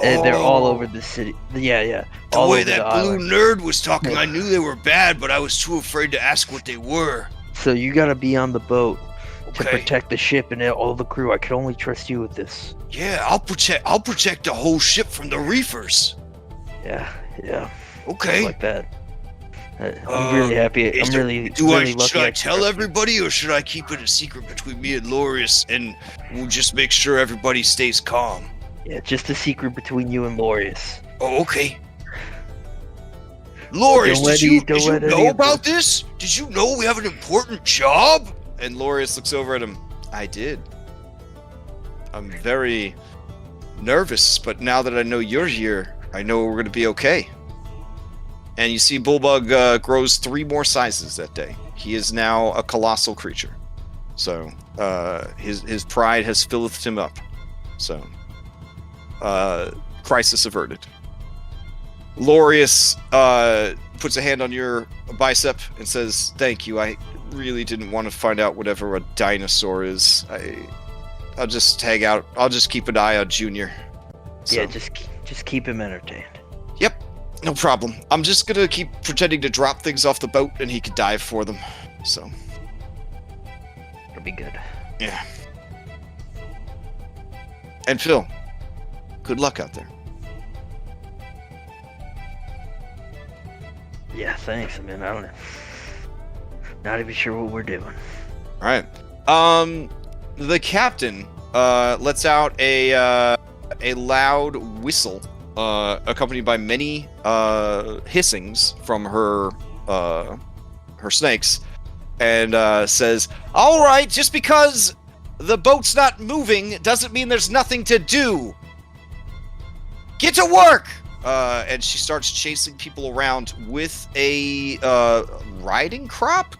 And they're all over the city. Yeah. The all way over that the blue island. nerd was talking, I knew they were bad, but I was too afraid to ask what they were. So you gotta be on the boat to Okay. protect the ship and all the crew. I can only trust you with this. Yeah, I'll protect the whole ship from the reefers. Yeah. Okay. Like that. I'm really happy. Should lucky. I tell everybody, or should I keep it a secret between me and Lorius, and we'll just make sure everybody stays calm? Yeah, just a secret between you and Lorius. Oh, okay. Lorius, Don't let did you any know of about this? Did you know we have an important job? And Lorius looks over at him. I did. I'm very nervous, but now that I know you're here, I know we're going to be okay. And you see Bullbug grows 3 more sizes that day. He is now a colossal creature. So his pride has filled him up. So crisis averted. Lorius puts a hand on your bicep and says, "Thank you. I really didn't want to find out whatever a dinosaur is. I'll just hang out. I'll just keep an eye on Junior." So, Yeah, just keep him entertained. Yep, no problem. I'm just gonna keep pretending to drop things off the boat, and he could dive for them. So It'll be good. yeah. And Phil, good luck out there. Yeah, thanks. I mean, I don't know. Not even sure what we're doing. All right. The captain lets out a loud whistle, accompanied by many hissings from her snakes, and says, "All right, just because the boat's not moving doesn't mean there's nothing to do. Get to work!" And she starts chasing people around with a riding crop? ?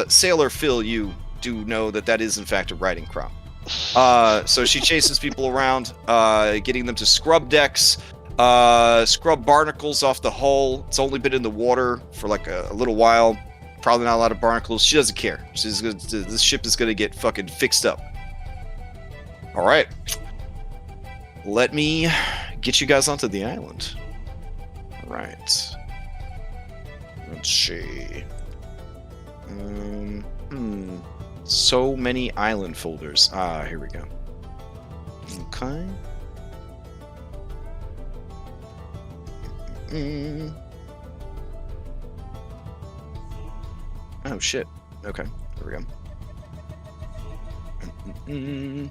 Sailor Phil, you do know that is in fact a riding crop. So she chases people around, getting them to scrub decks, scrub barnacles off the hull. It's only been in the water for like a little while. Probably not a lot of barnacles. She doesn't care. This ship is going to get fucking fixed up. All right. Let me get you guys onto the island. All right. Let's see. So many island folders. Here we go. Okay. Oh shit. Okay. Here we go.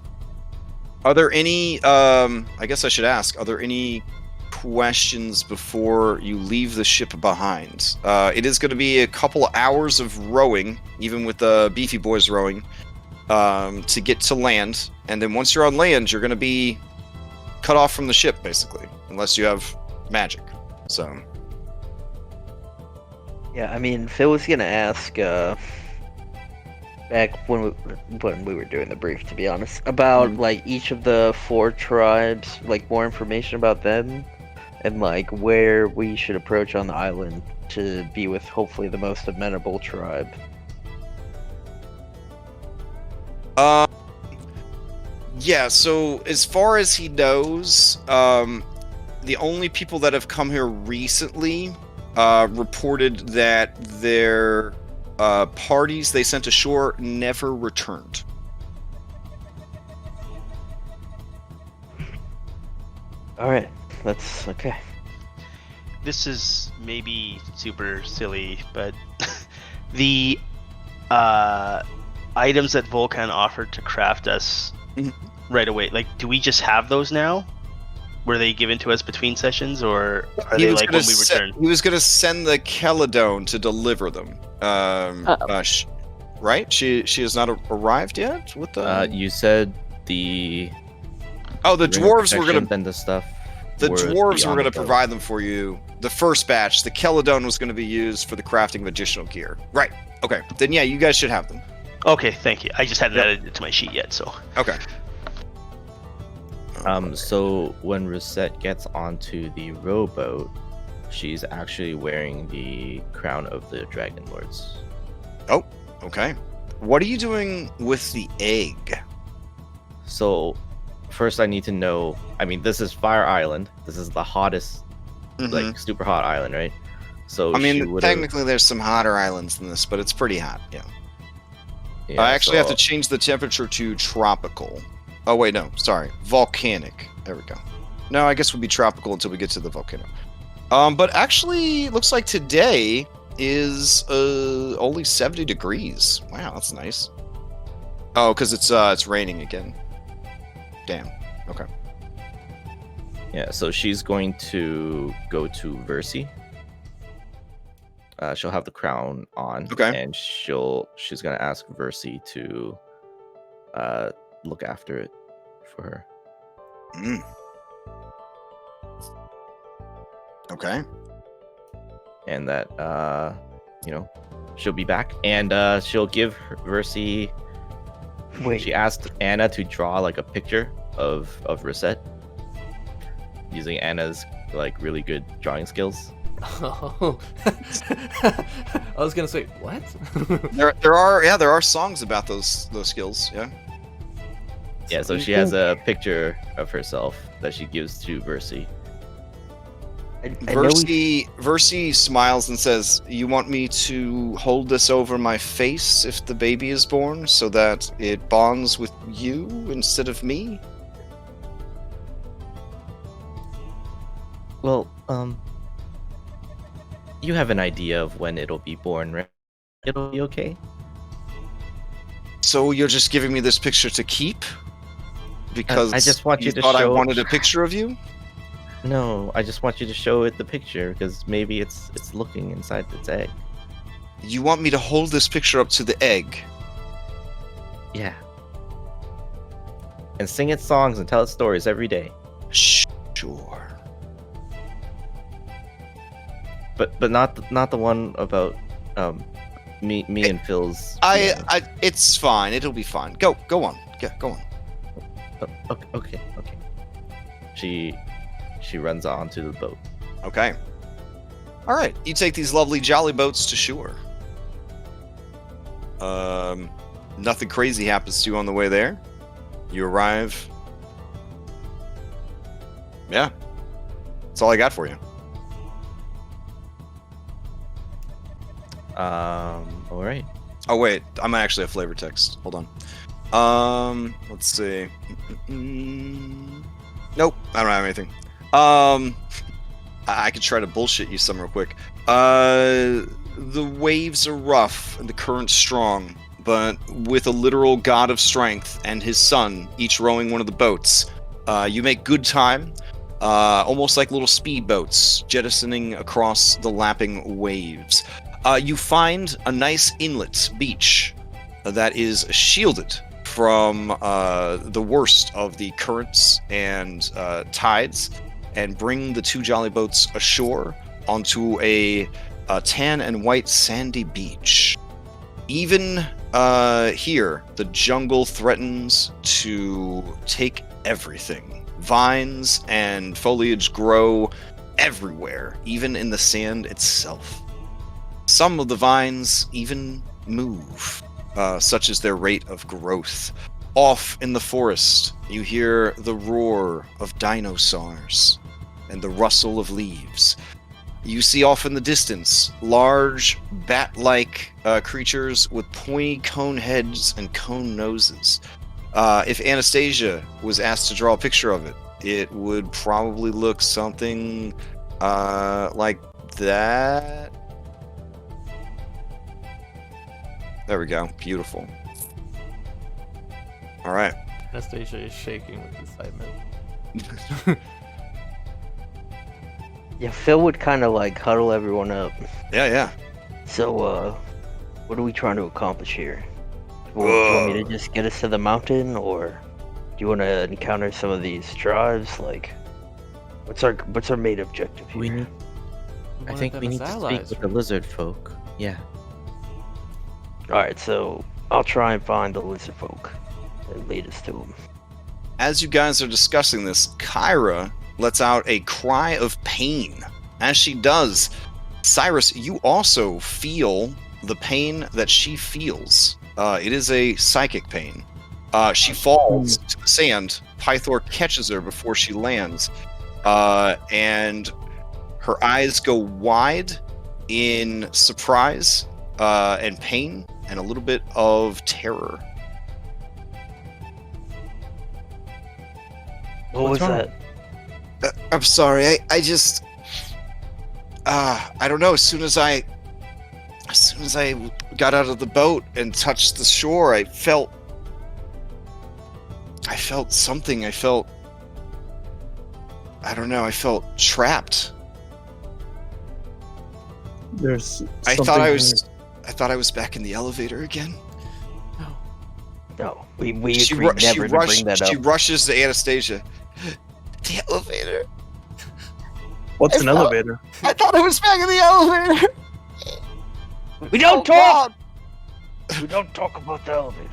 Are there any, I guess I should ask, are there any questions before you leave the ship behind? It is going to be a couple hours of rowing, even with the beefy boys rowing, to get to land. And then once you're on land, you're going to be cut off from the ship, basically, unless you have magic. So. Yeah, I mean, Phil was gonna ask, back when we were doing the brief, to be honest, about like each of the 4 tribes, like more information about them, and like where we should approach on the island to be with hopefully the most amenable tribe. Yeah, so as far as he knows, the only people that have come here recently reported that their parties they sent ashore never returned. Alright, that's okay. This is maybe super silly, but the items that Volcan offered to craft us right away, like, do we just have those now? Were they given to us between sessions, or are they like when we return? He was going to send the Keladone to deliver them. Right? She has not arrived yet with the. You said the. Oh, the dwarves were going to. And the stuff. The dwarves were going to provide them for you. The first batch, the Keladone was going to be used for the crafting of additional gear. Right. Okay. Then yeah, you guys should have them. Okay, thank you. I just hadn't added it to my sheet yet, so. Okay. So when Rysette gets onto the rowboat, she's actually wearing the crown of the Dragonlords. Oh, okay. What are you doing with the egg? So, first I need to know, I mean, this is Fire Island. This is the hottest, like, super hot island, right? So I mean, technically there's some hotter islands than this, but it's pretty hot, yeah. I actually have to change the temperature to tropical. Oh, wait, no. Sorry. Volcanic. There we go. No, I guess we'll be tropical until we get to the volcano. But actually, looks like today is only 70 degrees. Wow, that's nice. Oh, because it's raining again. Damn. Okay. Yeah, so she's going to go to Versi. She'll have the crown on. Okay. And she's gonna ask Versi to look after it for her. Okay. and that she'll be back, and she'll give Versi. Wait. She asked Anna to draw like a picture of Rysette using Anna's like really good drawing skills. Oh. I was gonna say what? There are songs about those skills. Yeah. Yeah, so she has a picture of herself that she gives to Versi. Versi smiles and says, "You want me to hold this over my face if the baby is born, so that it bonds with you instead of me?" Well, you have an idea of when it'll be born, right? It'll be okay. So you're just giving me this picture to keep? Because I just want you to thought I show- wanted a picture of you? No, I just want you to show it the picture because maybe it's looking inside its egg. You want me to hold this picture up to the egg? Yeah. And sing its songs and tell its stories every day. Sure. But not the one about me and Phil's. It's fine. It'll be fine. Go on. Yeah, go on. Okay. She runs on to the boat. Okay. All right. You take these lovely jolly boats to shore. Nothing crazy happens to you on the way there. You arrive. Yeah. That's all I got for you. All right. Oh wait, I'm actually a flavor text. Hold on. Let's see. Nope, I don't have anything. I could try to bullshit you some real quick. The waves are rough and the current's strong, but with a literal god of strength and his son each rowing one of the boats, you make good time. Almost like little speedboats jettisoning across the lapping waves. You find a nice inlet beach that is shielded from the worst of the currents and tides, and bring the two jolly boats ashore onto a tan and white sandy beach. Even here, the jungle threatens to take everything. Vines and foliage grow everywhere, even in the sand itself. Some of the vines even move, such as their rate of growth. Off in the forest, you hear the roar of dinosaurs and the rustle of leaves. You see off in the distance large bat-like creatures with pointy cone heads and cone noses. If Anastasia was asked to draw a picture of it, it would probably look something like that. There we go. Beautiful. All right. Anastasia is shaking with excitement. Yeah, Phil would kind of like huddle everyone up. Yeah. So, what are we trying to accomplish here? Do you want me to just get us to the mountain, or do you want to encounter some of these tribes? Like, what's our main objective here? I think we need to speak with the lizard folk. Yeah. Alright, so I'll try and find the lizard folk and lead us to them. As you guys are discussing this, Kyrah lets out a cry of pain. As she does, Cyrus, you also feel the pain that she feels. It is a psychic pain. She falls to the sand. Pythor catches her before she lands. And her eyes go wide in surprise and pain and a little bit of terror. What was that? I'm sorry. I just I don't know. As soon as I got out of the boat and touched the shore, I felt something. I don't know. I felt trapped. There's. I thought I was back in the elevator again. No, we agreed never to bring that up. She rushes to Anastasia. The elevator. What's an elevator? I thought I was back in the elevator. We don't talk. We don't talk about the elevator.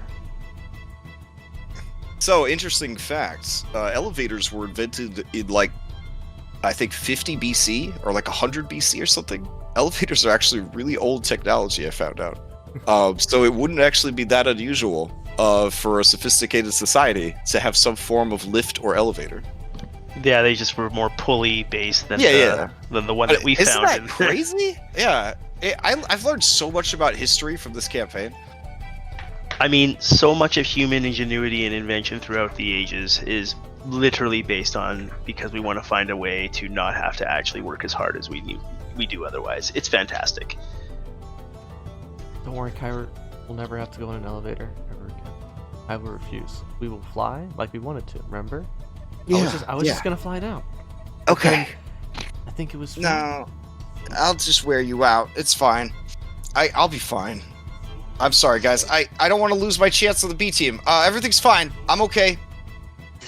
So, interesting facts. Elevators were invented in, like, I think 50 BC or like 100 BC or something. Elevators are actually really old technology, I found out. So it wouldn't actually be that unusual for a sophisticated society to have some form of lift or elevator. Yeah, they just were more pulley based than than the one But that we isn't found. that crazy? Yeah. I've learned so much about history from this campaign. I mean, so much of human ingenuity and invention throughout the ages is literally based on because we want to find a way to not have to actually work as hard as we do otherwise. It's fantastic. Don't worry, Kyrah. We'll never have to go in an elevator ever again. I will refuse. We will fly like we wanted to. Remember? I was just gonna fly down. Okay. I think it was. Fun. No, I'll just wear you out. It's fine. I'll be fine. I'm sorry, guys. I don't want to lose my chance on the B team. Everything's fine. I'm okay.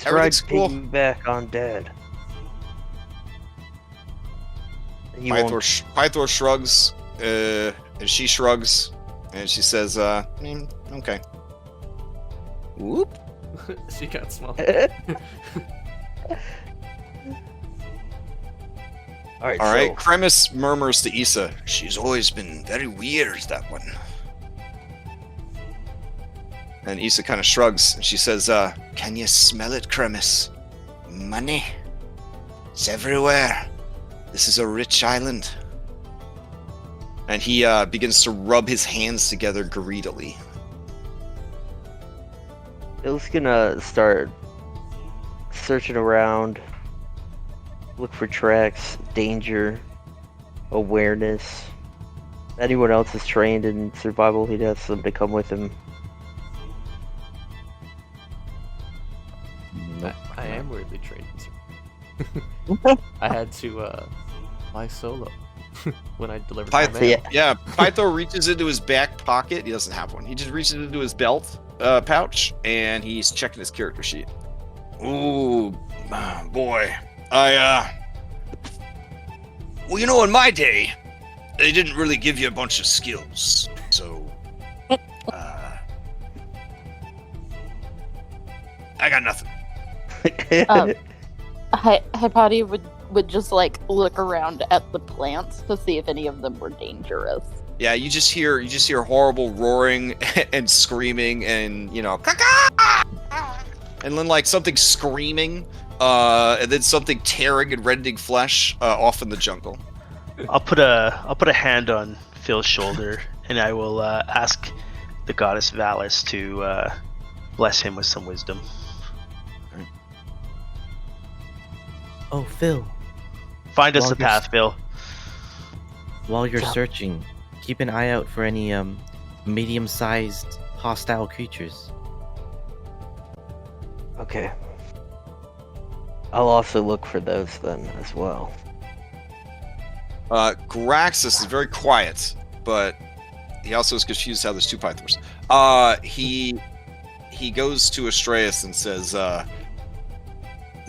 Everything's cool. Back on dead. Pythor shrugs, and she shrugs, and she says, okay. Whoop. She got small. All right. Kremis murmurs to Issa. She's always been very weird, that one. And Issa kind of shrugs, and she says, can you smell it, Kremis? Money. It's everywhere. This is a rich island. And he begins to rub his hands together greedily. Bill's gonna start searching around, look for tracks, danger, awareness. If anyone else is trained in survival, he'd ask them to come with him. I am weirdly trained in survival. I had to fly solo when I delivered my mail. Yeah, Pythor reaches into his back pocket. He doesn't have one. He just reaches into his belt pouch, and he's checking his character sheet. Ooh, boy. Well, you know, in my day, they didn't really give you a bunch of skills. So, I got nothing. Hypati would just like look around at the plants to see if any of them were dangerous. Yeah, you just hear horrible roaring and screaming and and then like something screaming, and then something tearing and rending flesh off in the jungle. I'll put a hand on Phil's shoulder and I will ask the goddess Valis to bless him with some wisdom. Oh, Phil. Find us the path, Phil. While you're searching, keep an eye out for any medium-sized hostile creatures. Okay. I'll also look for those then as well. Graxus is very quiet, but he also is confused how there's two Pythors. He goes to Astraeus and says,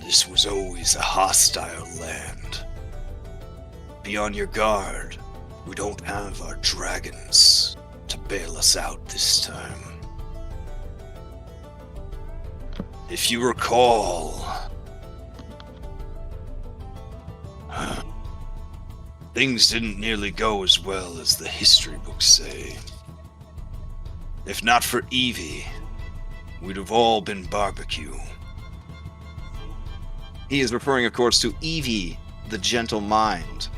this was always a hostile land. Be on your guard. We don't have our dragons to bail us out this time. If you recall, things didn't nearly go as well as the history books say. If not for Evie, we'd have all been barbecue. He is referring, of course, to Evie, the Gentle Mind,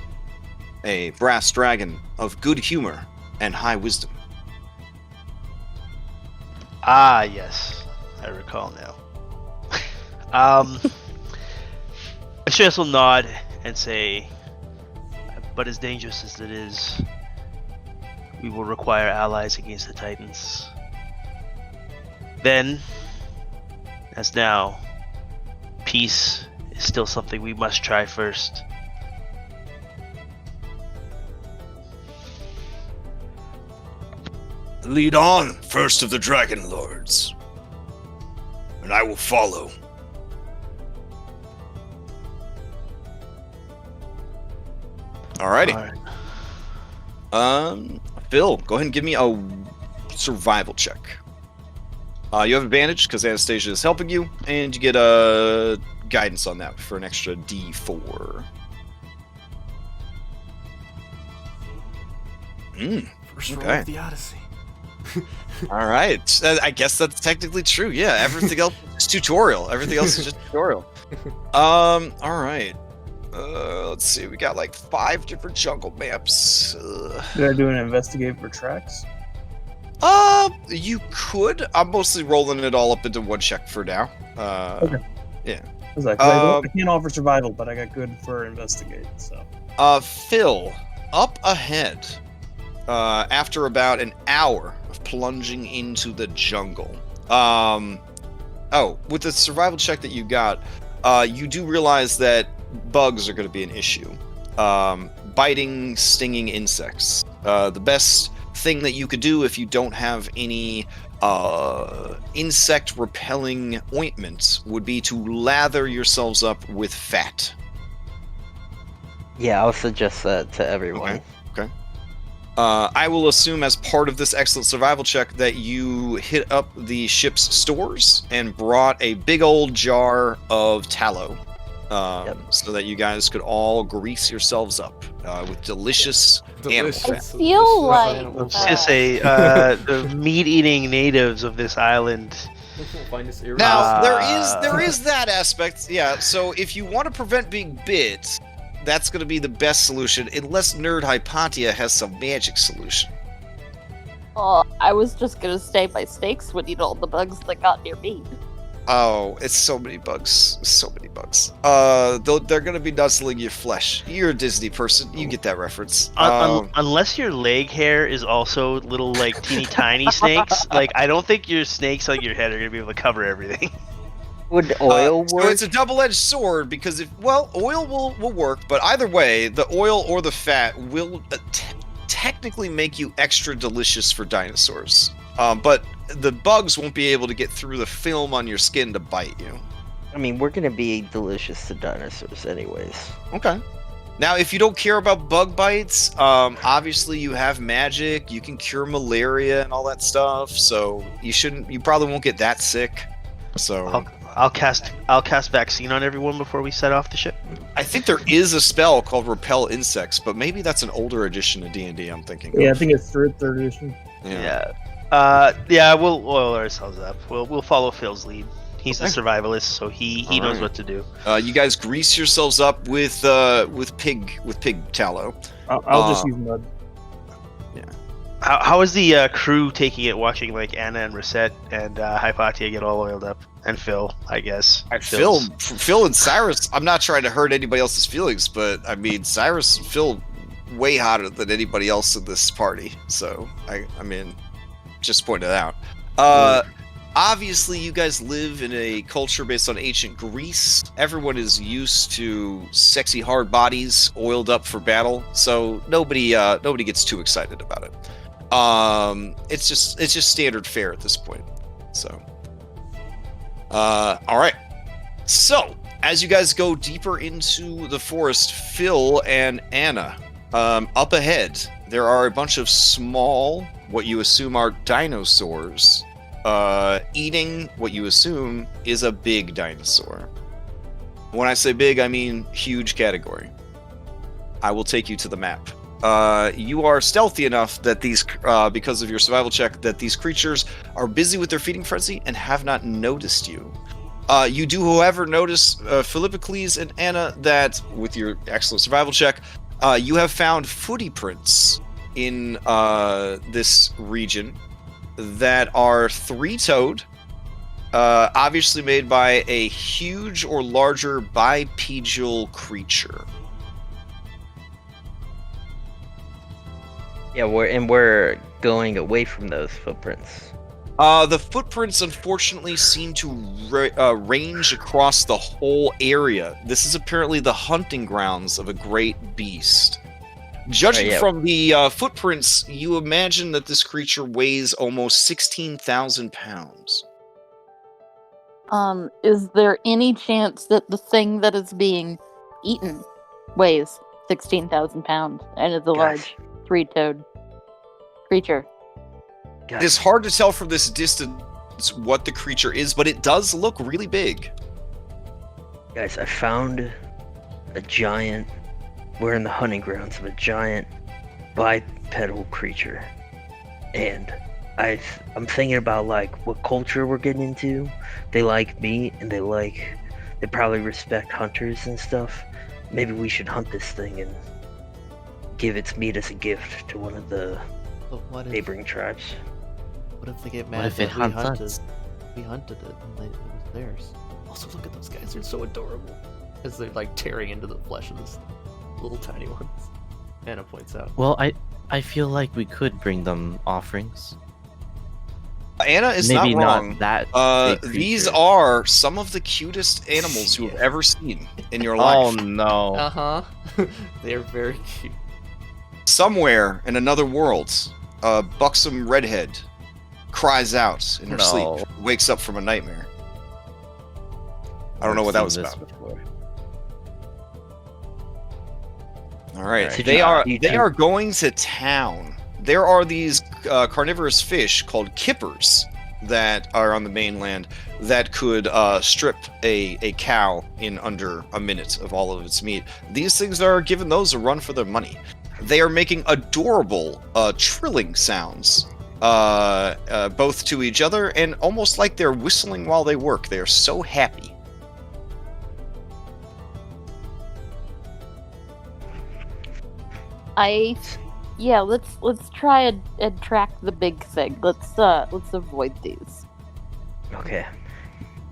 a brass dragon of good humor and high wisdom. Ah, yes. I recall now. Astraeus will nod and say, but as dangerous as it is, we will require allies against the Titans. Then, as now, peace is still something we must try first. Lead on, first of the Dragonlords, and I will follow. Alrighty. Alright. Phil, go ahead and give me a survival check. You have advantage because Anastasia is helping you, and you get a guidance on that for an extra D4. First roll Okay. of the Odyssey. All right. I guess that's technically true. Yeah, everything else is tutorial. Everything else is just tutorial. All right. Let's see. We got like 5 different jungle maps. Did I do an investigate for tracks? You could. I'm mostly rolling it all up into one check for now. Okay. Yeah. I was like, I can't offer survival, but I got good for investigate. So. Phil, up ahead. After about an hour of plunging into the jungle. With the survival check that you got, you do realize that bugs are going to be an issue. Biting, stinging insects. The best thing that you could do if you don't have any insect repelling ointment would be to lather yourselves up with fat. Yeah, I'll suggest that to everyone. Okay. I will assume as part of this excellent survival check that you hit up the ship's stores and brought a big old jar of tallow, so that you guys could all grease yourselves up with delicious animal I fat. feel like I was gonna say the meat-eating natives of this island. Now there is that aspect, yeah. So if you want to prevent being bit, that's going to be the best solution, unless Nerd Hypatia has some magic solution. I was just gonna say my snakes would eat all the bugs that got near me. Oh, it's so many bugs. So many bugs. They're going to be nuzzling your flesh. You're a Disney person. You get that reference. Unless your leg hair is also little, like, teeny tiny snakes, like, I don't think your snakes on your head are going to be able to cover everything. Would oil work? So it's a double-edged sword because oil will work, but either way, the oil or the fat will technically make you extra delicious for dinosaurs. But the bugs won't be able to get through the film on your skin to bite you. I mean, we're gonna be delicious to dinosaurs anyways. Okay. Now, if you don't care about bug bites, obviously you have magic. You can cure malaria and all that stuff. So you probably won't get that sick. So I'll cast vaccine on everyone before we set off the ship. I think there is a spell called Repel Insects, but maybe that's an older edition of D&D. I'm thinking. Yeah, I of. think it's third edition. Yeah. We'll oil ourselves up. We'll follow Phil's lead. He's the survivalist, so he knows what to do. You guys grease yourselves up with pig tallow. I'll just use mud. Yeah. How is the crew taking it? Watching like Anna and Rysette and Hypatia get all oiled up, and Phil, I guess. Phil and Cyrus. I'm not trying to hurt anybody else's feelings, but I mean Cyrus and Phil way hotter than anybody else in this party. So I mean, just point it out. Obviously, you guys live in a culture based on ancient Greece. Everyone is used to sexy hard bodies oiled up for battle, so nobody gets too excited about it. It's just standard fare at this point. So, all right. So, as you guys go deeper into the forest, Phil and Anna, up ahead, there are a bunch of small, what you assume are dinosaurs, eating what you assume is a big dinosaur. When I say big, I mean huge category. I will take you to the map. You are stealthy enough that these, because of your survival check, that these creatures are busy with their feeding frenzy and have not noticed you. You do, however, notice, Philippocles and Anna, that with your excellent survival check, you have found footy prints in this region that are three-toed, obviously made by a huge or larger bipedal creature. Yeah, we're going away from those footprints. The footprints, unfortunately, seem to range across the whole area. This is apparently the hunting grounds of a great beast. Judging from the footprints, you imagine that this creature weighs almost 16,000 pounds. Is there any chance that the thing that is being eaten weighs 16,000 pounds, and is a Guys. large three-toed creature. It is hard to tell from this distance what the creature is, but it does look really big. Guys, I found a giant. We're in the hunting grounds of a giant bipedal creature, and I'm thinking about like what culture we're getting into. They like meat, and they probably respect hunters and stuff. Maybe we should hunt this thing and give its meat as a gift to one of the But what if, neighboring tribes. what if they get What mad if it that we hunts hunted? us? We hunted it, and it was theirs. Also, look at those guys; they're so adorable. As they're like tearing into the flesh of this little tiny ones. Anna points out. Well, I feel like we could bring them offerings. Anna is Maybe not wrong. that. big These creature. are some of the cutest animals you have ever seen in your Oh life. no! Uh huh. They are very cute. Somewhere in another world, a buxom redhead cries out in her No. sleep, wakes up from a nightmare. I don't know what that was about. All right, So they you two- are going to town. There are these carnivorous fish called kippers that are on the mainland that could strip a cow in under a minute of all of its meat. These things are giving those a run for their money. They are making adorable trilling sounds, both to each other and almost like they're whistling while they work. They are so happy. Yeah, let's try and track the big thing. Let's avoid these. Okay,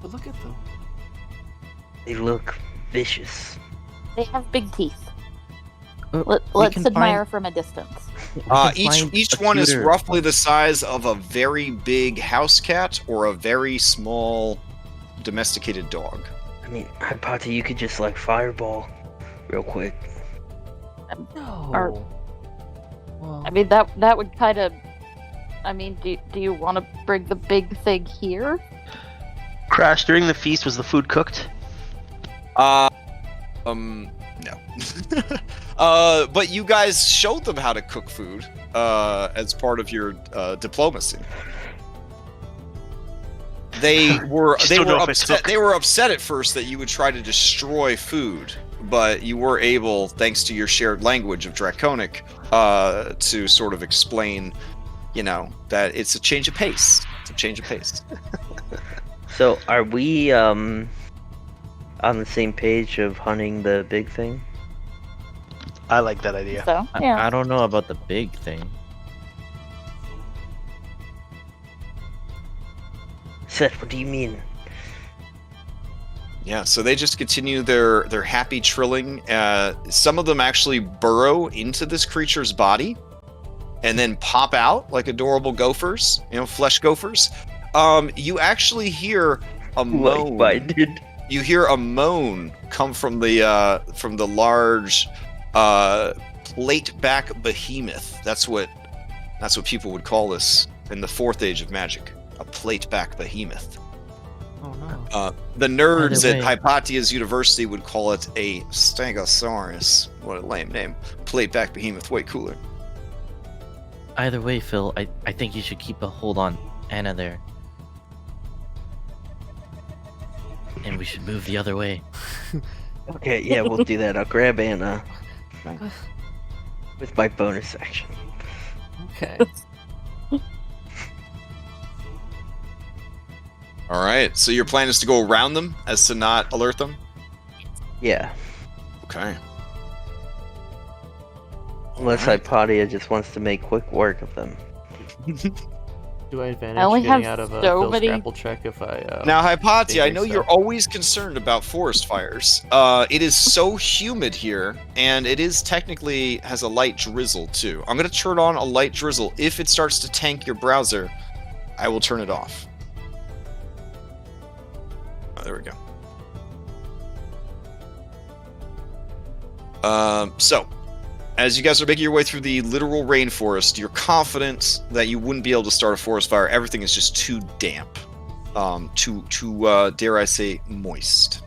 But look at them. they look vicious. They have big teeth. We Let's can admire from a distance. We can find Each a one is cuter- roughly the size of a very big house cat or a very small domesticated dog. I mean, Hypati, you could just like fireball real quick. No. Well, I mean that would kind of. I mean, do you want to bring the big thing here? Crash, during the feast, was the food cooked? No. But you guys showed them how to cook food as part of your diplomacy. They were Still don't know if it's upset. cooked. They were upset at first that you would try to destroy food, but you were able, thanks to your shared language of Draconic, to sort of explain, that it's a change of pace. It's a change of pace. So, are we on the same page of hunting the big thing? I like that idea. So yeah. I don't know about the big thing. Seth, what do you mean? Yeah, so they just continue their happy trilling. Some of them actually burrow into this creature's body and then pop out like adorable gophers, flesh gophers. You actually hear a moan. Like-minded. You hear a moan come from the large plate-back behemoth. That's what people would call this in the Fourth Age of Magic. A plate-back behemoth. oh no. The nerds By the at way- Hypatia's University would call it a Stegosaurus. What a lame name. Plate-back behemoth, way cooler. Either way, Phil, I think you should keep a hold on Anna there. And we should move the other way. Okay, yeah, we'll do that. I'll grab Anna with my bonus action. Okay. All right, so your plan is to go around them as to not alert them? Yeah, Okay. unless Hypatia just wants to make quick work of them. Do I advantage I only getting have out of a so Phil's many- grapple check if I Now, Hypatia, I Big know stuff. you're always concerned about forest fires. It is so humid here, and it is technically has a light drizzle, too. I'm going to turn on a light drizzle. If it starts to tank your browser, I will turn it off. Oh, there we go. So, as you guys are making your way through the literal rainforest, you're confident that you wouldn't be able to start a forest fire. Everything is just too damp, too dare I say, moist.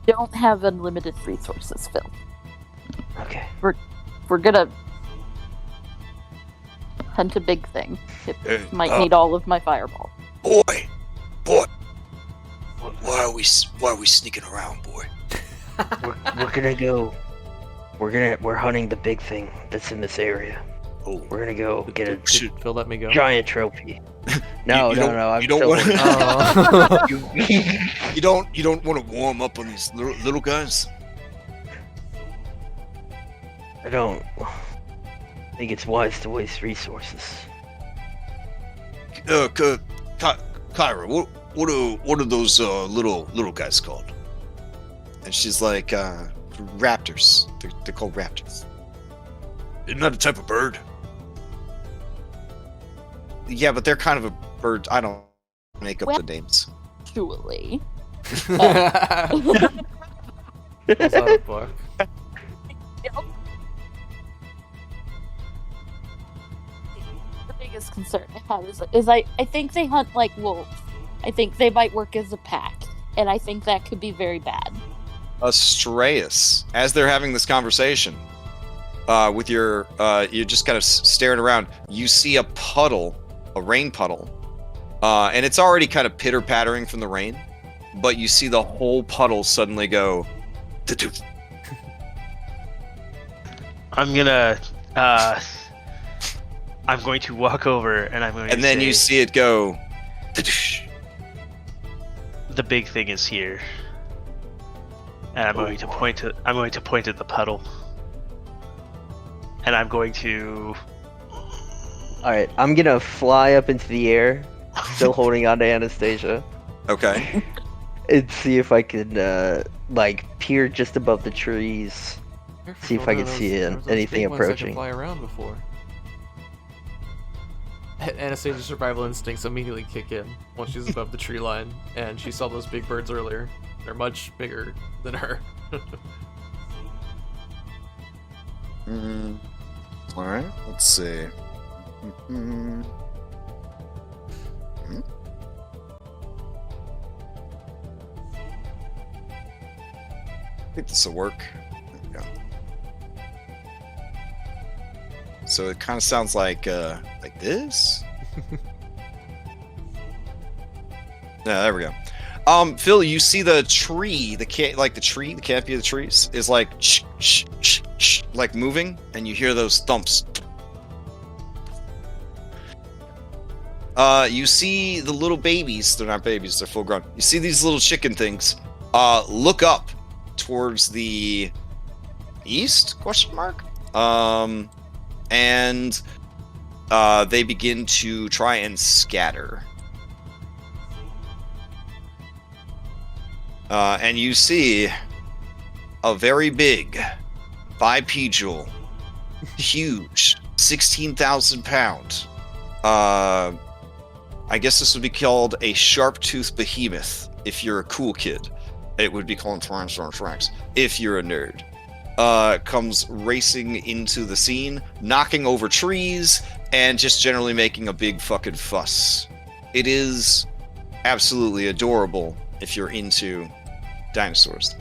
don't have unlimited resources, Phil. Okay. We're gonna hunt a big thing. It might need all of my fireball. Boy, why are we sneaking around, boy? We're gonna go. We're hunting the big thing that's in this area. Oh, We're gonna go get a Did Phil let me go? giant trophy. No. I'm you don't still want. Oh. You don't want to warm up on these little guys. I don't think it's wise to waste resources. Kyrah, what are those little guys called? And she's like, raptors. They're called raptors. Isn't that a type of bird? Yeah, but they're kind of a bird. I don't make up the names. Actually. Pulls out a book. The biggest concern I have is I think they hunt like wolves. I think they might work as a pack, and I think that could be very bad. Astreus, as they're having this conversation, with you're just kind of staring around, you see a puddle, a rain puddle, and it's already kind of pitter-pattering from the rain, but you see the whole puddle suddenly go, I'm going to walk over and I'm going to and then say, you see it go, the big thing is here. And I'm going to point at the puddle. And I'm going to Alright, I'm gonna fly up into the air, still holding on to Anastasia, okay. and see if I can, peer just above the trees. See if I can see anything approaching. Fly around before. Anastasia's survival instincts immediately kick in once she's above the tree line, and she saw those big birds earlier. They're much bigger than her. All right, let's see. I think this will work. There we go. So it kind of sounds like this. Yeah, there we go. Phil, you see the tree, the canopy of the trees is like like moving, and you hear those thumps. You see the little babies. They're not babies. They're full grown. You see these little chicken things. Look up towards the east? Question mark. And they begin to try and scatter. And you see a very big, bipedal, huge, 16,000 pound. I guess this would be called a sharp-toothed behemoth if you're a cool kid. It would be called Tyrannosaurus if you're a nerd. Comes racing into the scene, knocking over trees, and just generally making a big fucking fuss. It is absolutely adorable if you're into dinosaurs.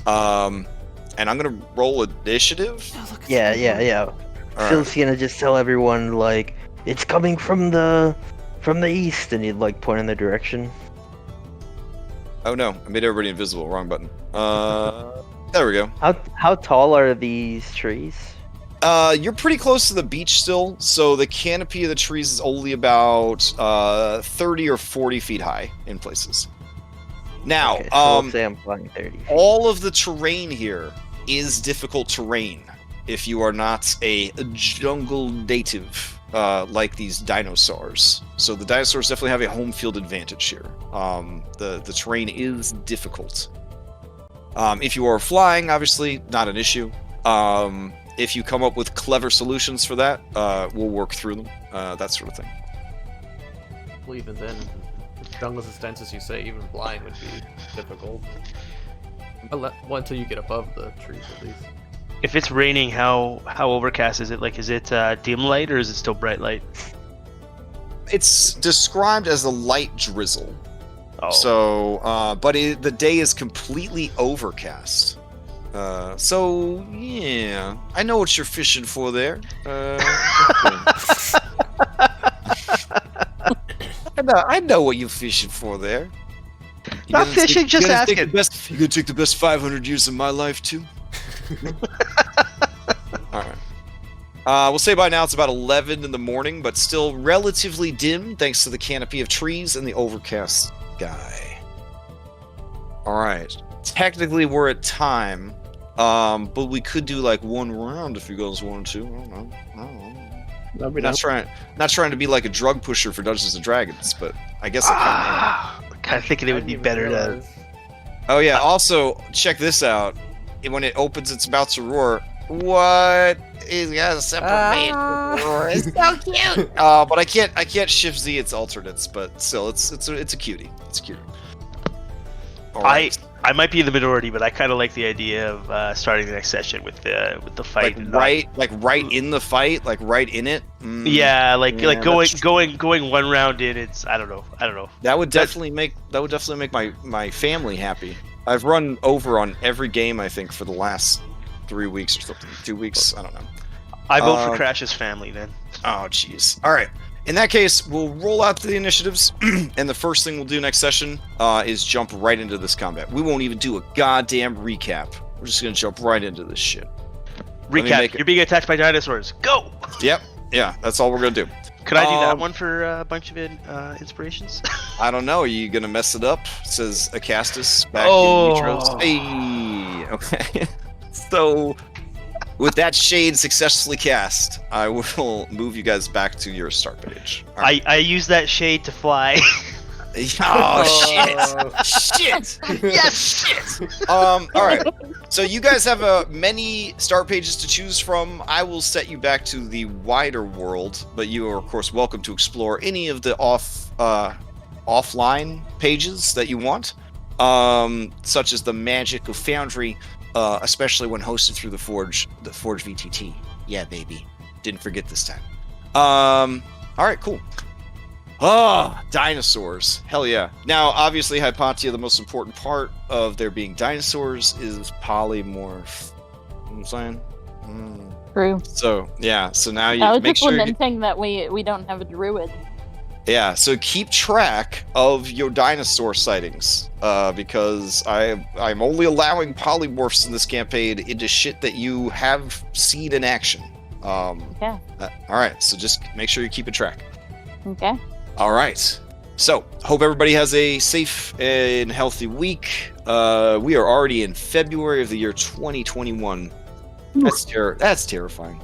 And I'm gonna roll initiative. Yeah. All Phil's right. gonna just tell everyone, like, it's coming from the east, and he'd, like, point in the direction. Oh no, I made everybody invisible. Wrong button. There we go. How tall are these trees? You're pretty close to the beach still, so the canopy of the trees is only about 30 or 40 feet high in places. Now, Okay, so let's say I'm flying 30 feet. all of the terrain here is difficult terrain if you are not a jungle native like these dinosaurs. So the dinosaurs definitely have a home field advantage here. The terrain is difficult. If you are flying, obviously, not an issue. If you come up with clever solutions for that, we'll work through them, that sort of thing. Well, even then, the jungle's extensive, as you say, even flying would be difficult. Until you get above the trees, at least. If it's raining, how overcast is it? Like, is it dim light or is it still bright light? It's described as a light drizzle. Oh. So, but the day is completely overcast. So yeah, I know what you're fishing for there. I know what you're fishing for there. Not fishing, just asking. You gonna take the best 500 years of my life too? All right. We'll say by now it's about 11 in the morning, but still relatively dim thanks to the canopy of trees and the overcast sky. All right. Technically, we're at time, but we could do like one round if you guys wanted to. I don't know. Not trying to be like a drug pusher for Dungeons and Dragons, but I guess I kind of thinking it would be better to. Oh yeah. Also, check this out. When it opens its mouth to roar, what? He's got a separate roar. It's so cute. But I can't shift Z its alternates, but still, it's a cutie. It's a cutie. All right. I might be in the minority, but I kind of like the idea of starting the next session with the fight. Right in the fight, like right in it. Yeah, going one round in. It's I don't know. That would definitely make my family happy. I've run over on every game I think for the last 3 weeks or something, 2 weeks. I don't know. I vote for Crash's family then. Oh jeez. All right. In that case, we'll roll out the initiatives, and the first thing we'll do next session is jump right into this combat. We won't even do a goddamn recap. We're just gonna jump right into this shit. Recap. You're being attacked by dinosaurs. Go! Yep. Yeah, that's all we're gonna do. Could I do that one for a bunch of inspirations? I don't know. Are you gonna mess it up? It says Acastus back in Nitros. Hey! Okay. So, with that shade successfully cast, I will move you guys back to your start page. Right. I use that shade to fly. Oh shit! Yes, shit. All right. So you guys have many start pages to choose from. I will set you back to the wider world, but you are of course welcome to explore any of the offline pages that you want, such as the magic of Foundry. Especially when hosted through the FoundryVTT. Yeah, baby. Didn't forget this time. All right, cool. Dinosaurs. Hell yeah. Now, obviously, Hypatia, the most important part of there being dinosaurs is polymorph. You know what I'm saying? True. So, yeah. So now you I was make just sure lamenting that we don't have a druid. Yeah, so keep track of your dinosaur sightings, because I'm only allowing polymorphs in this campaign into shit that you have seen in action. Yeah. All right, so just make sure you're keeping track. Okay. All right. So, hope everybody has a safe and healthy week. We are already in February of the year 2021. That's terrifying.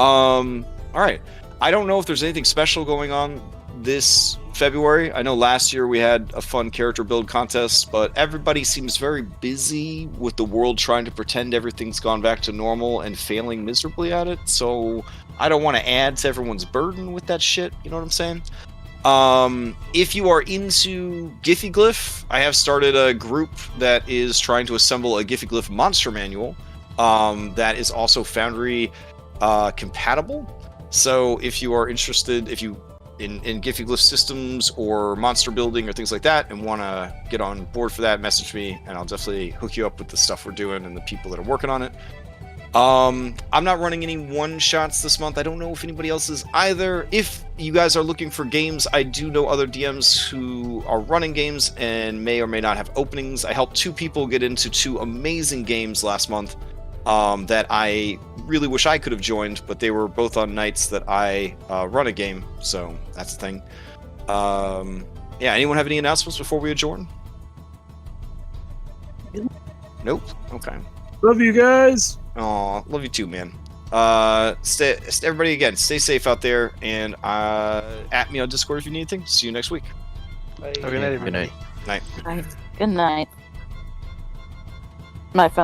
All right. I don't know if there's anything special going on this February. I know last year we had a fun character build contest, but everybody seems very busy with the world trying to pretend everything's gone back to normal and failing miserably at it. So I don't want to add to everyone's burden with that shit. You know what I'm saying? If you are into Giphy-Glyph, I have started a group that is trying to assemble a Giphy-Glyph monster manual that is also Foundry compatible. So if you are interested, in Giphy-Glyph systems or monster building or things like that and want to get on board for that, message me and I'll definitely hook you up with the stuff we're doing and the people that are working on it. I'm not running any one-shots this month. I don't know if anybody else is either. If you guys are looking for games, I do know other DMs who are running games and may or may not have openings. I helped 2 people get into 2 amazing games last month that I really wish I could have joined, but they were both on nights that I run a game, so that's the thing. Yeah, anyone have any announcements before we adjourn? Nope. Okay. Love you guys. Aw, love you too, man. Everybody again, stay safe out there, and at me on Discord if you need anything. See you next week. Good night, everybody. Good night. Night. Good night. My phone.